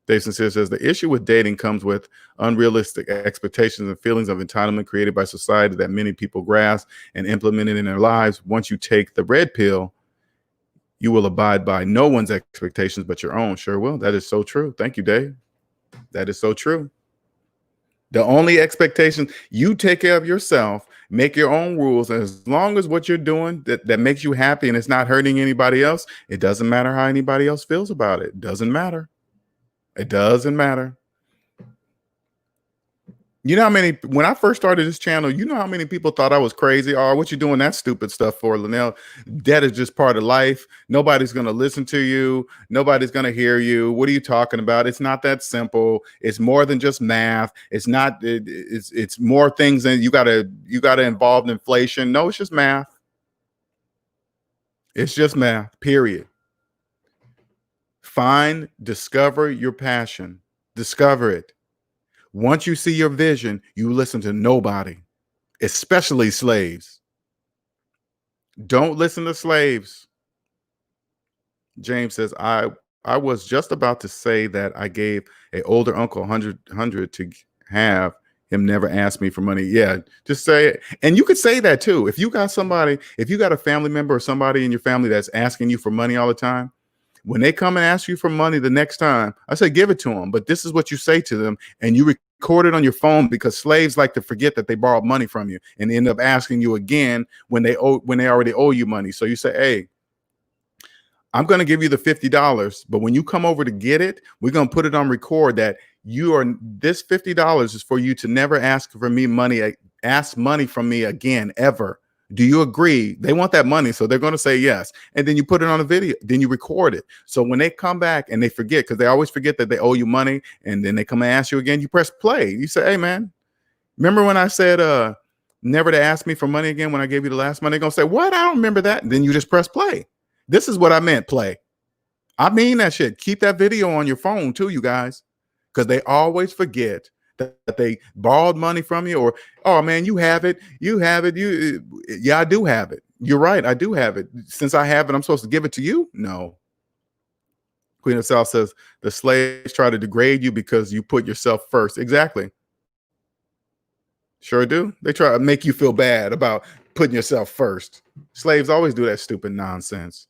Dave Sincere says, the issue with dating comes with unrealistic expectations and feelings of entitlement created by society that many people grasp and implement it in their lives. Once you take the red pill, you will abide by no one's expectations but your own. Sure will. That is so true. Thank you, Dave. That is so true. The only expectation, you take care of yourself, make your own rules. And as long as what you're doing that makes you happy and it's not hurting anybody else, it doesn't matter how anybody else feels about it. It doesn't matter. It doesn't matter. You know how many, when I first started this channel, you know how many people thought I was crazy? Oh, what you doing that stupid stuff for, Linnell? Debt is just part of life. Nobody's going to listen to you. Nobody's going to hear you. What are you talking about? It's not that simple. It's more than just math. It's not, it's more things than you got to involve in inflation. No, it's just math. It's just math, period. Discover your passion. Discover it. Once you see your vision, you listen to nobody, especially slaves. Don't listen to slaves. James says, I was just about to say that I gave an older uncle 100 to have him never ask me for money. Yeah, just say it. And you could say that too. If you got somebody, if you got a family member or somebody in your family that's asking you for money all the time, when they come and ask you for money the next time, I say, give it to them. But this is what you say to them, and you record it on your phone, because slaves like to forget that they borrowed money from you and end up asking you again when they already owe you money. So you say, hey, I'm going to give you the $50, but when you come over to get it, we're going to put it on record that this $50 is for you to never ask for me money, ask money from me again, ever. Do you agree? They want that money, so they're going to say yes. And then you put it on a video, then you record it. So when they come back and they forget, because they always forget that they owe you money, and then they come and ask you again, you press play. You say, hey, man, remember when I said never to ask me for money again when I gave you the last money? They're going to say, what? I don't remember that. And then you just press play. This is what I meant, play. I mean that shit. Keep that video on your phone too, you guys, because they always forget that they borrowed money from you, or, oh man, you have it. Yeah, I do have it. You're right. I do have it. Since I have it, I'm supposed to give it to you? No. Queen of South says, the slaves try to degrade you because you put yourself first. Exactly. Sure do. They try to make you feel bad about Putting yourself first. Slaves always do that stupid nonsense.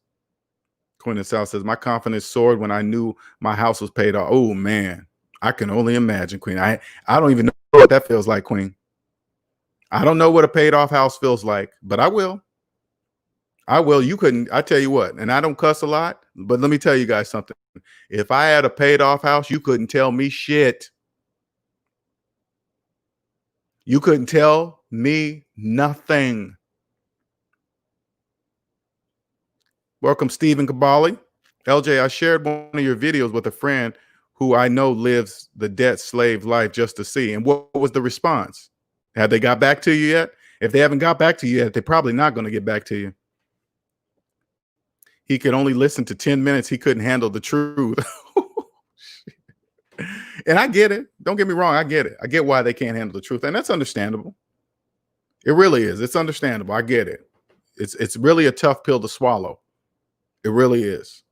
Queen of South says, my confidence soared when I knew my house was paid off. Oh, man. I can only imagine, Queen. I don't even know what that feels like, Queen. I don't know what a paid off house feels like, but I will. You couldn't. I tell you what, and I don't cuss a lot, but let me tell you guys something. If I had a paid off house, you couldn't tell me shit. You couldn't tell me nothing. Welcome, Stephen Kabali. LJ, I shared one of your videos with a friend who I know lives the debt slave life just to see. And what was the response? Have they got back to you yet? If they haven't got back to you yet, they're probably not going to get back to you. He could only listen to 10 minutes. He couldn't handle the truth. And I get it. Don't get me wrong. I get it. I get why they can't handle the truth. And that's understandable. It really is. It's understandable. I get it. It's really a tough pill to swallow. It really is.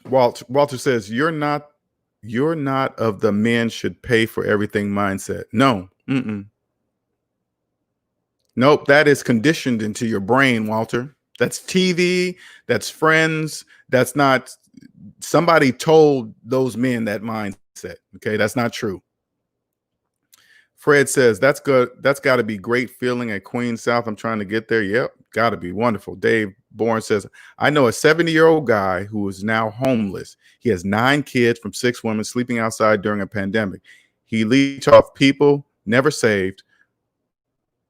Walter says, you're not of the men should pay for everything mindset. No. Nope. That is conditioned into your brain, Walter. That's TV. That's friends. That's not, somebody told those men that mindset. Okay. That's not true. Fred says, that's good. That's got to be great feeling at Queens South. I'm trying to get there. Yep. Got to be wonderful. Dave Bourne says, I know a 70-year-old guy who is now homeless. He has 9 kids from 6 women sleeping outside during a pandemic. He leached off people, never saved.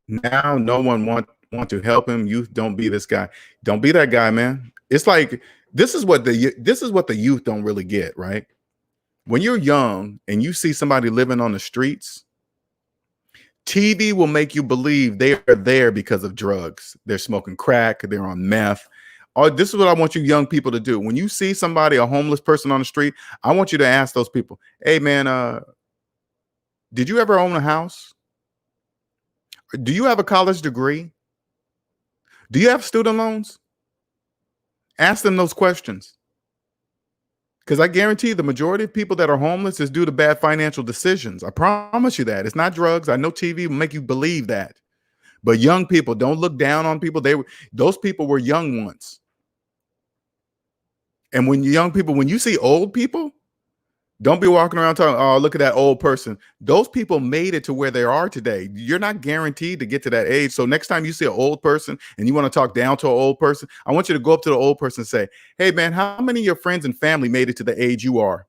Now no one want to help him. Youth, don't be this guy. Don't be that guy, man. It's like, this is what the youth don't really get, right? When you're young and you see somebody living on the streets, TV will make you believe they are there because of drugs. They're smoking crack. They're on meth. Oh, this is what I want you young people to do. When you see somebody, a homeless person on the street, I want you to ask those people, hey, man, did you ever own a house? Do you have a college degree? Do you have student loans? Ask them those questions. Because I guarantee the majority of people that are homeless is due to bad financial decisions. I promise you that. It's not drugs. I know TV will make you believe that. But young people, don't look down on people. Those people were young once. And when you see old people, don't be walking around talking, oh, look at that old person. Those people made it to where they are today. You're not guaranteed to get to that age. So next time you see an old person and you want to talk down to an old person, I want you to go up to the old person and say, hey, man, how many of your friends and family made it to the age you are?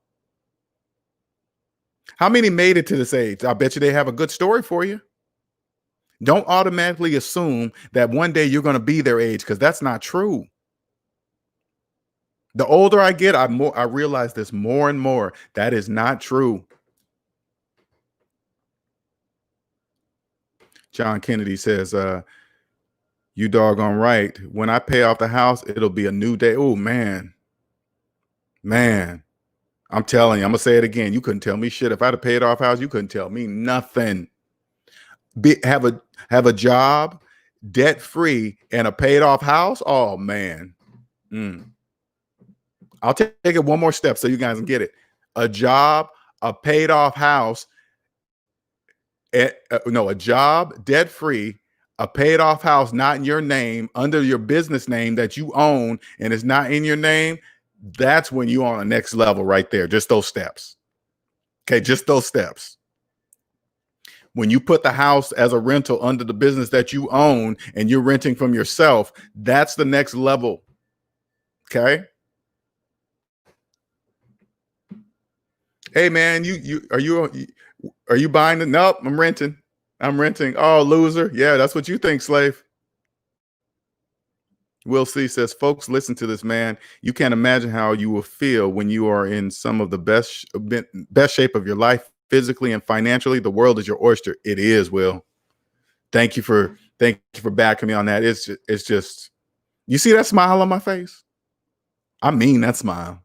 How many made it to this age? I bet you they have a good story for you. Don't automatically assume that one day you're going to be their age, because that's not true. The older I get, I realize this more and more. That is not true. John Kennedy says, you doggone right. When I pay off the house, it'll be a new day. Oh, man. Man, I'm telling you, I'm going to say it again. You couldn't tell me shit. If I had a paid off house, you couldn't tell me nothing. Have a job, debt free, and a paid off house. Oh, man. I'll take it one more step so you guys can get it. A job, a paid off house, a job, debt free, a paid off house, not in your name, under your business name that you own, and it's not in your name. That's when you're on the next level right there. Just those steps. Okay, just those steps. When you put the house as a rental under the business that you own and you're renting from yourself, that's the next level. Okay. Hey, man, are you buying it? Nope, I'm renting. Oh, loser. Yeah, that's what you think, slave. Will C says, folks, listen to this, man. You can't imagine how you will feel when you are in some of the best shape of your life, physically and financially. The world is your oyster. It is, Will. Thank you for backing me on that. It's just, you see that smile on my face? I mean that smile.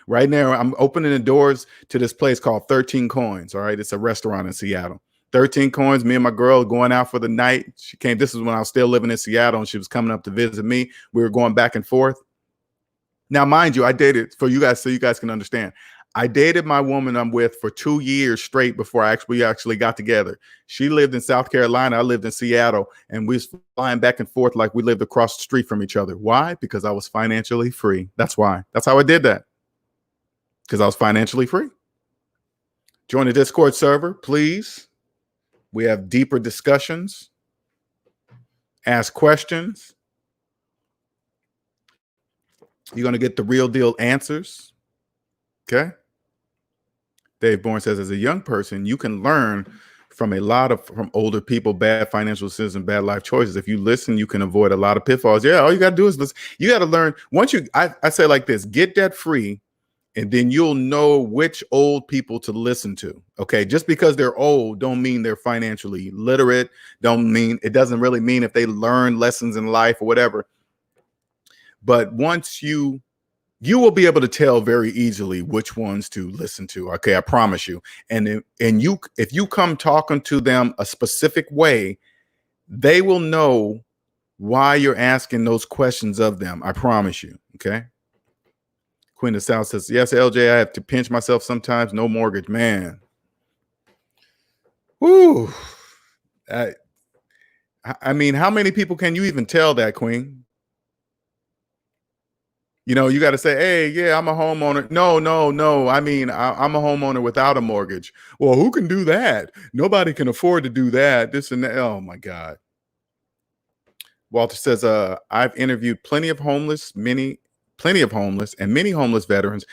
Right now, I'm opening the doors to this place called 13 Coins. All right. It's a restaurant in Seattle. 13 Coins. Me and my girl going out for the night. She came. This is when I was still living in Seattle, and she was coming up to visit me. We were going back and forth. Now, mind you, I dated, for you guys, so you guys can understand, I dated my woman I'm with for 2 years straight before we actually got together. She lived in South Carolina. I lived in Seattle, and we was flying back and forth like we lived across the street from each other. Why? Because I was financially free. That's why. That's how I did that. Because I was financially free. Join the Discord server, please. We have deeper discussions. Ask questions. You're going to get the real deal answers. Okay. Dave Bourne says, as a young person, you can learn from from older people, bad financial decisions, and bad life choices. If you listen, you can avoid a lot of pitfalls. Yeah, all you got to do is listen. You got to learn. Once I say like this, get debt free, and then you'll know which old people to listen to. Okay, just because they're old don't mean they're financially literate. It doesn't really mean if they learn lessons in life or whatever. But once you will be able to tell very easily which ones to listen to. Okay, I promise you. And if you come talking to them a specific way, they will know why you're asking those questions of them. I promise you. Okay. Queen of the South says, yes, LJ, I have to pinch myself sometimes. No mortgage, man. Whoo. I mean, how many people can you even tell that, Queen? You know, you got to say, hey, yeah, I'm a homeowner. No. I mean, I'm a homeowner without a mortgage. Well, who can do that? Nobody can afford to do that. This and that. Oh, my God. Walter says, I've interviewed plenty of homeless and many homeless veterans.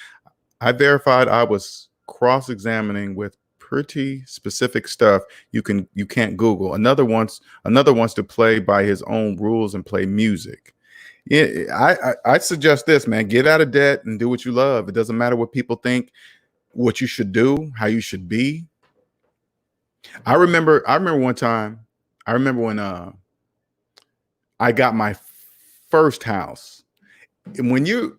I verified I was cross-examining with pretty specific stuff you can't Google. Another wants to play by his own rules and play music. Yeah, I suggest this, man. Get out of debt and do what you love. It doesn't matter what people think, what you should do, how you should be. I remember one time, when I got my first house. And when you're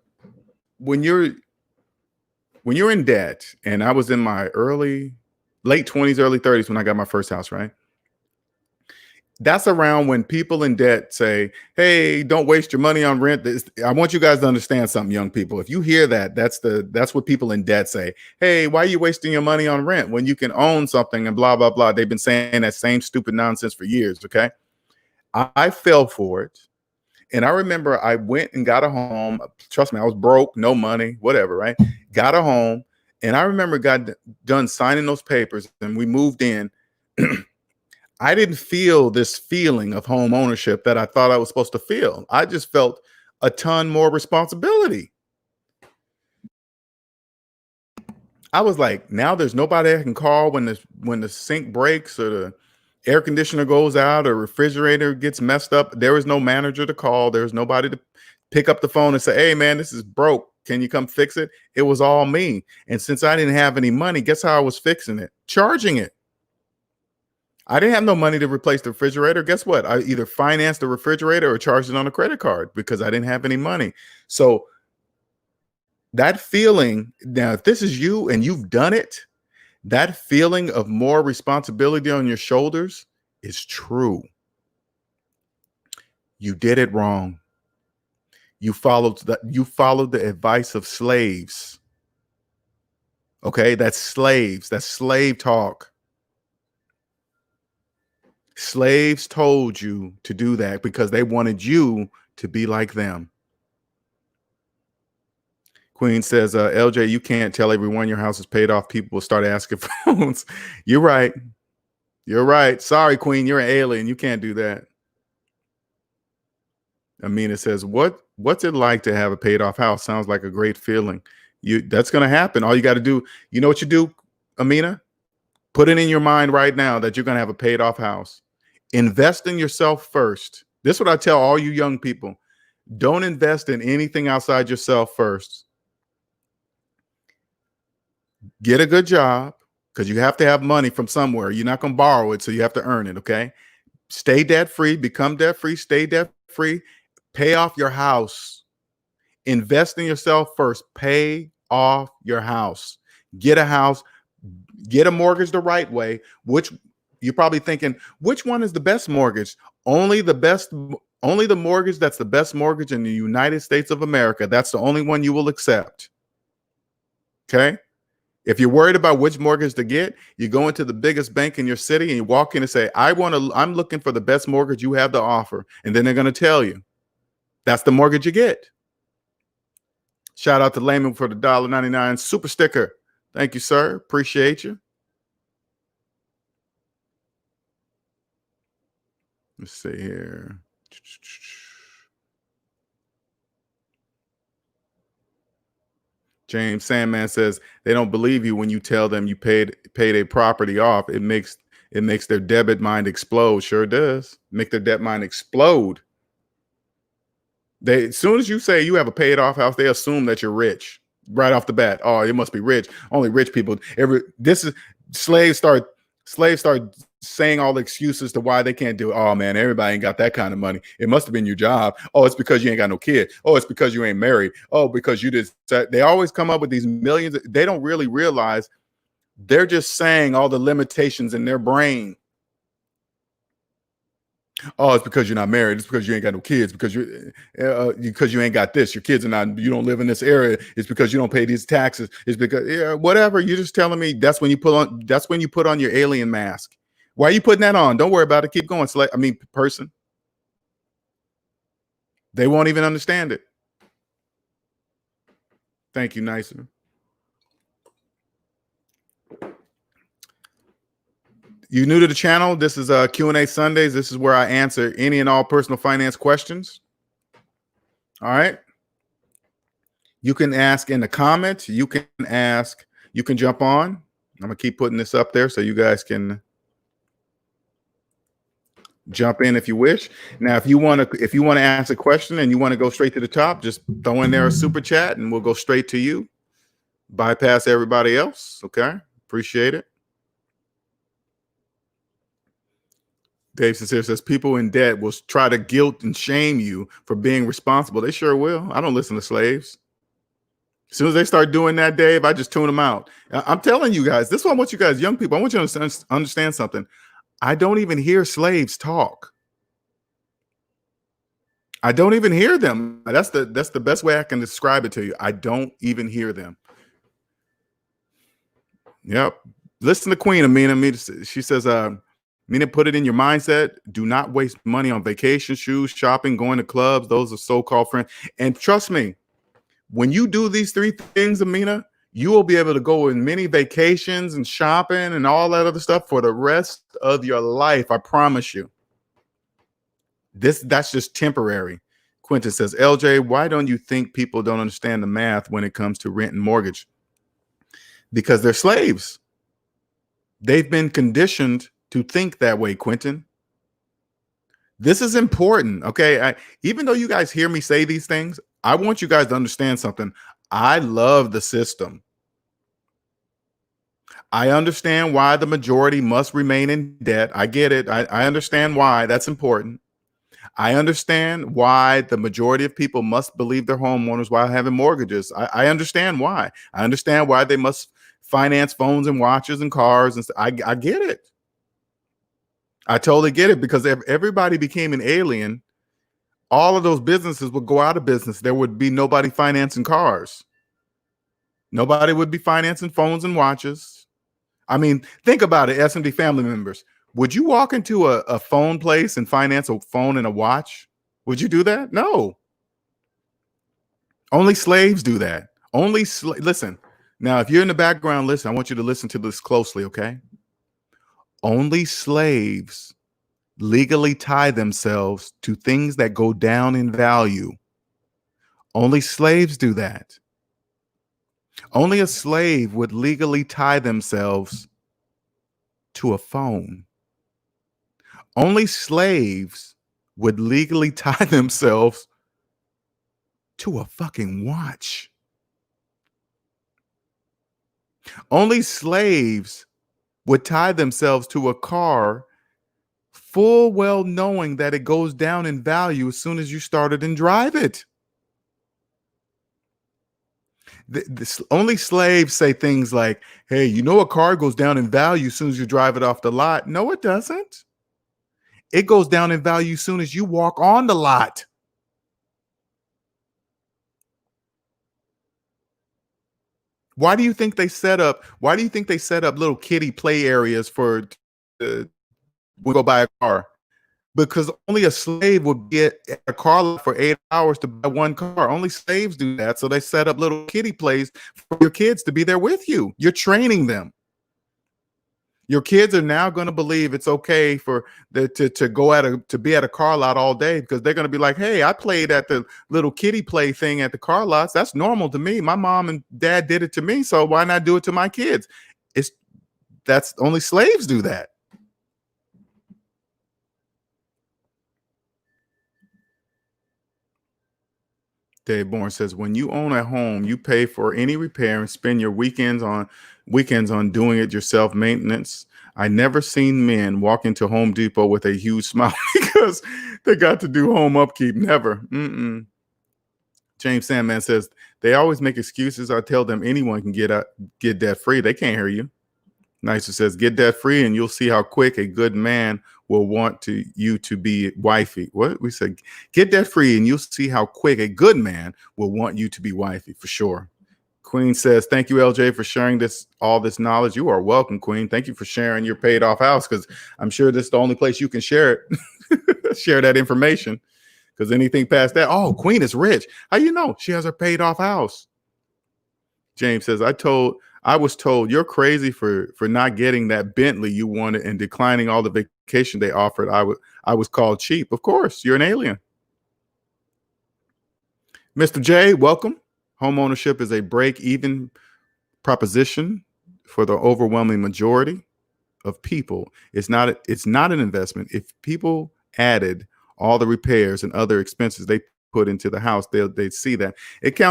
in debt, and I was in my late 20s, early 30s when I got my first house, right? That's around when people in debt say, hey, don't waste your money on rent. I want you guys to understand something, young people. If you hear that, that's what people in debt say. Hey, why are you wasting your money on rent when you can own something and blah, blah, blah. They've been saying that same stupid nonsense for years, okay? I fell for it. And I remember I went and got a home. Trust me, I was broke, no money, whatever, right? Got a home. And I remember got done signing those papers and we moved in. I didn't feel this feeling of home ownership that I thought I was supposed to feel. I just felt a ton more responsibility. I was like, now there's nobody I can call when the sink breaks or the air conditioner goes out or refrigerator gets messed up. There is no manager to call. There's nobody to pick up the phone and say, hey, man, this is broke. Can you come fix it? It was all me. And since I didn't have any money, guess how I was fixing it? Charging it. I didn't have no money to replace the refrigerator. Guess what? I either financed the refrigerator or charged it on a credit card because I didn't have any money. So that feeling, now, if this is you and you've done it, that feeling of more responsibility on your shoulders is true. You did it wrong. You followed the advice of slaves. Okay, that's slaves. That's slave talk. Slaves told you to do that because they wanted you to be like them. Queen says, LJ, you can't tell everyone your house is paid off. People will start asking for loans. You're right. You're right. Sorry, Queen, you're an alien. You can't do that. Amina says, what's it like to have a paid off house? Sounds like a great feeling. That's going to happen. All you got to do, you know what you do, Amina? Put it in your mind right now that you're going to have a paid off house. Invest in yourself first. This is what I tell all you young people. Don't invest in anything outside yourself first. Get a good job because you have to have money from somewhere. You're not going to borrow it, so you have to earn it, okay? Stay debt-free, become debt-free, stay debt-free, pay off your house. Invest in yourself first. Pay off your house. Get a house. Get a mortgage the right way, which you're probably thinking, which one is the best mortgage? Only the mortgage that's the best mortgage in the United States of America. That's the only one you will accept. Okay? If you're worried about which mortgage to get, you go into the biggest bank in your city and you walk in and say, I'm looking for the best mortgage you have to offer. And then they're going to tell you that's the mortgage you get. Shout out to Layman for the $1.99 super sticker. Thank you, sir. Appreciate you. Let's see here. James Sandman says they don't believe you when you tell them you paid a property off. It makes their debit mind explode. Sure does. Make their debt mind explode. As soon as you say you have a paid off house, they assume that you're rich right off the bat. Oh, it must be rich. Only rich people. Slaves start saying all the excuses to why they can't do it. Oh man, everybody ain't got that kind of money. It must have been your job. Oh, it's because you ain't got no kid. Oh, it's because you ain't married. Oh, because you just. They always come up with these millions. They don't really realize they're just saying all the limitations in their brain. Oh, it's because you're not married. It's because you ain't got no kids. Because you ain't got this. Your kids are not. You don't live in this area. It's because you don't pay these taxes. It's because whatever. You're just telling me that's when you put on your alien mask. Why are you putting that on? Don't worry about it. Keep going. Person. They won't even understand it. Thank you, Nicer. You new to the channel? This is Q&A Sundays. This is where I answer any and all personal finance questions. All right. You can ask in the comments. You can ask. You can jump on. I'm gonna keep putting this up there so you guys can jump in if you wish. Now, if you want to ask a question and you want to go straight to the top, just throw in there a super chat and we'll go straight to you. Bypass everybody else. Okay. Appreciate it. Dave Sincere says people in debt will try to guilt and shame you for being responsible. They sure will. I don't listen to slaves. As soon as they start doing that, Dave, I just tune them out. I'm telling you guys, this is what I want you guys, young people, I want you to understand something. I don't even hear slaves talk. I don't even hear them. That's the best way I can describe it to you. I don't even hear them. Yep. Listen to Queen Amina. She says, Mina, put it in your mindset. Do not waste money on vacation, shoes, shopping, going to clubs. Those are so-called friends. And trust me, when you do these three things, Amina, you will be able to go on many vacations and shopping and all that other stuff for the rest of your life. I promise you. That's just temporary. Quentin says, LJ, why don't you think people don't understand the math when it comes to rent and mortgage? Because they're slaves. They've been conditioned to think that way, Quentin. This is important, okay? Even though you guys hear me say these things, I want you guys to understand something. I love the system. I understand why the majority must remain in debt. I get it. I understand why. That's important. I understand why the majority of people must believe they're homeowners while having mortgages. I understand why. I understand why they must finance phones and watches and cars. And I get it. I totally get it, because if everybody became an alien, all of those businesses would go out of business. There would be nobody financing cars. Nobody would be financing phones and watches. I mean, think about it, SMD family members. Would you walk into a phone place and finance a phone and a watch? Would you do that? No. Only slaves do that. Listen, now, if you're in the background, listen, I want you to listen to this closely, okay? Only slaves legally tie themselves to things that go down in value. Only slaves do that. Only a slave would legally tie themselves to a phone. Only slaves would legally tie themselves to a fucking watch. Only slaves would tie themselves to a car, full well knowing that it goes down in value as soon as you start it and drive it. Only slaves say things like, hey, you know, a car goes down in value as soon as you drive it off the lot. No, it doesn't. It goes down in value as soon as you walk on the lot. Why do you think they set up? Why do you think they set up little kiddie play areas for we go buy a car? Because only a slave would get a car lot for 8 hours to buy one car. Only slaves do that. So they set up little kiddie plays for your kids to be there with you. You're training them. Your kids are now going to believe it's okay for to go to be at a car lot all day, because they're going to be like, hey, I played at the little kiddie play thing at the car lots. That's normal to me. My mom and dad did it to me, so why not do it to my kids? That's only slaves do that. Dave Bourne says, when you own a home, you pay for any repair and spend your weekends on doing it yourself maintenance. I never seen men walk into Home Depot with a huge smile because they got to do home upkeep. Never. James Sandman says, they always make excuses. I tell them anyone can get debt free. They can't hear you. Nicer says, get debt free and you'll see how quick a good man will want you to be wifey. What we said, get debt free and you'll see how quick a good man will want you to be wifey, for sure. Queen says, thank you, LJ, for sharing all this knowledge. You are welcome, Queen. Thank you for sharing your paid off house, because I'm sure this is the only place you can share it, share that information, because anything past that, oh, Queen is rich. How you know? She has her paid off house. James says, I was told you're crazy for not getting that Bentley you wanted and declining all the vacation they offered. I was called cheap. Of course, you're an alien. Mr. J, welcome. Homeownership is a break-even proposition for the overwhelming majority of people. It's not an investment. If people added all the repairs and other expenses they put into the house, they'd see that. It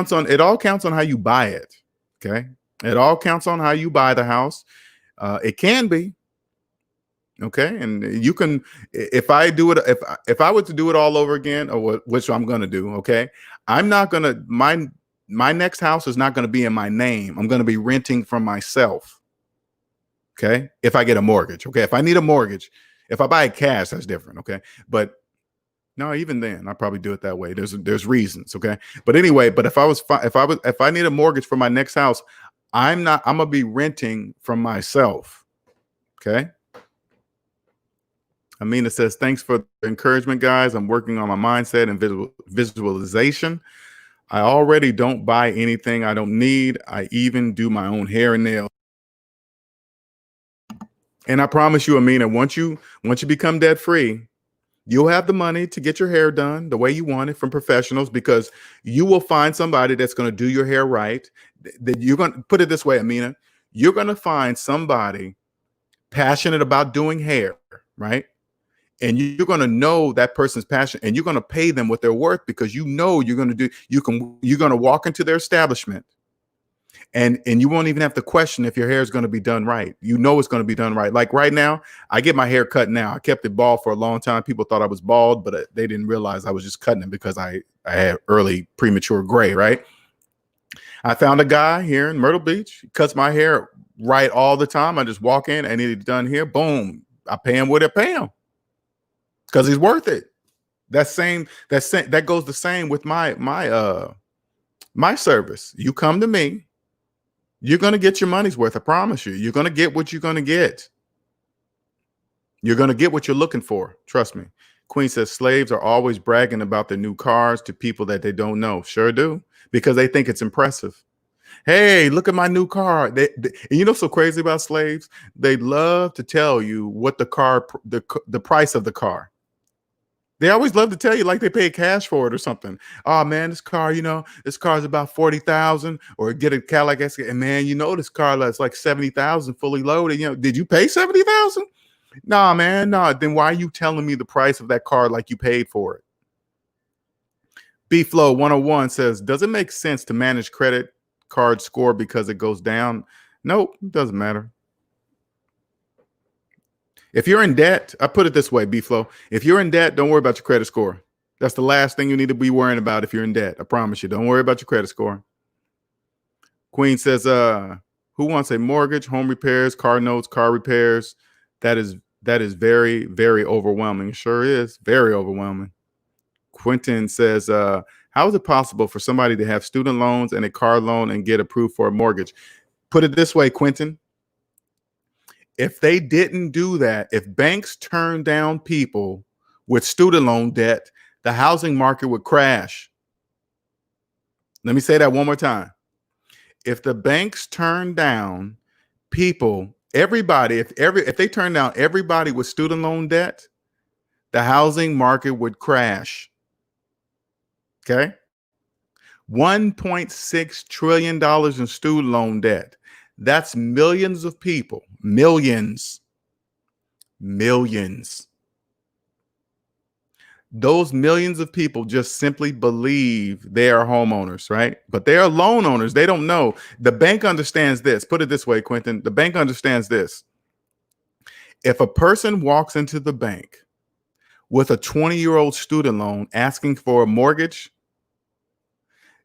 all counts on how you buy it. Okay. It all counts on how you buy the house. It can be. Okay. And you can, if I do it, if I were to do it all over again, or which I'm going to do. Okay. I'm not going to, my next house is not going to be in my name. I'm going to be renting from myself. Okay. If I get a mortgage. Okay. If I need a mortgage, if I buy it cash, that's different. Okay. But no, even then, I probably do it that way. There's reasons, okay. But anyway, but if I need a mortgage for my next house, I'm gonna be renting from myself, okay. Amina says, thanks for the encouragement, guys. I'm working on my mindset and visualization. I already don't buy anything I don't need. I even do my own hair and nails. And I promise you, Amina, once you become debt free, you'll have the money to get your hair done the way you want it from professionals, because you will find somebody that's going to do your hair right. That you're going to put it this way, Amina, you're going to find somebody passionate about doing hair, right? And you're going to know that person's passion, and you're going to pay them what they're worth, because you know you're going to walk into their establishment and you won't even have to question if your hair is going to be done right. You know it's going to be done right. Like right now, I get my hair cut now. I kept it bald for a long time. People thought I was bald, but they didn't realize I was just cutting it because I had early premature gray, right? I found a guy here in Myrtle Beach. He cuts my hair right all the time. I just walk in, I need it done here. Boom. I pay him what I pay him because he's worth it. That goes the same with my service. You come to me, you're going to get your money's worth. I promise you. You're going to get what you're going to get. You're going to get what you're looking for. Trust me. Queen says, slaves are always bragging about their new cars to people that they don't know. Sure do, because they think it's impressive. Hey, look at my new car. And you know, so crazy about slaves, they love to tell you what the price of the car. They always love to tell you like they paid cash for it or something. Oh man, this car, this car is about 40,000, or get a Cadillac Escalade. And man, this car that's like 70,000 fully loaded. Did you pay 70,000? Nah, man, nah. Then why are you telling me the price of that car like you paid for it? B-Flow 101 says, does it make sense to manage credit card score because it goes down? Nope, it doesn't matter. If you're in debt, I put it this way, B-Flow. If you're in debt, don't worry about your credit score. That's the last thing you need to be worrying about if you're in debt. I promise you. Don't worry about your credit score. Queen says, who wants a mortgage, home repairs, car notes, car repairs? That is very, very overwhelming. Sure is. Very overwhelming. Quentin says, How is it possible for somebody to have student loans and a car loan and get approved for a mortgage? Put it this way, Quentin. If they didn't do that, if banks turned down people with student loan debt, the housing market would crash. Let me say that one more time. If the banks turn down people, everybody, if they turn down everybody with student loan debt, the housing market would crash. Okay? $1.6 trillion in student loan debt. That's millions of people. Millions. Those millions of people just simply believe they are homeowners, right? But they are loan owners. They don't know. The bank understands this. Put it this way, Quentin. The bank understands this. If a person walks into the bank with a 20-year-old student loan asking for a mortgage,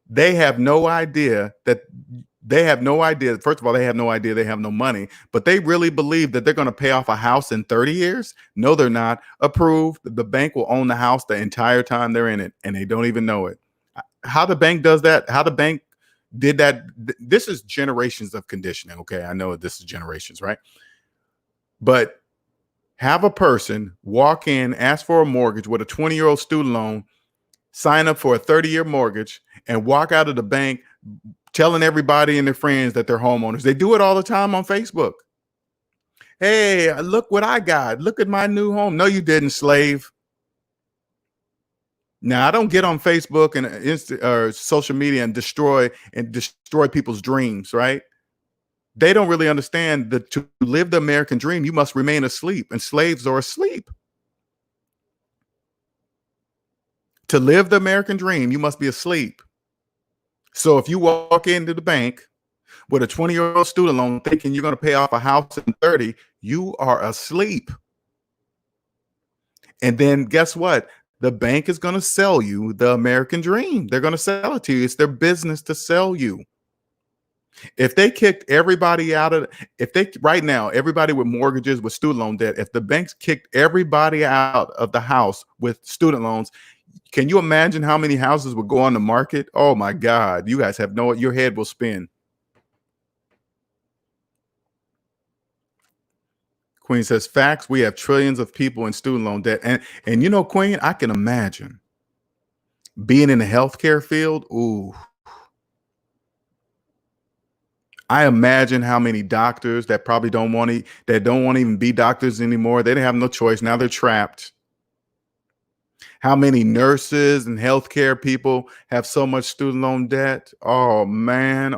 they have no idea that first of all, they have no idea they have no money, but they really believe that they're going to pay off a house in 30 years. No, they're not. Approved. The bank will own the house the entire time they're in it, and they don't even know it. How the bank does that, how the bank did that, this is generations of conditioning. Okay, I know this is generations, right? But have a person walk in, ask for a mortgage with a 20-year-old student loan, sign up for a 30-year mortgage, and walk out of the bank telling everybody and their friends that they're homeowners. They do it all the time on Facebook. Hey, look what I got. Look at my new home. No, you didn't, slave. Now, I don't get on Facebook and social media and destroy people's dreams, right? They don't really understand that to live the American dream, you must remain asleep, and slaves are asleep. To live the American dream, you must be asleep. So if you walk into the bank with a 20-year-old student loan thinking you're going to pay off a house in 30, you are asleep. And then guess what? The bank is going to sell you the American dream. They're going to sell it to you. It's their business to sell you. If they kicked everybody out of, right now, everybody with mortgages, with student loan debt, if the banks kicked everybody out of the house with student loans, can you imagine how many houses would go on the market? Oh my God, you guys have your head will spin. Queen says, facts, we have trillions of people in student loan debt. And you know, Queen, I can imagine being in the healthcare field. Ooh. I imagine how many doctors that probably don't want to even be doctors anymore. They don't have no choice. Now they're trapped. How many nurses and healthcare people have so much student loan debt? Oh man,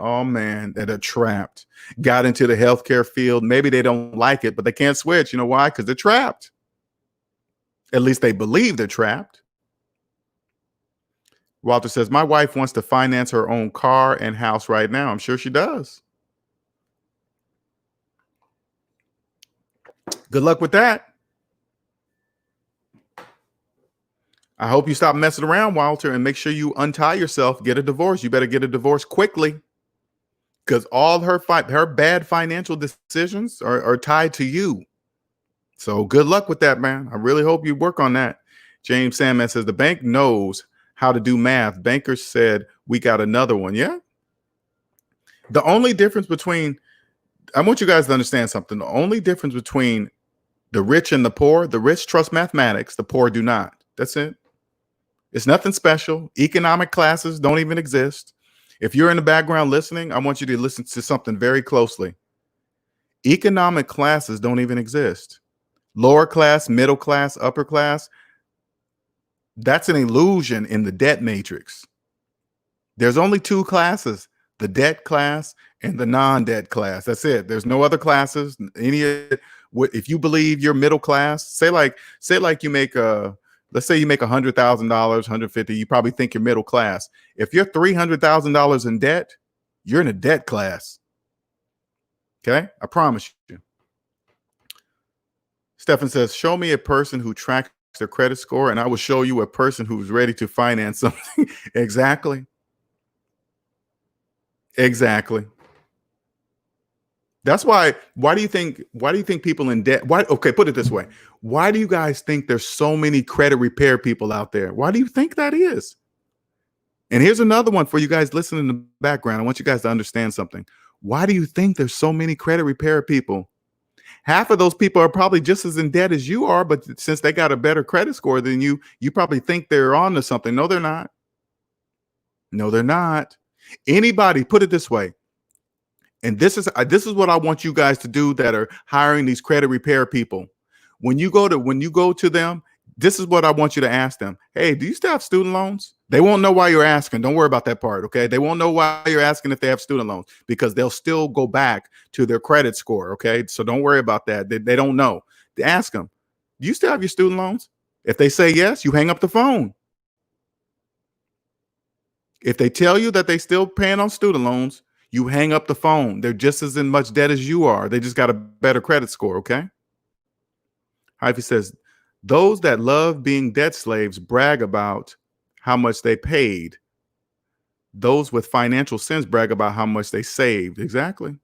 that are trapped. Got into the healthcare field. Maybe they don't like it, but they can't switch. You know why? Because they're trapped. At least they believe they're trapped. Walter says, my wife wants to finance her own car and house right now. I'm sure she does. Good luck with that. I hope you stop messing around, Walter, and make sure you untie yourself, get a divorce. You better get a divorce quickly, because all her bad financial decisions are tied to you. So good luck with that, man. I really hope you work on that. James Sandman says, the bank knows how to do math. Bankers said, we got another one. Yeah. The only difference between, I want you guys to understand something. The only difference between the rich and the poor, the rich trust mathematics, the poor do not. That's it. It's nothing special. Economic classes don't even exist. If you're in the background listening, I want you to listen to something very closely. Economic classes don't even exist. Lower class, middle class, upper class, that's an illusion in the debt matrix. There's only two classes, the debt class and the non-debt class. That's it. There's no other classes. If you believe you're middle class, say like you make let's say you make $100,000, $150,000, you probably think you're middle class. If you're $300,000 in debt, you're in a debt class. Okay? I promise you. Stefan says, show me a person who tracks their credit score, and I will show you a person who's ready to finance something. Exactly. That's why do you think people in debt, okay, put it this way. Why do you guys think there's so many credit repair people out there? Why do you think that is? And here's another one for you guys listening in the background. I want you guys to understand something. Why do you think there's so many credit repair people? Half of those people are probably just as in debt as you are, but since they got a better credit score than you, you probably think they're on to something. No, they're not. No, they're not. Anybody, put it this way, and this is what I want you guys to do that are hiring these credit repair people. When you go to them, this is what I want you to ask them. Hey, do you still have student loans? They won't know why you're asking. Don't worry about that part, okay? They won't know why you're asking if they have student loans because they'll still go back to their credit score, okay? So don't worry about that. They don't know. Ask them, do you still have your student loans? If they say yes, you hang up the phone. If they tell you that they still paying on student loans, you hang up the phone. They're just as in much debt as you are. They just got a better credit score, okay? Hyphy says, those that love being debt slaves brag about how much they paid. Those with financial sense brag about how much they saved. Exactly.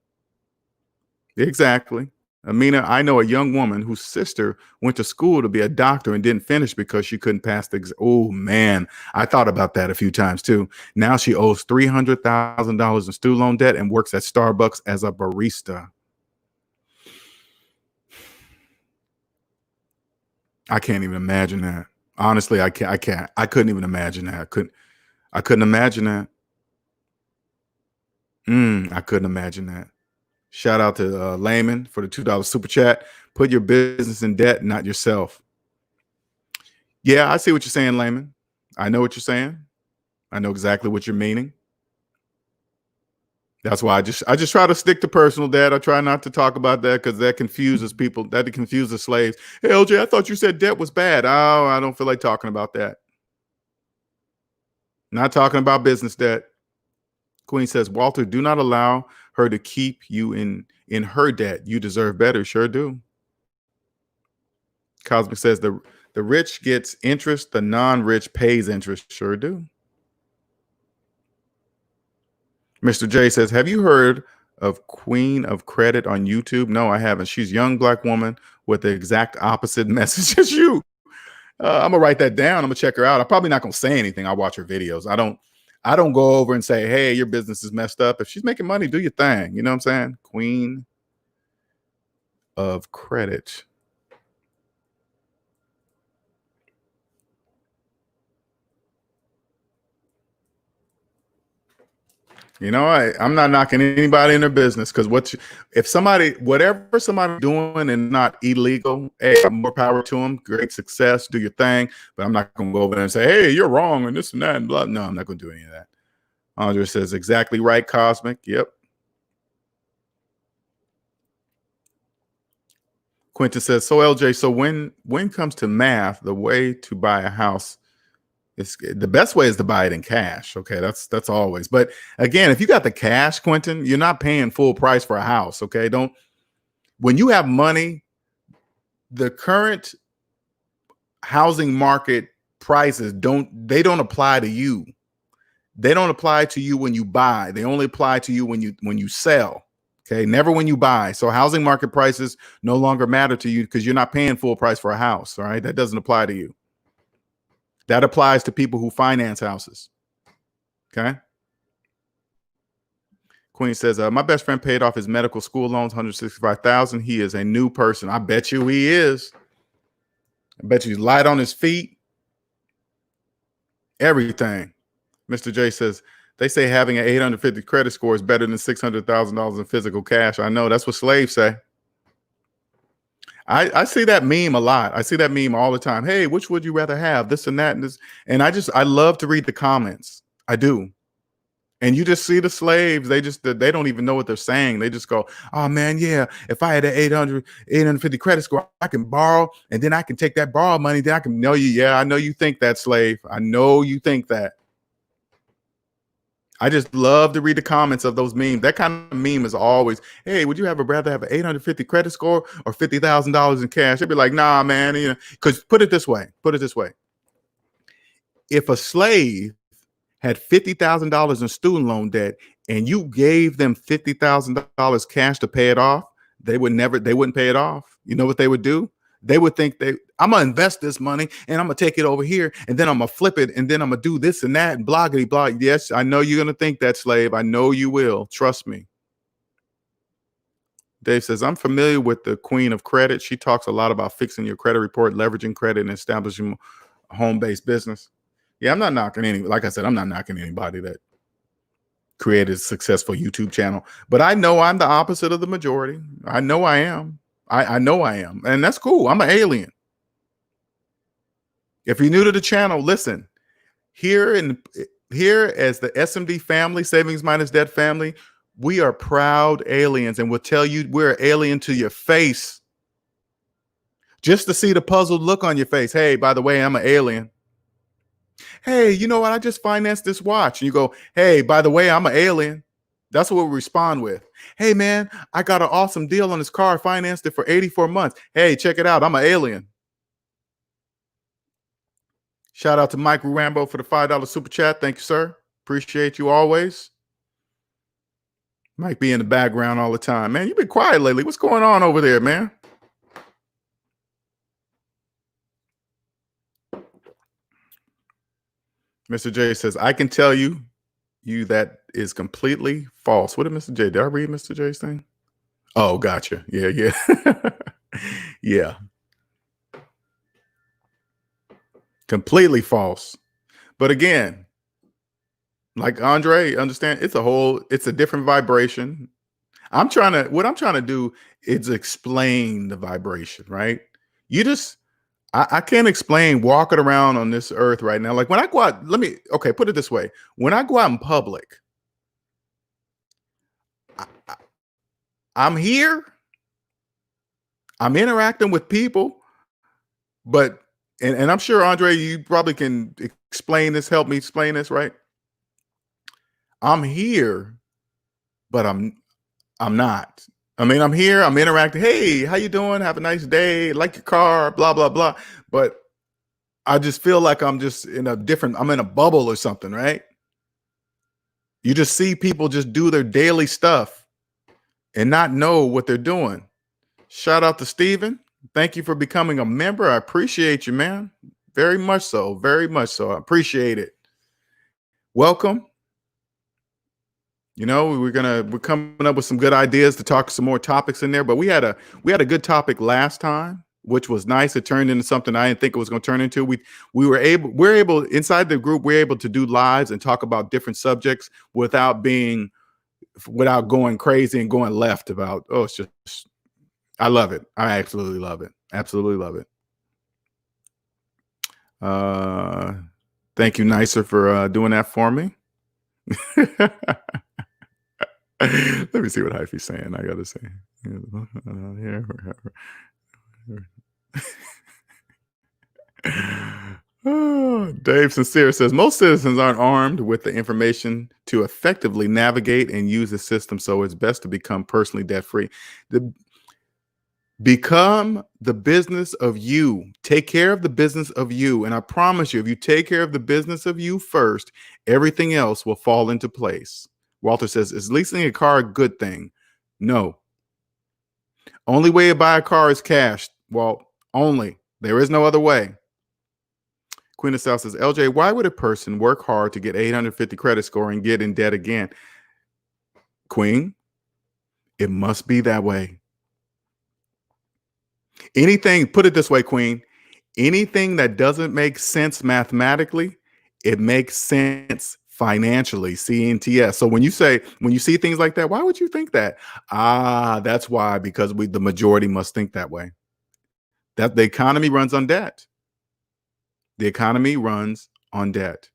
Exactly. Amina, I know a young woman whose sister went to school to be a doctor and didn't finish because she couldn't pass the exam. Oh, man. I thought about that a few times, too. Now she owes $300,000 in student loan debt and works at Starbucks as a barista. I can't even imagine that. Honestly, I can't. I couldn't even imagine that. I couldn't imagine that. I couldn't imagine that. Shout out to Layman for the $2 super chat. Put your business in debt, not yourself. Yeah, I see what you're saying, Layman. I know what you're saying. I know exactly what you're meaning. That's why I just try to stick to personal debt. I try not to talk about that because that confuses people. That confuses slaves. Hey, LJ, I thought you said debt was bad. Oh, I don't feel like talking about that. Not talking about business debt. Queen says, Walter, do not allow her to keep you in her debt. You deserve better. Sure do. Cosmic says the rich gets interest, the non-rich pays interest. Sure do. Mr. J says, have you heard of Queen of Credit on YouTube? No, I haven't. She's a young Black woman with the exact opposite message as you. I'm gonna write that down. I'm gonna check her out. I'm probably not gonna say anything. I watch her videos. I don't go over and say, hey, your business is messed up. If she's making money, do your thing. You know what I'm saying? Queen of Credit. You know, I'm not knocking anybody in their business because whatever somebody doing and not illegal, hey, more power to them. Great success. Do your thing. But I'm not going to go over there and say, hey, you're wrong and this and that and blah. No, I'm not going to do any of that. Andre says, exactly right, Cosmic. Yep. Quentin says, so LJ, so when comes to math, the way to buy a house, the best way is to buy it in cash. Okay, that's always. But again, if you got the cash, Quentin, you're not paying full price for a house. Okay, when you have money, the current housing market prices don't apply to you. They don't apply to you when you buy. They only apply to you when you sell. Okay, never when you buy. So housing market prices no longer matter to you because you're not paying full price for a house. All right, that doesn't apply to you. That applies to people who finance houses. Okay. Queen says, my best friend paid off his medical school loans, $165,000. He is a new person. I bet you he is. I bet you he's light on his feet. Everything. Mr. J says, they say having an 850 credit score is better than $600,000 in physical cash. I know. That's what slaves say. I see that meme a lot. I see that meme all the time. Hey, which would you rather have? This and that and this. And I love to read the comments. I do. And you just see the slaves. They don't even know what they're saying. They just go, oh man, yeah. If I had an 850 credit score, I can borrow and then I can take that borrowed money. Then I can know you. Yeah, I know you think that, slave. I know you think that. I just love to read the comments of those memes. That kind of meme is always, hey, would you rather have an 850 credit score or $50,000 in cash? They'd be like, nah, man, you know, because put it this way. If a slave had $50,000 in student loan debt and you gave them $50,000 cash to pay it off, they wouldn't pay it off. You know what they would do? They would think I'm gonna invest this money and I'm gonna take it over here and then I'm gonna flip it and then I'm gonna do this and that and bloggity blah. Yes, I know you're gonna think that, slave. I know you will. Trust me. Dave says, I'm familiar with the Queen of Credit. She talks a lot about fixing your credit report, leveraging credit, and establishing a home-based business. Yeah, I'm not knocking like I said, I'm not knocking anybody that created a successful YouTube channel, but I know I'm the opposite of the majority. I know I am. I know I am, and that's cool. I'm an alien. If you're new to the channel, listen, here as the SMD family, Savings Minus Debt family, we are proud aliens, and we'll tell you we're alien to your face just to see the puzzled look on your face. Hey, by the way, I'm an alien. Hey, you know what? I just financed this watch. And you go, hey, by the way, I'm an alien. That's what we respond with. Hey, man, I got an awesome deal on this car. I financed it for 84 months. Hey, check it out. I'm an alien. Shout out to Mike Rambo for the $5 super chat. Thank you, sir. Appreciate you always. Mike be in the background all the time. Man, you've been quiet lately. What's going on over there, man? Mr. J says, I can tell you that is completely false. What did Mr. J? Did I read Mr. J's thing? Oh, gotcha. Yeah. Yeah. Completely false. But again, like Andre, understand, it's a different vibration. What I'm trying to do is explain the vibration, right? I can't explain walking around on this earth right now. Like when I go out, put it this way. When I go out in public, I'm here, I'm interacting with people, but, and I'm sure, Andre, you probably can explain this, help me explain this, right? I'm here, but I'm not. I mean, I'm here, I'm interacting. Hey, how you doing? Have a nice day. Like your car, blah, blah, blah. But I just feel like I'm just I'm in a bubble or something, right? You just see people just do their daily stuff and not know what they're doing. Shout out to Steven. Thank you for becoming a member. I appreciate you, man. Very much so. Very much so. I appreciate it. Welcome. You know, we're coming up with some good ideas to talk some more topics in there, but we had a good topic last time, which was nice. It turned into something I didn't think it was going to turn into. We're able inside the group, we're able to do lives and talk about different subjects without going crazy and going left about, it's just, I love it. I absolutely love it. Absolutely love it. Thank you, Nicer, for doing that for me. Let me see what Hyphy's saying. I gotta say. Dave Sincere says most citizens aren't armed with the information to effectively navigate and use the system, so it's best to become personally debt-free. Become the business of you. Take care of the business of you. And I promise you, if you take care of the business of you first, everything else will fall into place. Walter says, is leasing a car a good thing? No. Only way to buy a car is cash. Well, only. There is no other way. Queen of South says, LJ, why would a person work hard to get 850 credit score and get in debt again? Queen, it must be that way. Anything, put it this way, Queen, anything that doesn't make sense mathematically, it makes sense financially, CNTS. So when you see things like that, why would you think that? That's why, because the majority must think that way. That the economy runs on debt. The economy runs on debt.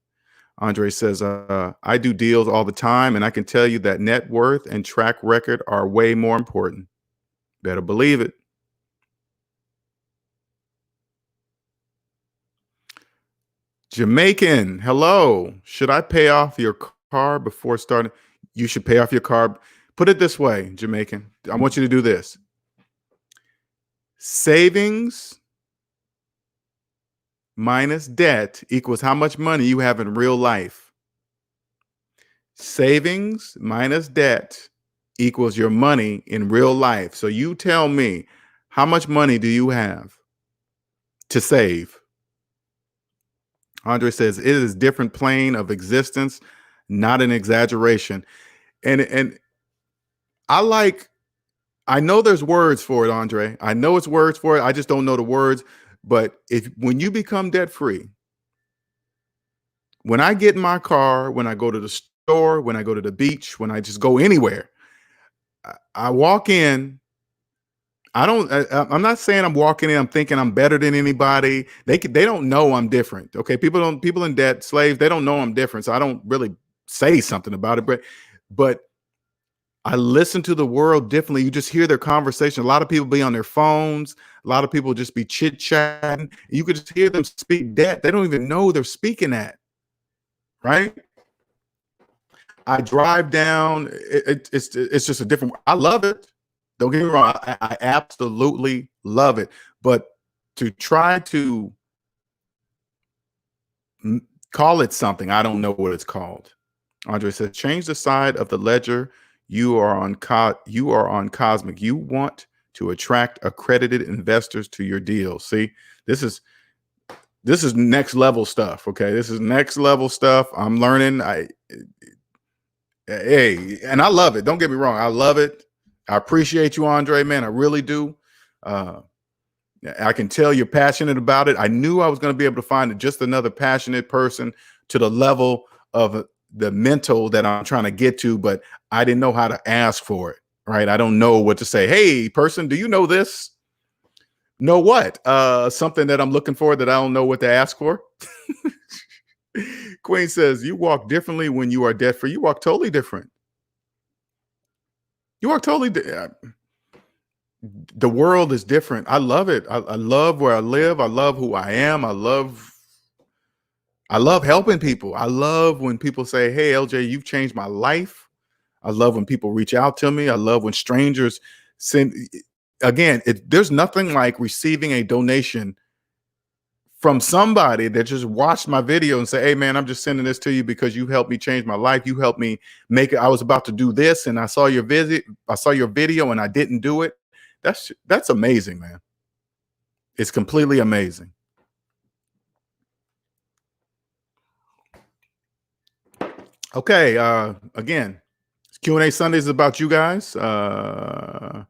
Andre says, I do deals all the time, and I can tell you that net worth and track record are way more important. Better believe it. Jamaican, hello. Should I pay off your car before starting? You should pay off your car. Put it this way, Jamaican. I want you to do this. Savings minus debt equals how much money you have in real life. Savings minus debt equals your money in real life. So you tell me, how much money do you have? to save. Andre says it is different plane of existence, not an exaggeration. And I know there's words for it, Andre. I know it's words for it. I just don't know the words. But when you become debt free, when I get in my car, when I go to the store, when I go to the beach, when I just go anywhere, I walk in. I'm not saying I'm walking in, I'm thinking I'm better than anybody. They don't know I'm different. Okay. People in debt, slaves, they don't know I'm different. So I don't really say something about it, but I listen to the world differently. You just hear their conversation. A lot of people be on their phones. A lot of people just be chit chatting. You could just hear them speak debt. They don't even know they're speaking that. Right. I drive down. It's just a different. I love it. Don't get me wrong. I absolutely love it. But to try to call it something, I don't know what it's called. Andre says, change the side of the ledger. You are on Cosmic. You want to attract accredited investors to your deal. See, this is next level stuff. Okay, this is next level stuff. I'm learning. And I love it. Don't get me wrong. I love it. I appreciate you, Andre, man. I really do. I can tell you're passionate about it. I knew I was going to be able to find just another passionate person to the level of the mental that I'm trying to get to, but I didn't know how to ask for it, right? I don't know what to say. Hey, person, do you know this? Know what? Something that I'm looking for that I don't know what to ask for. Queen says, you walk differently when you are debt free. You walk totally different. You walk totally the world is different. I love it. I love where I live. I love who I am. I love helping people. I love when people say, hey, LJ, you've changed my life. I love when people reach out to me. I love when strangers send. Again, there's nothing like receiving a donation from somebody that just watched my video and say, hey, man, I'm just sending this to you because you helped me change my life. You helped me make it. I was about to do this and I saw your video and I didn't do it. That's amazing, man. It's completely amazing. Okay. Again, Q&A Sundays is about you guys. There's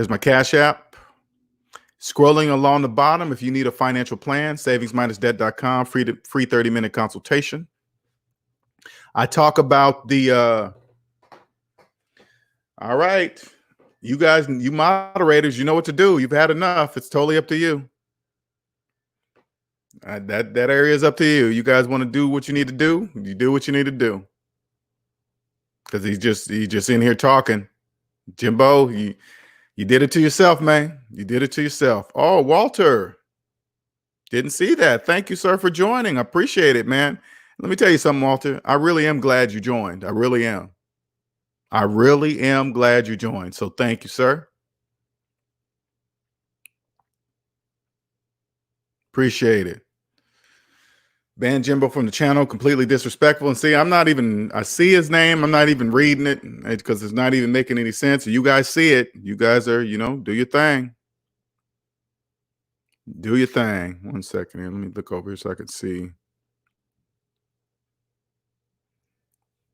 my Cash App. Scrolling along the bottom, if you need a financial plan, SavingsMinusDebt.com, free 30-minute consultation. I talk about the all right. You guys, you moderators, you know what to do. You've had enough. It's totally up to you. That area is up to you. You guys want to do what you need to do, you do what you need to do. Because he's just in here talking. Jimbo, you did it to yourself, man. You did it to yourself. Oh, Walter. Didn't see that. Thank you, sir, for joining. I appreciate it, man. Let me tell you something, Walter. I really am glad you joined. I really am. I really am glad you joined. So thank you, sir. Appreciate it. Ban Jimbo from the channel, completely disrespectful. And see, I see his name. I'm not even reading it because it's not even making any sense. You guys see it. You guys are, do your thing. Do your thing. 1 second here. Let me look over here so I can see.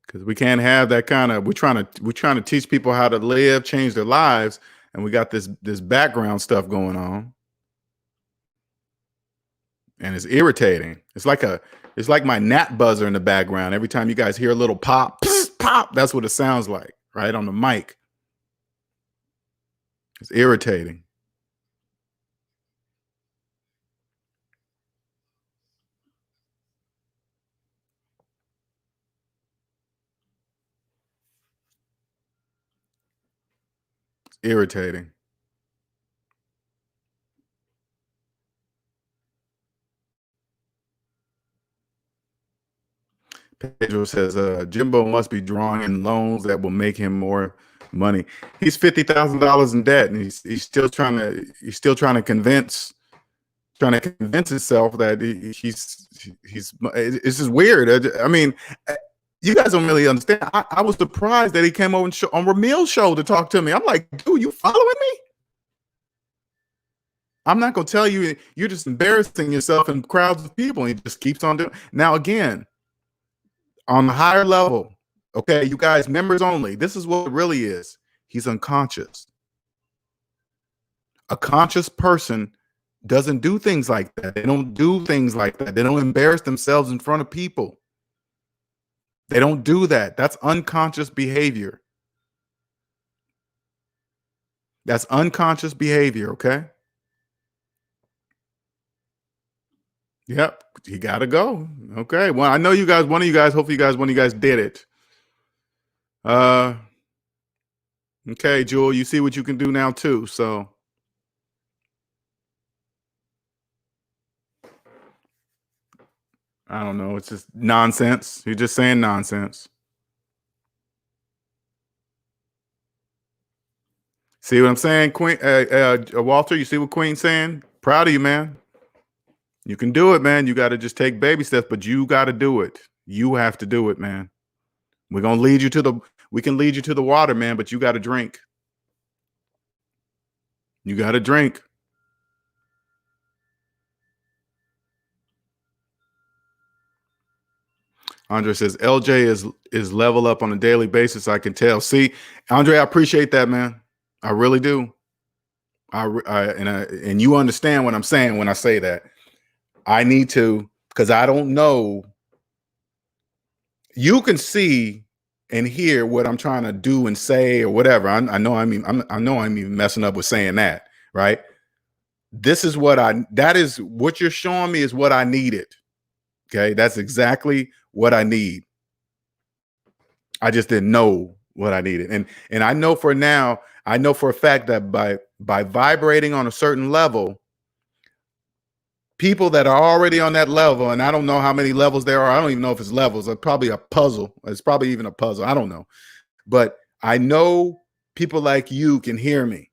Because we can't have that kind of, we're trying to teach people how to live, change their lives. And we got this background stuff going on. And it's irritating. It's like my gnat buzzer in the background. Every time you guys hear a little pop, psst, pop, that's what it sounds like, right on the mic. It's irritating. It's irritating. Pedro says, Jimbo must be drawing in loans that will make him more money. He's $50,000 in debt, and he's still trying to convince himself that he's it's just weird. I mean, you guys don't really understand. I was surprised that he came over on Ramil's show to talk to me. I'm like, dude, you following me? I'm not going to tell you, you're just embarrassing yourself in crowds of people. And he just keeps on doing. Now, again, on the higher level, okay, you guys, members only, this is what it really is. He's unconscious. A conscious person doesn't do things like that. They don't do things like that. They don't embarrass themselves in front of people. They don't do that. That's unconscious behavior. That's unconscious behavior, okay? Yep, you got to go. Okay, well, I know you guys, hopefully one of you guys did it. Okay, Jewel, you see what you can do now too, so. I don't know. It's just nonsense. You're just saying nonsense. See what I'm saying, Queen? Walter, you see what Queen's saying? Proud of you, man. You can do it, man. You got to just take baby steps, but you got to do it. You have to do it, man. We're going to lead you to we can lead you to the water, man, but you got to drink. You got to drink. Andre says, LJ is level up on a daily basis. I can tell. See, Andre, I appreciate that, man. I really do. And you understand what I'm saying when I say that. I need to, because I don't know. You can see and hear what I'm trying to do and say or whatever. I know I'm even messing up with saying that, right? That is what you're showing me is what I needed. Okay, that's exactly what I need. I just didn't know what I needed. And I know for a fact that by vibrating on a certain level, people that are already on that level, and I don't know how many levels there are. I don't even know if it's levels. It's probably a puzzle. It's probably even a puzzle. I don't know. But I know people like you can hear me.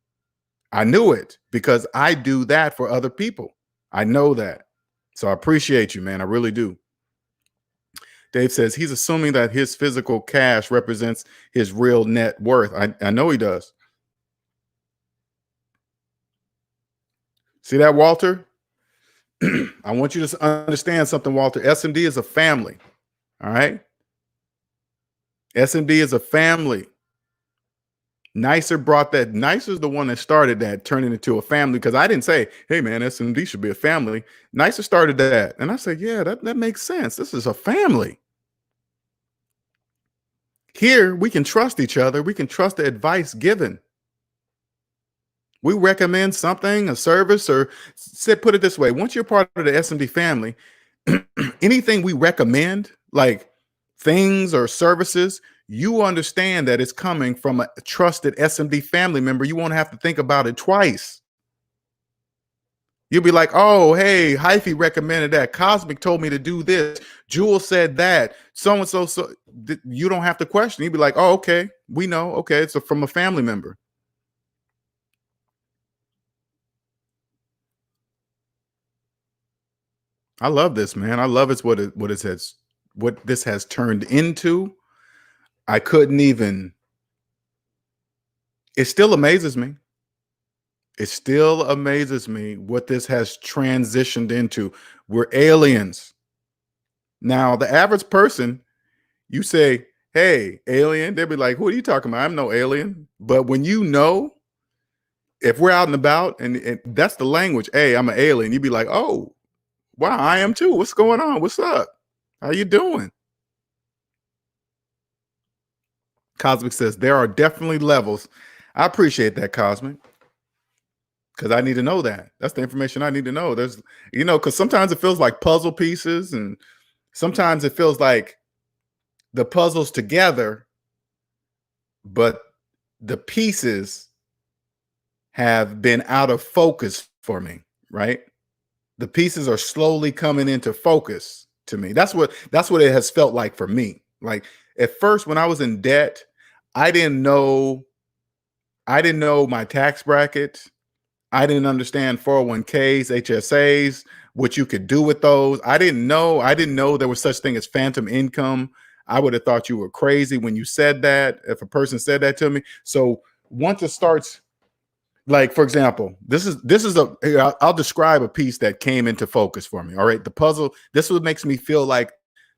I knew it because I do that for other people. I know that. So I appreciate you, man. I really do. Dave says he's assuming that his physical cash represents his real net worth. I know he does. See that, Walter? I want you to understand something, Walter. SMD is a family. All right. SMD is a family. Nicer brought that. Nicer's the one that started that, turning it into a family. Because I didn't say, hey, man, SMD should be a family. Nicer started that. And I said, yeah, that makes sense. This is a family. Here, we can trust each other. We can trust the advice given. We recommend something, a service, or put it this way. Once you're part of the SMD family, anything we recommend, like things or services, you understand that it's coming from a trusted SMD family member. You won't have to think about it twice. You'll be like, oh, hey, Hyphy recommended that. Cosmic told me to do this. Jewel said that. So-and-so. So you don't have to question. You'll be like, oh, okay, we know. Okay, it's from a family member. I love this, man. I love it's what this has turned into. I couldn't even. It still amazes me. It still amazes me what this has transitioned into. We're aliens. Now, the average person, you say, hey, alien, they'll be like, who are you talking about? I'm no alien. But when you know, if we're out and about, and that's the language, hey, I'm an alien, you'd be like, oh, wow, I am too. What's going on? What's up? How you doing? Cosmic says there are definitely levels. I appreciate that, Cosmic, because I need to know that. That's the information I need to know. There's, because sometimes it feels like puzzle pieces, and sometimes it feels like the puzzles together, but the pieces have been out of focus for me, right? The pieces are slowly coming into focus to me. That's what it has felt like for me. Like at first, when I was in debt, I didn't know my tax bracket. I didn't understand 401ks, HSAs, what you could do with those. I didn't know there was such thing as phantom income. I would have thought you were crazy when you said that, if a person said that to me. So once it starts, Like, for example, this is I'll describe a piece that came into focus for me. All right. The puzzle, this is what makes me feel like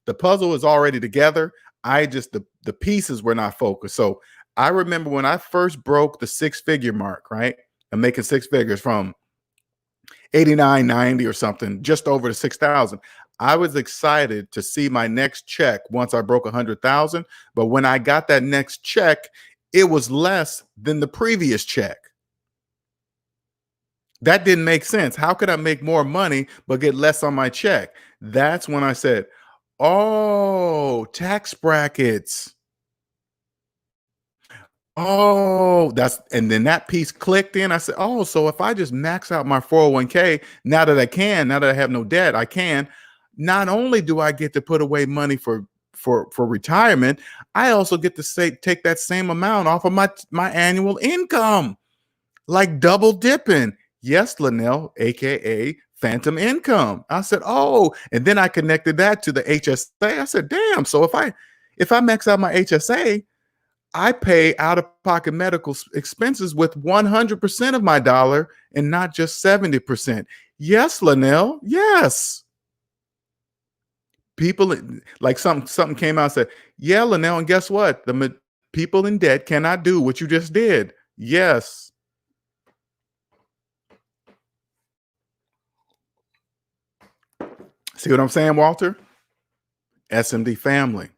the puzzle is already together. The pieces were not focused. So I remember when I first broke the 6-figure mark, right? I'm making 6 figures from 89, 90 or something, just over the 6,000. I was excited to see my next check once I broke 100,000. But when I got that next check, it was less than the previous check. That didn't make sense. How could I make more money but get less on my check? That's when I said, oh, tax brackets. Oh, and then that piece clicked in. I said, oh, so if I just max out my 401k, now that I have no debt, I can. Not only do I get to put away money for retirement, I also get to take that same amount off of my annual income, like double dipping. Yes, Linnell, aka phantom income. I said, oh, and then I connected that to the HSA. I said, damn. So if I max out my HSA, I pay out-of-pocket medical expenses with 100% of my dollar and not just 70%. Yes, Linnell. Yes. People like something came out and said, yeah, Linnell, and guess what? The people in debt cannot do what you just did. Yes. See what I'm saying, Walter? SMD family.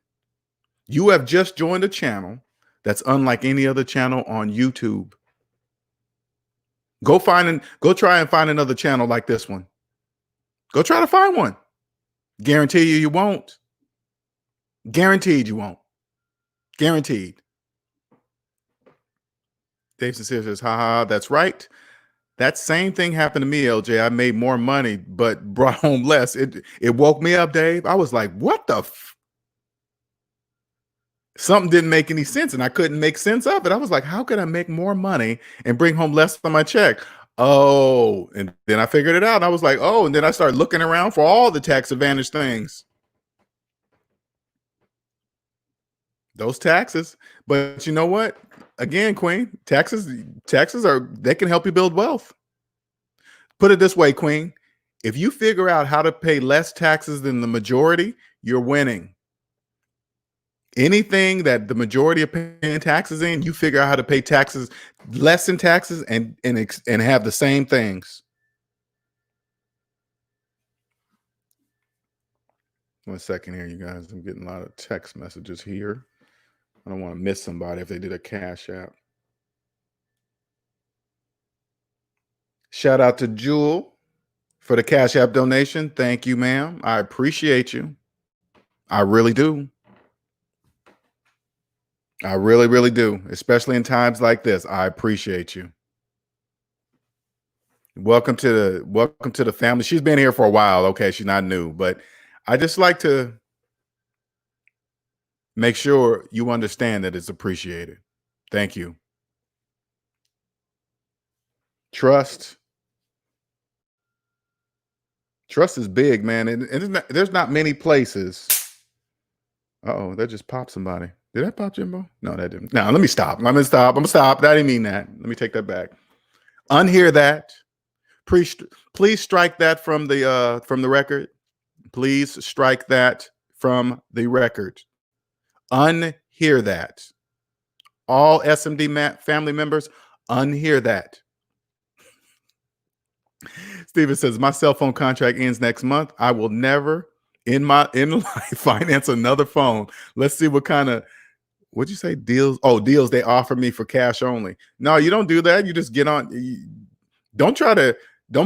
You have just joined a channel that's unlike any other channel on YouTube. Go try and find another channel like this one. Go try to find one. Guarantee you won't. Guaranteed you won't. Guaranteed. Dave Sincere says, haha, that's right. That same thing happened to me, LJ. I made more money, but brought home less. It woke me up, Dave. I was like, what the something didn't make any sense, and I couldn't make sense of it. I was like, how could I make more money and bring home less on my check? Oh, and then I figured it out. And I was like, oh, and then I started looking around for all the tax advantage things. Those taxes. But you know what? Again, Queen, taxes they can help you build wealth. Put it this way, Queen. If you figure out how to pay less taxes than the majority, you're winning. Anything that the majority are paying taxes in, you figure out how to pay taxes less in taxes and have the same things. One second here, you guys. I'm getting a lot of text messages here. I don't want to miss somebody if they did a Cash App. Shout out to Jewel for the Cash App donation. Thank you, ma'am. I appreciate you. I really do. I really, really do, especially in times like this. I appreciate you. Welcome to the family. She's been here for a while. Okay, she's not new, but I just like to make sure you understand that it's appreciated. Thank you. Trust. Trust is big, man. And there's not many places. Uh-oh, that just popped somebody. Did that pop Jimbo? No, that didn't. No, let me stop. I'm gonna stop. I didn't mean that. Let me take that back. Unhear that. Please strike that from the record. Please strike that from the record. Unhear that. All SMD family members, unhear that. Steven says, my cell phone contract ends next month. I will never in life finance another phone. Let's see what kind of, what'd you say? Deals? Oh, deals they offer me for cash only. No, you don't do that. You just get on. Don't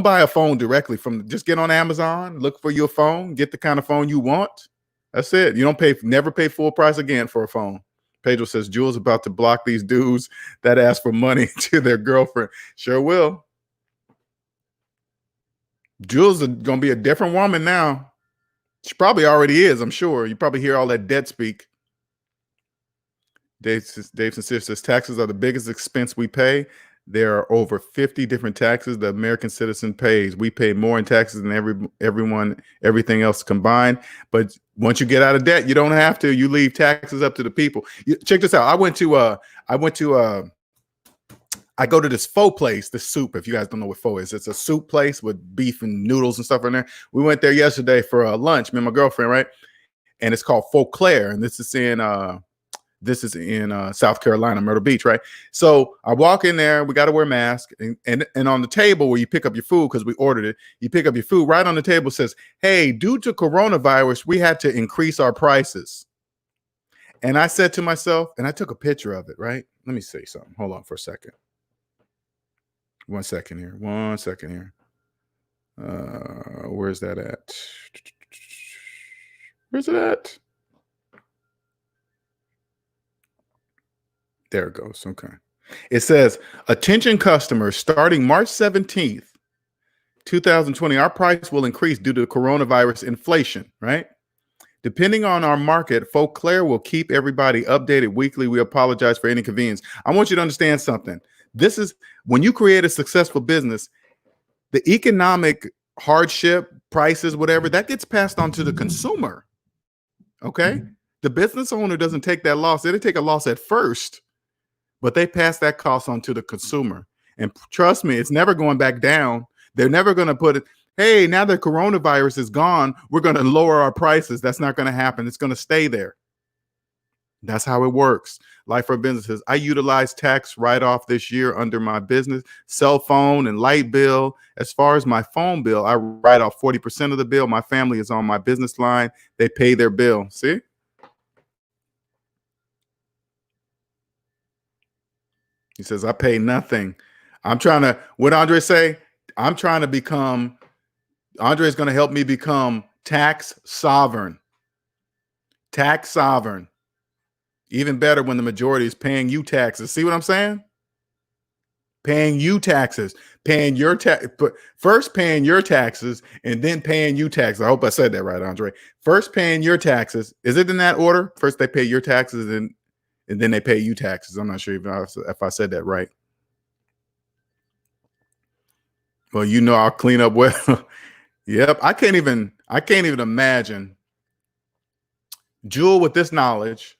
buy a phone directly just get on Amazon, look for your phone, get the kind of phone you want. That's it. You never pay full price again for a phone. Pedro says, Jules about to block these dudes that ask for money to their girlfriend. Sure will. Jules is going to be a different woman now. She probably already is, I'm sure. You probably hear all that debt speak. Dave Sincere says, taxes are the biggest expense we pay. There are over 50 different taxes the American citizen pays. We pay more in taxes than everything else combined. But once you get out of debt, you don't have to. You leave taxes up to the people. Check this out. I went to I go to this pho place, the soup. If you guys don't know what pho is, it's a soup place with beef and noodles and stuff in there. We went there yesterday for lunch, me and my girlfriend, right? And it's called Faux Claire, and this is in South Carolina, Myrtle Beach, right? So I walk in there, we got to wear masks, and on the table where you pick up your food, because we ordered it, you pick up your food, right on the table says, hey, due to coronavirus, we had to increase our prices. And I said to myself, and I took a picture of it, right? Let me say something. Hold on for a second. 1 second here. 1 second here. Where's that at? Where's it at? There it goes. Okay. It says, attention customers, starting March 17th, 2020, our price will increase due to coronavirus inflation, right? Depending on our market, Faux Claire will keep everybody updated weekly. We apologize for any inconvenience. I want you to understand something. This is when you create a successful business, the economic hardship, prices, whatever, that gets passed on to the consumer. Okay. The business owner doesn't take that loss. They take a loss at first, but they pass that cost on to the consumer. And trust me, it's never going back down. They're never going to put it, hey, now that coronavirus is gone, we're going to lower our prices. That's not going to happen. It's going to stay there. That's how it works. Life for businesses. I utilized tax write-off this year under my business, cell phone and light bill. As far as my phone bill, I write off 40% of the bill. My family is on my business line. They pay their bill. See? He says, I pay nothing. I'm trying to, what Andre say? I'm trying to become, Andre is going to help me become tax sovereign. Tax sovereign. Even better when the majority is paying you taxes. See what I'm saying? Paying you taxes, paying your tax, but first paying your taxes and then paying you taxes. I hope I said that right, Andre. First paying your taxes. Is it in that order? First they pay your taxes and then they pay you taxes. I'm not sure if I said that right. Well, you know, I'll clean up well. Yep. I can't even imagine Jewel with this knowledge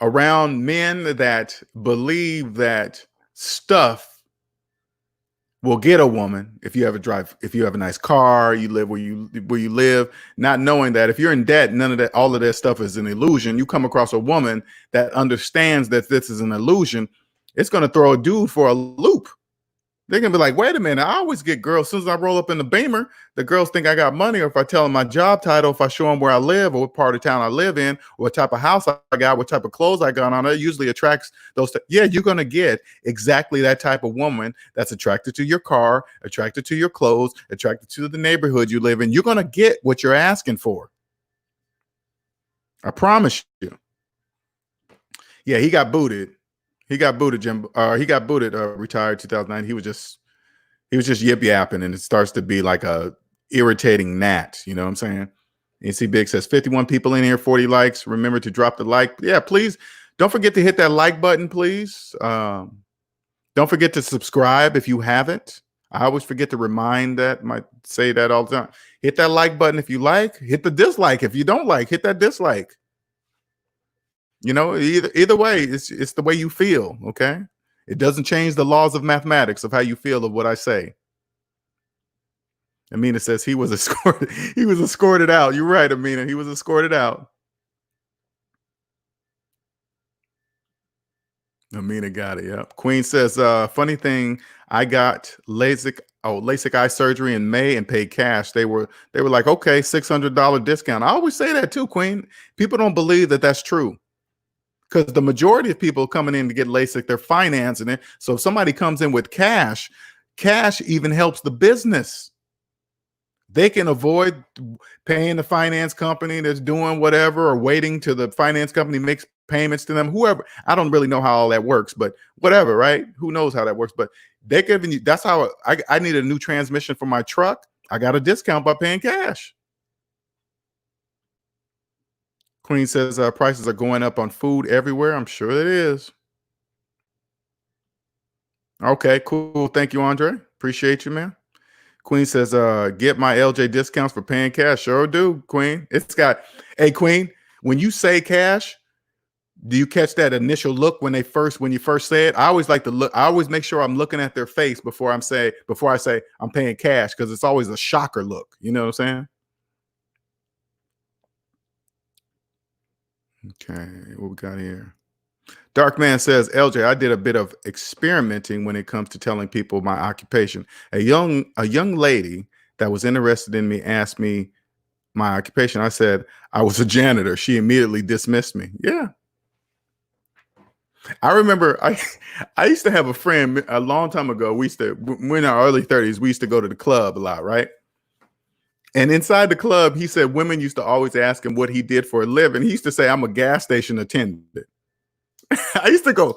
around men that believe that stuff will get a woman. If you have a nice car, you live where you live, not knowing that if you're in debt, none of that, all of that stuff is an illusion. You come across a woman that understands that this is an illusion, it's going to throw a dude for a loop. They're going to be like, wait a minute, I always get girls. As soon as I roll up in the Beamer, the girls think I got money. Or if I tell them my job title, if I show them where I live or what part of town I live in, or what type of house I got, what type of clothes I got on, it usually attracts those. Yeah, you're going to get exactly that type of woman that's attracted to your car, attracted to your clothes, attracted to the neighborhood you live in. You're going to get what you're asking for. I promise you. Yeah, he got booted. He got booted, Jimbo. He got booted, retired 2009. He was just yip yapping, and it starts to be like a irritating gnat. You know what I'm saying? AC Big says 51 people in here, 40 likes. Remember to drop the like. Yeah, please don't forget to hit that like button, please. Don't forget to subscribe if you haven't. I always forget to remind that. Might say that all the time. Hit that like button if you like. Hit the dislike if you don't like. Hit that dislike. You know, either way, it's the way you feel. Okay, it doesn't change the laws of mathematics of how you feel of what I say. Amina says he was escorted. He was escorted out. You're right, Amina. He was escorted out. Amina got it. Yep. Queen says, funny thing, I got LASIK eye surgery in May and paid cash. They were like, okay, $600 discount. I always say that too, Queen. People don't believe that that's true. Because the majority of people coming in to get LASIK, they're financing it. So if somebody comes in with cash even helps the business. They can avoid paying the finance company that's doing whatever or waiting till the finance company makes payments to them, whoever. I don't really know how all that works, but whatever, right? Who knows how that works? But they're giving you, that's how I need a new transmission for my truck. I got a discount by paying cash. Queen says prices are going up on food everywhere. I'm sure it is. Okay, cool. Thank you, Andre. Appreciate you, man. Queen says, get my LJ discounts for paying cash. Sure do, Queen. It's got, hey, Queen, when you say cash, Do you catch that initial look when you first say it? I always like to look. I always make sure I'm looking at their face before I say I'm paying cash, because it's always a shocker look. You know what I'm saying? Okay, what we got here? Dark Man says, LJ, I did a bit of experimenting when it comes to telling people my occupation. A young lady that was interested in me asked me my occupation. I said I was a janitor. She immediately dismissed me. Yeah. I remember I used to have a friend a long time ago. We're in our early 30s, we used to go to the club a lot, right? And inside the club, he said women used to always ask him what he did for a living. He used to say, I'm a gas station attendant. I used to go,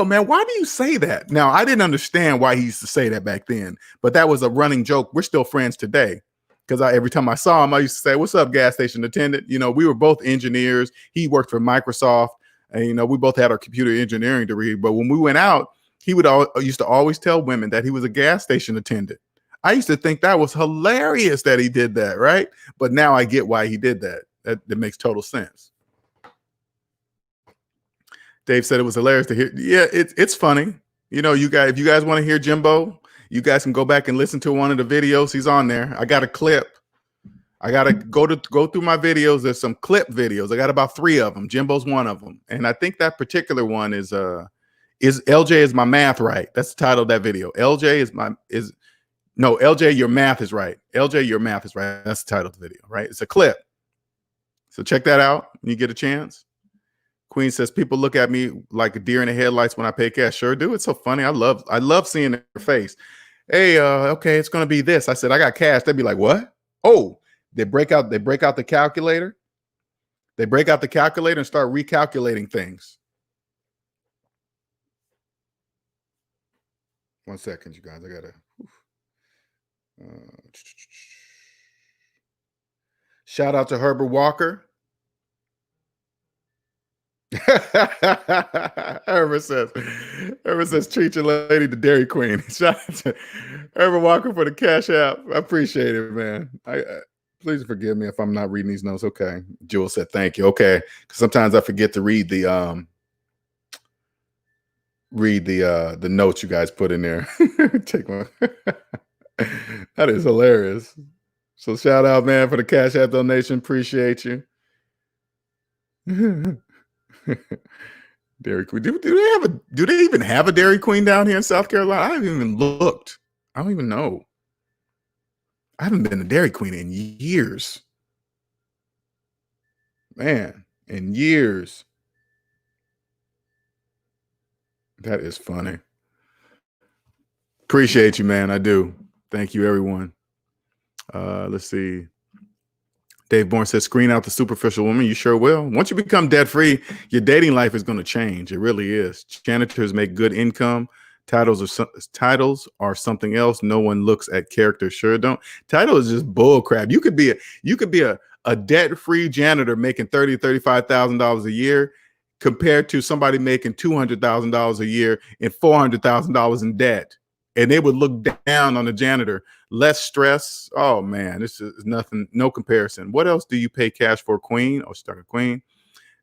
man, why do you say that? Now, I didn't understand why he used to say that back then, but that was a running joke. We're still friends today, because every time I saw him, I used to say, what's up, gas station attendant? You know, we were both engineers. He worked for Microsoft, and, you know, we both had our computer engineering degree. But when we went out, he used to always tell women that he was a gas station attendant. I used to think that was hilarious that he did that, right? But now I get why he did that. That makes total sense. Dave said it was hilarious to hear. Yeah, it's funny. You know, if you guys want to hear Jimbo, you guys can go back and listen to one of the videos. He's on there. I got a clip. I got to go through my videos. There's some clip videos. I got about 3 of them. Jimbo's one of them. And I think that particular one is LJ is my math right? That's the title of that video. LJ, your math is right. LJ, your math is right. That's the title of the video, right? It's a clip. So check that out when you get a chance. Queen says, people look at me like a deer in the headlights when I pay cash. Sure do. It's so funny. I love seeing their face. Hey, okay, it's gonna be this. I said, I got cash. They'd be like, what? Oh, they break out the calculator. They break out the calculator and start recalculating things. 1 second, you guys. I gotta. Shout out to Herbert Walker. Herbert says, treat your lady to Dairy Queen. Shout out to Herbert Walker for the Cash App. I appreciate it, man. Please forgive me if I'm not reading these notes. Okay. Jewel said, thank you. Okay. Because sometimes I forget to read the notes you guys put in there. Take one. That is hilarious. So shout out, man, for the Cash App donation. Appreciate you. Dairy Queen. Do they even have a Dairy Queen down here in South Carolina? I haven't even looked. I don't even know. I haven't been to Dairy Queen in years. Man, in years. That is funny. Appreciate you, man. I do. Thank you, everyone. Let's see. Dave Bourne says, screen out the superficial woman. You sure will. Once you become debt-free, your dating life is going to change. It really is. Janitors make good income. Titles are something else. No one looks at character. Sure don't. Title is just bull crap. You could be a debt-free janitor making $30,000 to $35,000 a year, compared to somebody making $200,000 a year and $400,000 in debt. And they would look down on the janitor. Less stress. Oh, man, this is nothing, no comparison. What else do you pay cash for, Queen? Oh, she's talking Queen.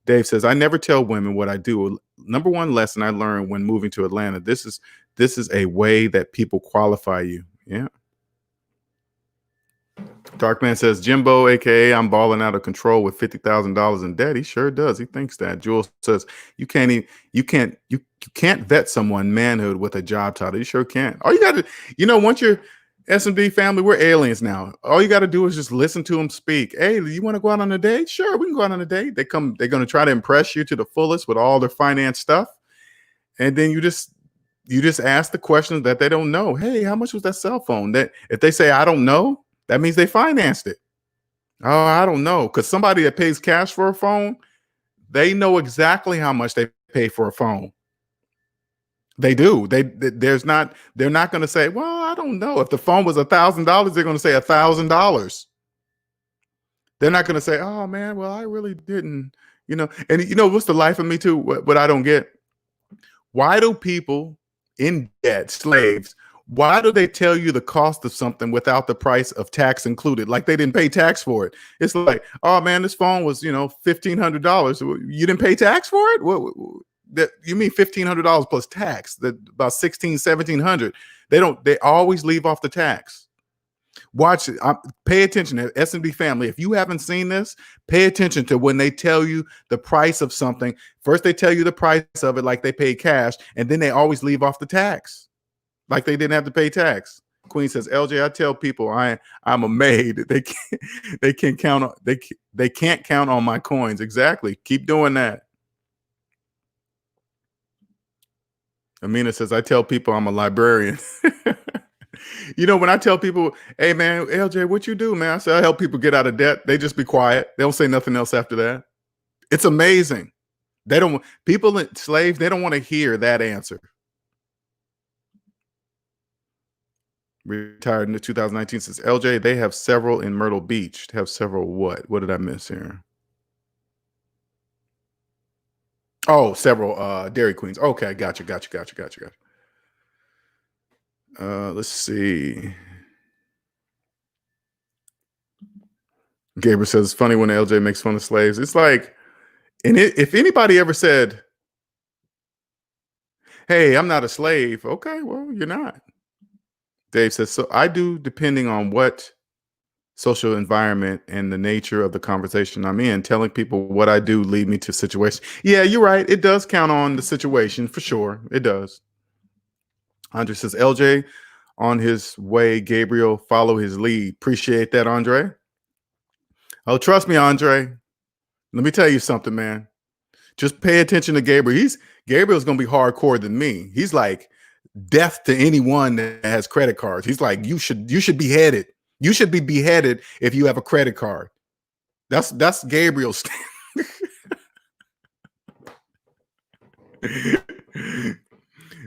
Dave says, I never tell women what I do. Number one lesson I learned when moving to Atlanta, this is a way that people qualify you. Yeah. Darkman says, Jimbo, aka I'm balling out of control with $50,000 in debt. He sure does. He thinks that. Jewel says, you can't vet someone manhood with a job title. You sure can't. All you got to, once you're SMD family, we're aliens now. All you got to do is just listen to them speak. Hey, you want to go out on a date? Sure, we can go out on a date. They're going to try to impress you to the fullest with all their finance stuff. And then you just ask the questions that they don't know. Hey, how much was that cell phone? That if they say, I don't know, that means they financed it. Oh, I don't know. Because somebody that pays cash for a phone, they know exactly how much they pay for a phone. They do. They're not going to say, well, I don't know. If the phone was $1,000, they're going to say $1,000. They're not going to say, oh man, well, I really didn't, and what's the life of me too? What I don't get, why do people in debt, slaves, Why do they tell you the cost of something without the price of tax included? Like they didn't pay tax for it. It's like, oh man, this phone was, $1,500. You didn't pay tax for it? That you mean $1,500 plus tax? That about 1,700. They always leave off the tax. Watch it. Pay attention to SMD family. If you haven't seen this, pay attention to when they tell you the price of something. First, they tell you the price of it like they pay cash, and then they always leave off the tax, like they didn't have to pay tax. Queen says, LJ, I tell people I'm a maid. They can't count on my coins. Exactly. Keep doing that. Amina says, I tell people I'm a librarian. When I tell people, hey man, LJ, what you do, man? I say I help people get out of debt. They just be quiet. They don't say nothing else after that. It's amazing. Slaves, they don't want to hear that answer. Retired in 2019 says, LJ, they have several in Myrtle Beach. Have several what? What did I miss here? Oh, several Dairy Queens. Okay, gotcha. Let's see. Gabriel says, it's funny when LJ makes fun of slaves. It's like, if anybody ever said, hey, I'm not a slave. Okay, well, you're not. Dave says, so I do, depending on what social environment and the nature of the conversation I'm in. Telling people what I do lead me to situations. Yeah, you're right. It does count on the situation for sure. It does. Andre says, LJ, on his way, Gabriel, follow his lead. Appreciate that, Andre. Oh, trust me, Andre. Let me tell you something, man. Just pay attention to Gabriel. Gabriel's going to be hardcore than me. He's like death to anyone that has credit cards. He's like, you should be beheaded. You should be beheaded if you have a credit card. That's Gabriel's.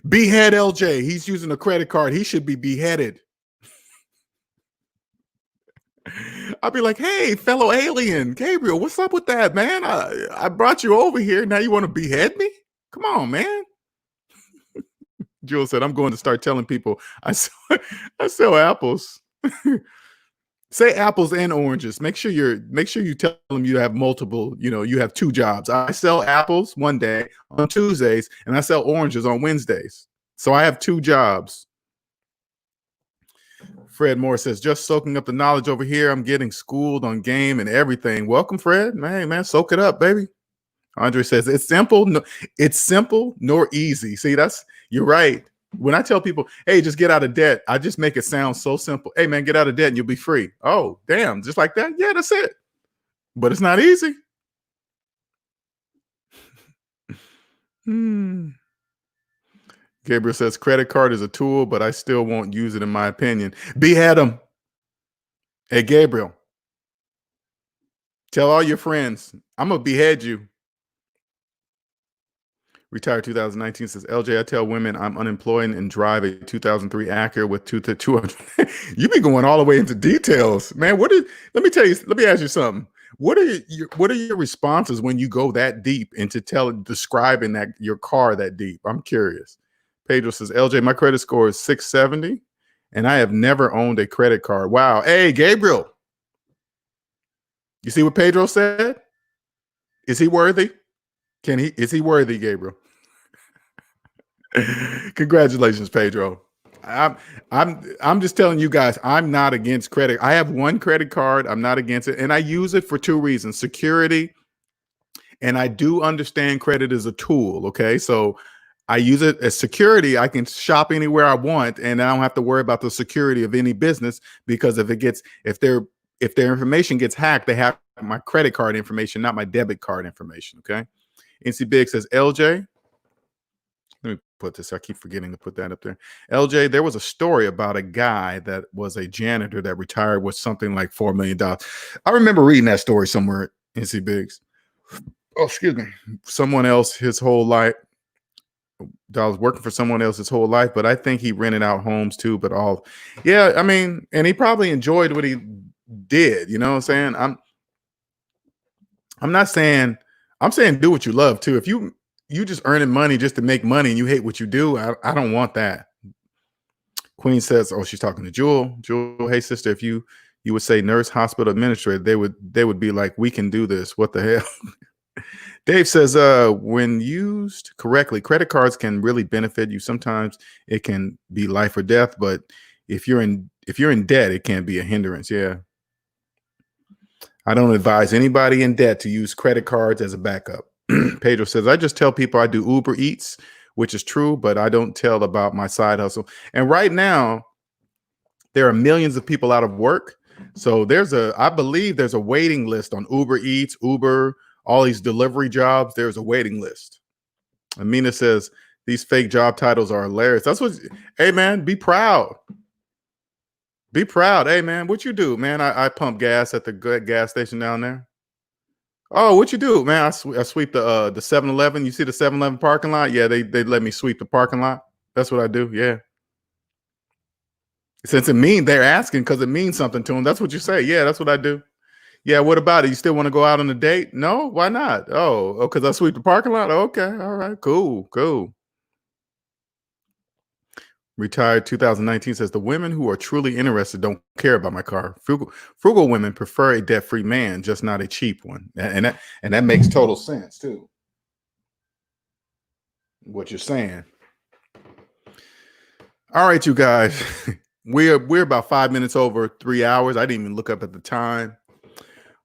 Behead LJ. He's using a credit card. He should be beheaded. I'll be like, hey, fellow alien, Gabriel, what's up with that, man? I brought you over here. Now you want to behead me? Come on, man. Jewel said, I'm going to start telling people I sell apples. Say apples and oranges. Make sure you tell them you have multiple, you have two jobs. I sell apples one day on Tuesdays and I sell oranges on Wednesdays. So I have two jobs. Fred Moore says, just soaking up the knowledge over here. I'm getting schooled on game and everything. Welcome, Fred. Man, soak it up, baby. Andre says, it's simple nor easy. See, you're right. When I tell people, hey, just get out of debt, I just make it sound so simple. Hey, man, get out of debt and you'll be free. Oh, damn. Just like that? Yeah, that's it. But it's not easy. Gabriel says, credit card is a tool, but I still won't use it in my opinion. Behead him. Hey, Gabriel, tell all your friends, I'm going to behead you. Retired 2019 says, LJ, I tell women I'm unemployed and drive a 2003 Acura with 200. You be going all the way into details, man. Let me ask you something. What are your responses when you go that deep into describing your car that deep? I'm curious. Pedro says, LJ, my credit score is 670 and I have never owned a credit card. Wow. Hey, Gabriel. You see what Pedro said? Is he worthy? Is he worthy, Gabriel? Congratulations, Pedro. I'm just telling you guys, I'm not against credit. I have one credit card. I'm not against it. And I use it for two reasons: security. And I do understand credit is a tool. Okay. So I use it as security. I can shop anywhere I want and I don't have to worry about the security of any business, because if their information gets hacked, they have my credit card information, not my debit card information. Okay. NC Big says, LJ, let me put this. I keep forgetting to put that up there. LJ, there was a story about a guy that was a janitor that retired with something like $4 million. I remember reading that story somewhere, NC Biggs. Oh, excuse me. Someone else his whole life. I was working for someone else his whole life, but I think he rented out homes too. Yeah, I mean, and he probably enjoyed what he did. You know what I'm saying? I'm saying do what you love too. If you just earning money just to make money and you hate what you do, I don't want that. Queen says, oh, she's talking to Jewel. Jewel, hey sister, if you would say nurse, hospital administrator, they would be like, we can do this. What the hell? Dave says, when used correctly, credit cards can really benefit you. Sometimes it can be life or death, but if you're in debt, it can be a hindrance. Yeah. I don't advise anybody in debt to use credit cards as a backup. Pedro says, I just tell people I do Uber Eats, which is true, but I don't tell about my side hustle. And right now, there are millions of people out of work. So I believe there's a waiting list on Uber Eats, Uber, all these delivery jobs. There's a waiting list. Amina says, these fake job titles are hilarious. That's what, hey man, be proud. Be proud. Hey man, what you do, man? I pump gas at the gas station down there. Oh, what you do, man? I sweep the 7-Eleven. You see the 7-Eleven parking lot? Yeah, they let me sweep the parking lot. That's what I do. Yeah. Since they're asking because it means something to them. That's what you say. Yeah, that's what I do. Yeah, what about it? You still want to go out on a date? No, why not? Oh, because I sweep the parking lot? Okay, all right, cool. Retired 2019 says, the women who are truly interested don't care about my car. Frugal women prefer a debt-free man, just not a cheap one. And that makes total sense too. What you're saying. All right, you guys. We're about 5 minutes over 3 hours. I didn't even look up at the time.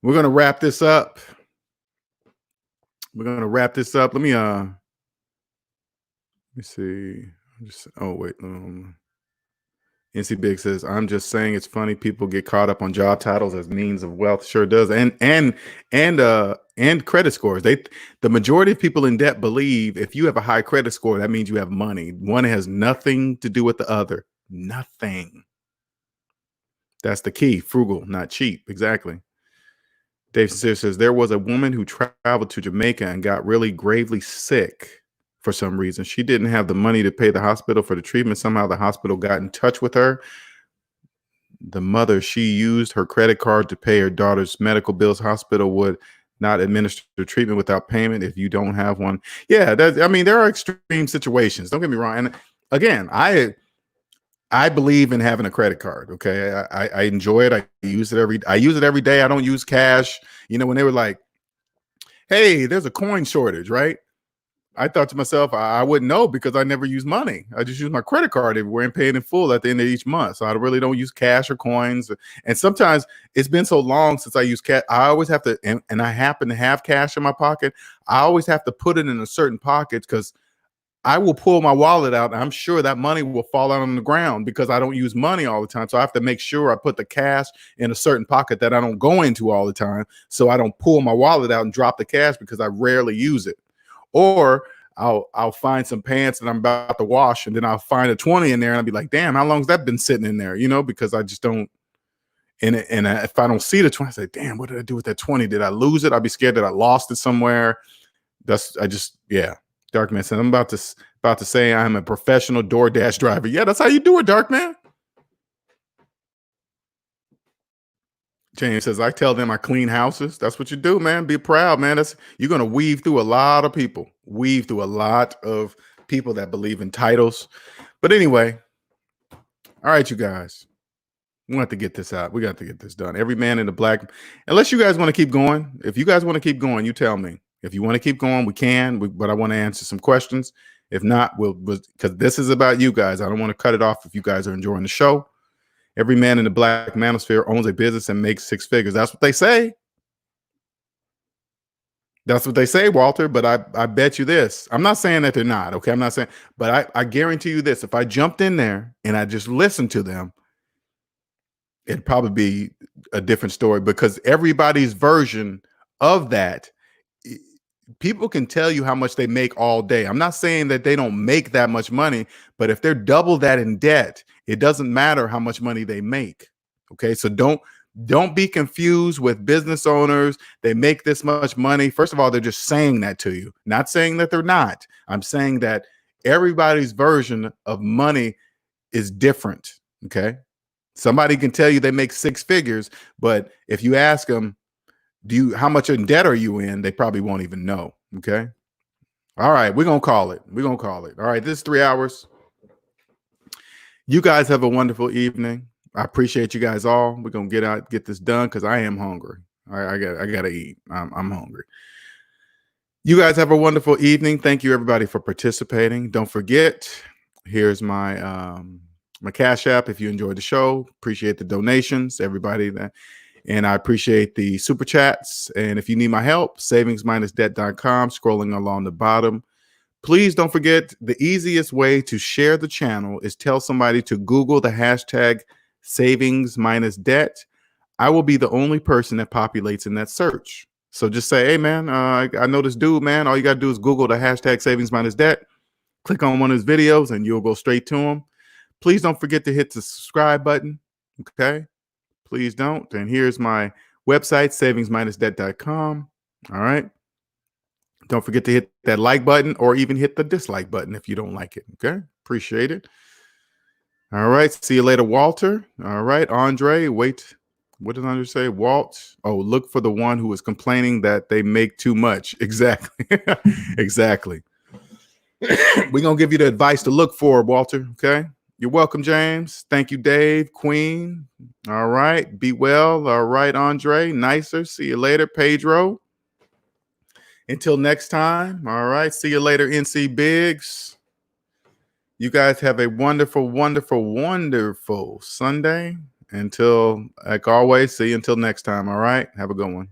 We're gonna wrap this up. Let me see. Oh wait. NC Big says, I'm just saying it's funny people get caught up on job titles as means of wealth. Sure does. And credit scores. The majority of people in debt believe if you have a high credit score, that means you have money. One has nothing to do with the other. Nothing. That's the key. Frugal, not cheap. Exactly. Dave Sincere says, there was a woman who traveled to Jamaica and got really gravely sick for some reason. She didn't have the money to pay the hospital for the treatment. Somehow the hospital got in touch with her. The mother, she used her credit card to pay her daughter's medical bills. Hospital would not administer the treatment without payment if you don't have one. Yeah, there are extreme situations. Don't get me wrong. And again, I believe in having a credit card. Okay. I enjoy it. I use it every day. I don't use cash. You know, when they were like, hey, there's a coin shortage, right? I thought to myself, I wouldn't know because I never use money. I just use my credit card everywhere and pay it in full at the end of each month. So I really don't use cash or coins. And sometimes it's been so long since I use cash. I always have to, and I happen to have cash in my pocket. I always have to put it in a certain pocket because I will pull my wallet out and I'm sure that money will fall out on the ground because I don't use money all the time. So I have to make sure I put the cash in a certain pocket that I don't go into all the time. So I don't pull my wallet out and drop the cash because I rarely use it. Or I'll find some pants that I'm about to wash and then I'll find a 20 in there and I'll be like, damn, how long has that been sitting in there? You know, because I just don't. And if I don't see the 20, I say, damn, what did I do with that 20? Did I lose it? I'll be scared that I lost it somewhere. Yeah. Darkman said, I'm about to say I'm a professional DoorDash driver. Yeah, that's how you do it, Darkman. James says, I tell them I clean houses. That's what you do, man. Be proud, man. You're going to weave through a lot of people. That believe in titles. But anyway, all right, you guys. We have to get this out. We got to get this done. Every man in the black. Unless you guys want to keep going. If you guys want to keep going, you tell me. If you want to keep going, we can. But I want to answer some questions. If not, we'll because this is about you guys. I don't want to cut it off if you guys are enjoying the show. Every man in the black manosphere owns a business and makes six figures. That's what they say. That's what they say, Walter. But I bet you this. I'm not saying that they're not. Okay, I'm not saying. But I guarantee you this. If I jumped in there and I just listened to them, it'd probably be a different story because everybody's version of that. People can tell you how much they make all day. I'm not saying that they don't make that much money, but if they're double that in debt, it doesn't matter how much money they make. Okay. So don't be confused with business owners. They make this much money. First of all, they're just saying that to you, not saying that they're not. I'm saying that everybody's version of money is different. Okay. Somebody can tell you they make six figures, but if you ask them, how much in debt are you in? They probably won't even know. Okay. All right. We're going to call it. All right. This is 3 hours. You guys have a wonderful evening. I appreciate you guys all. We're gonna get this done because I am hungry. I gotta eat. I'm hungry. You guys have a wonderful evening. Thank you everybody for participating. Don't forget, here's my Cash App if you enjoyed the show. Appreciate the donations, everybody that, and I appreciate the super chats. And if you need my help, SavingsMinusDebt.com, scrolling along the bottom. Please don't forget, the easiest way to share the channel is tell somebody to Google the hashtag SavingsMinusDebt. I will be the only person that populates in that search. So just say, hey, man, I know this dude, man. All you got to do is Google the hashtag SavingsMinusDebt. Click on one of his videos and you'll go straight to him. Please don't forget to hit the subscribe button. Okay? Please don't. And here's my website, SavingsMinusDebt.com. All right? Don't forget to hit that like button or even hit the dislike button if you don't like it. Okay? Appreciate it. All right. See you later, Walter. All right. Andre, wait. What did Andre say? Walt. Oh, look for the one who is complaining that they make too much. Exactly. Exactly. We're going to give you the advice to look for, Walter. Okay? You're welcome, James. Thank you, Dave. Queen. All right. Be well. All right, Andre. Nicer. See you later, Pedro. Until next time. All right. See you later, NC Biggs. You guys have a wonderful, wonderful, wonderful Sunday. Until, like always, see you until next time. All right. Have a good one.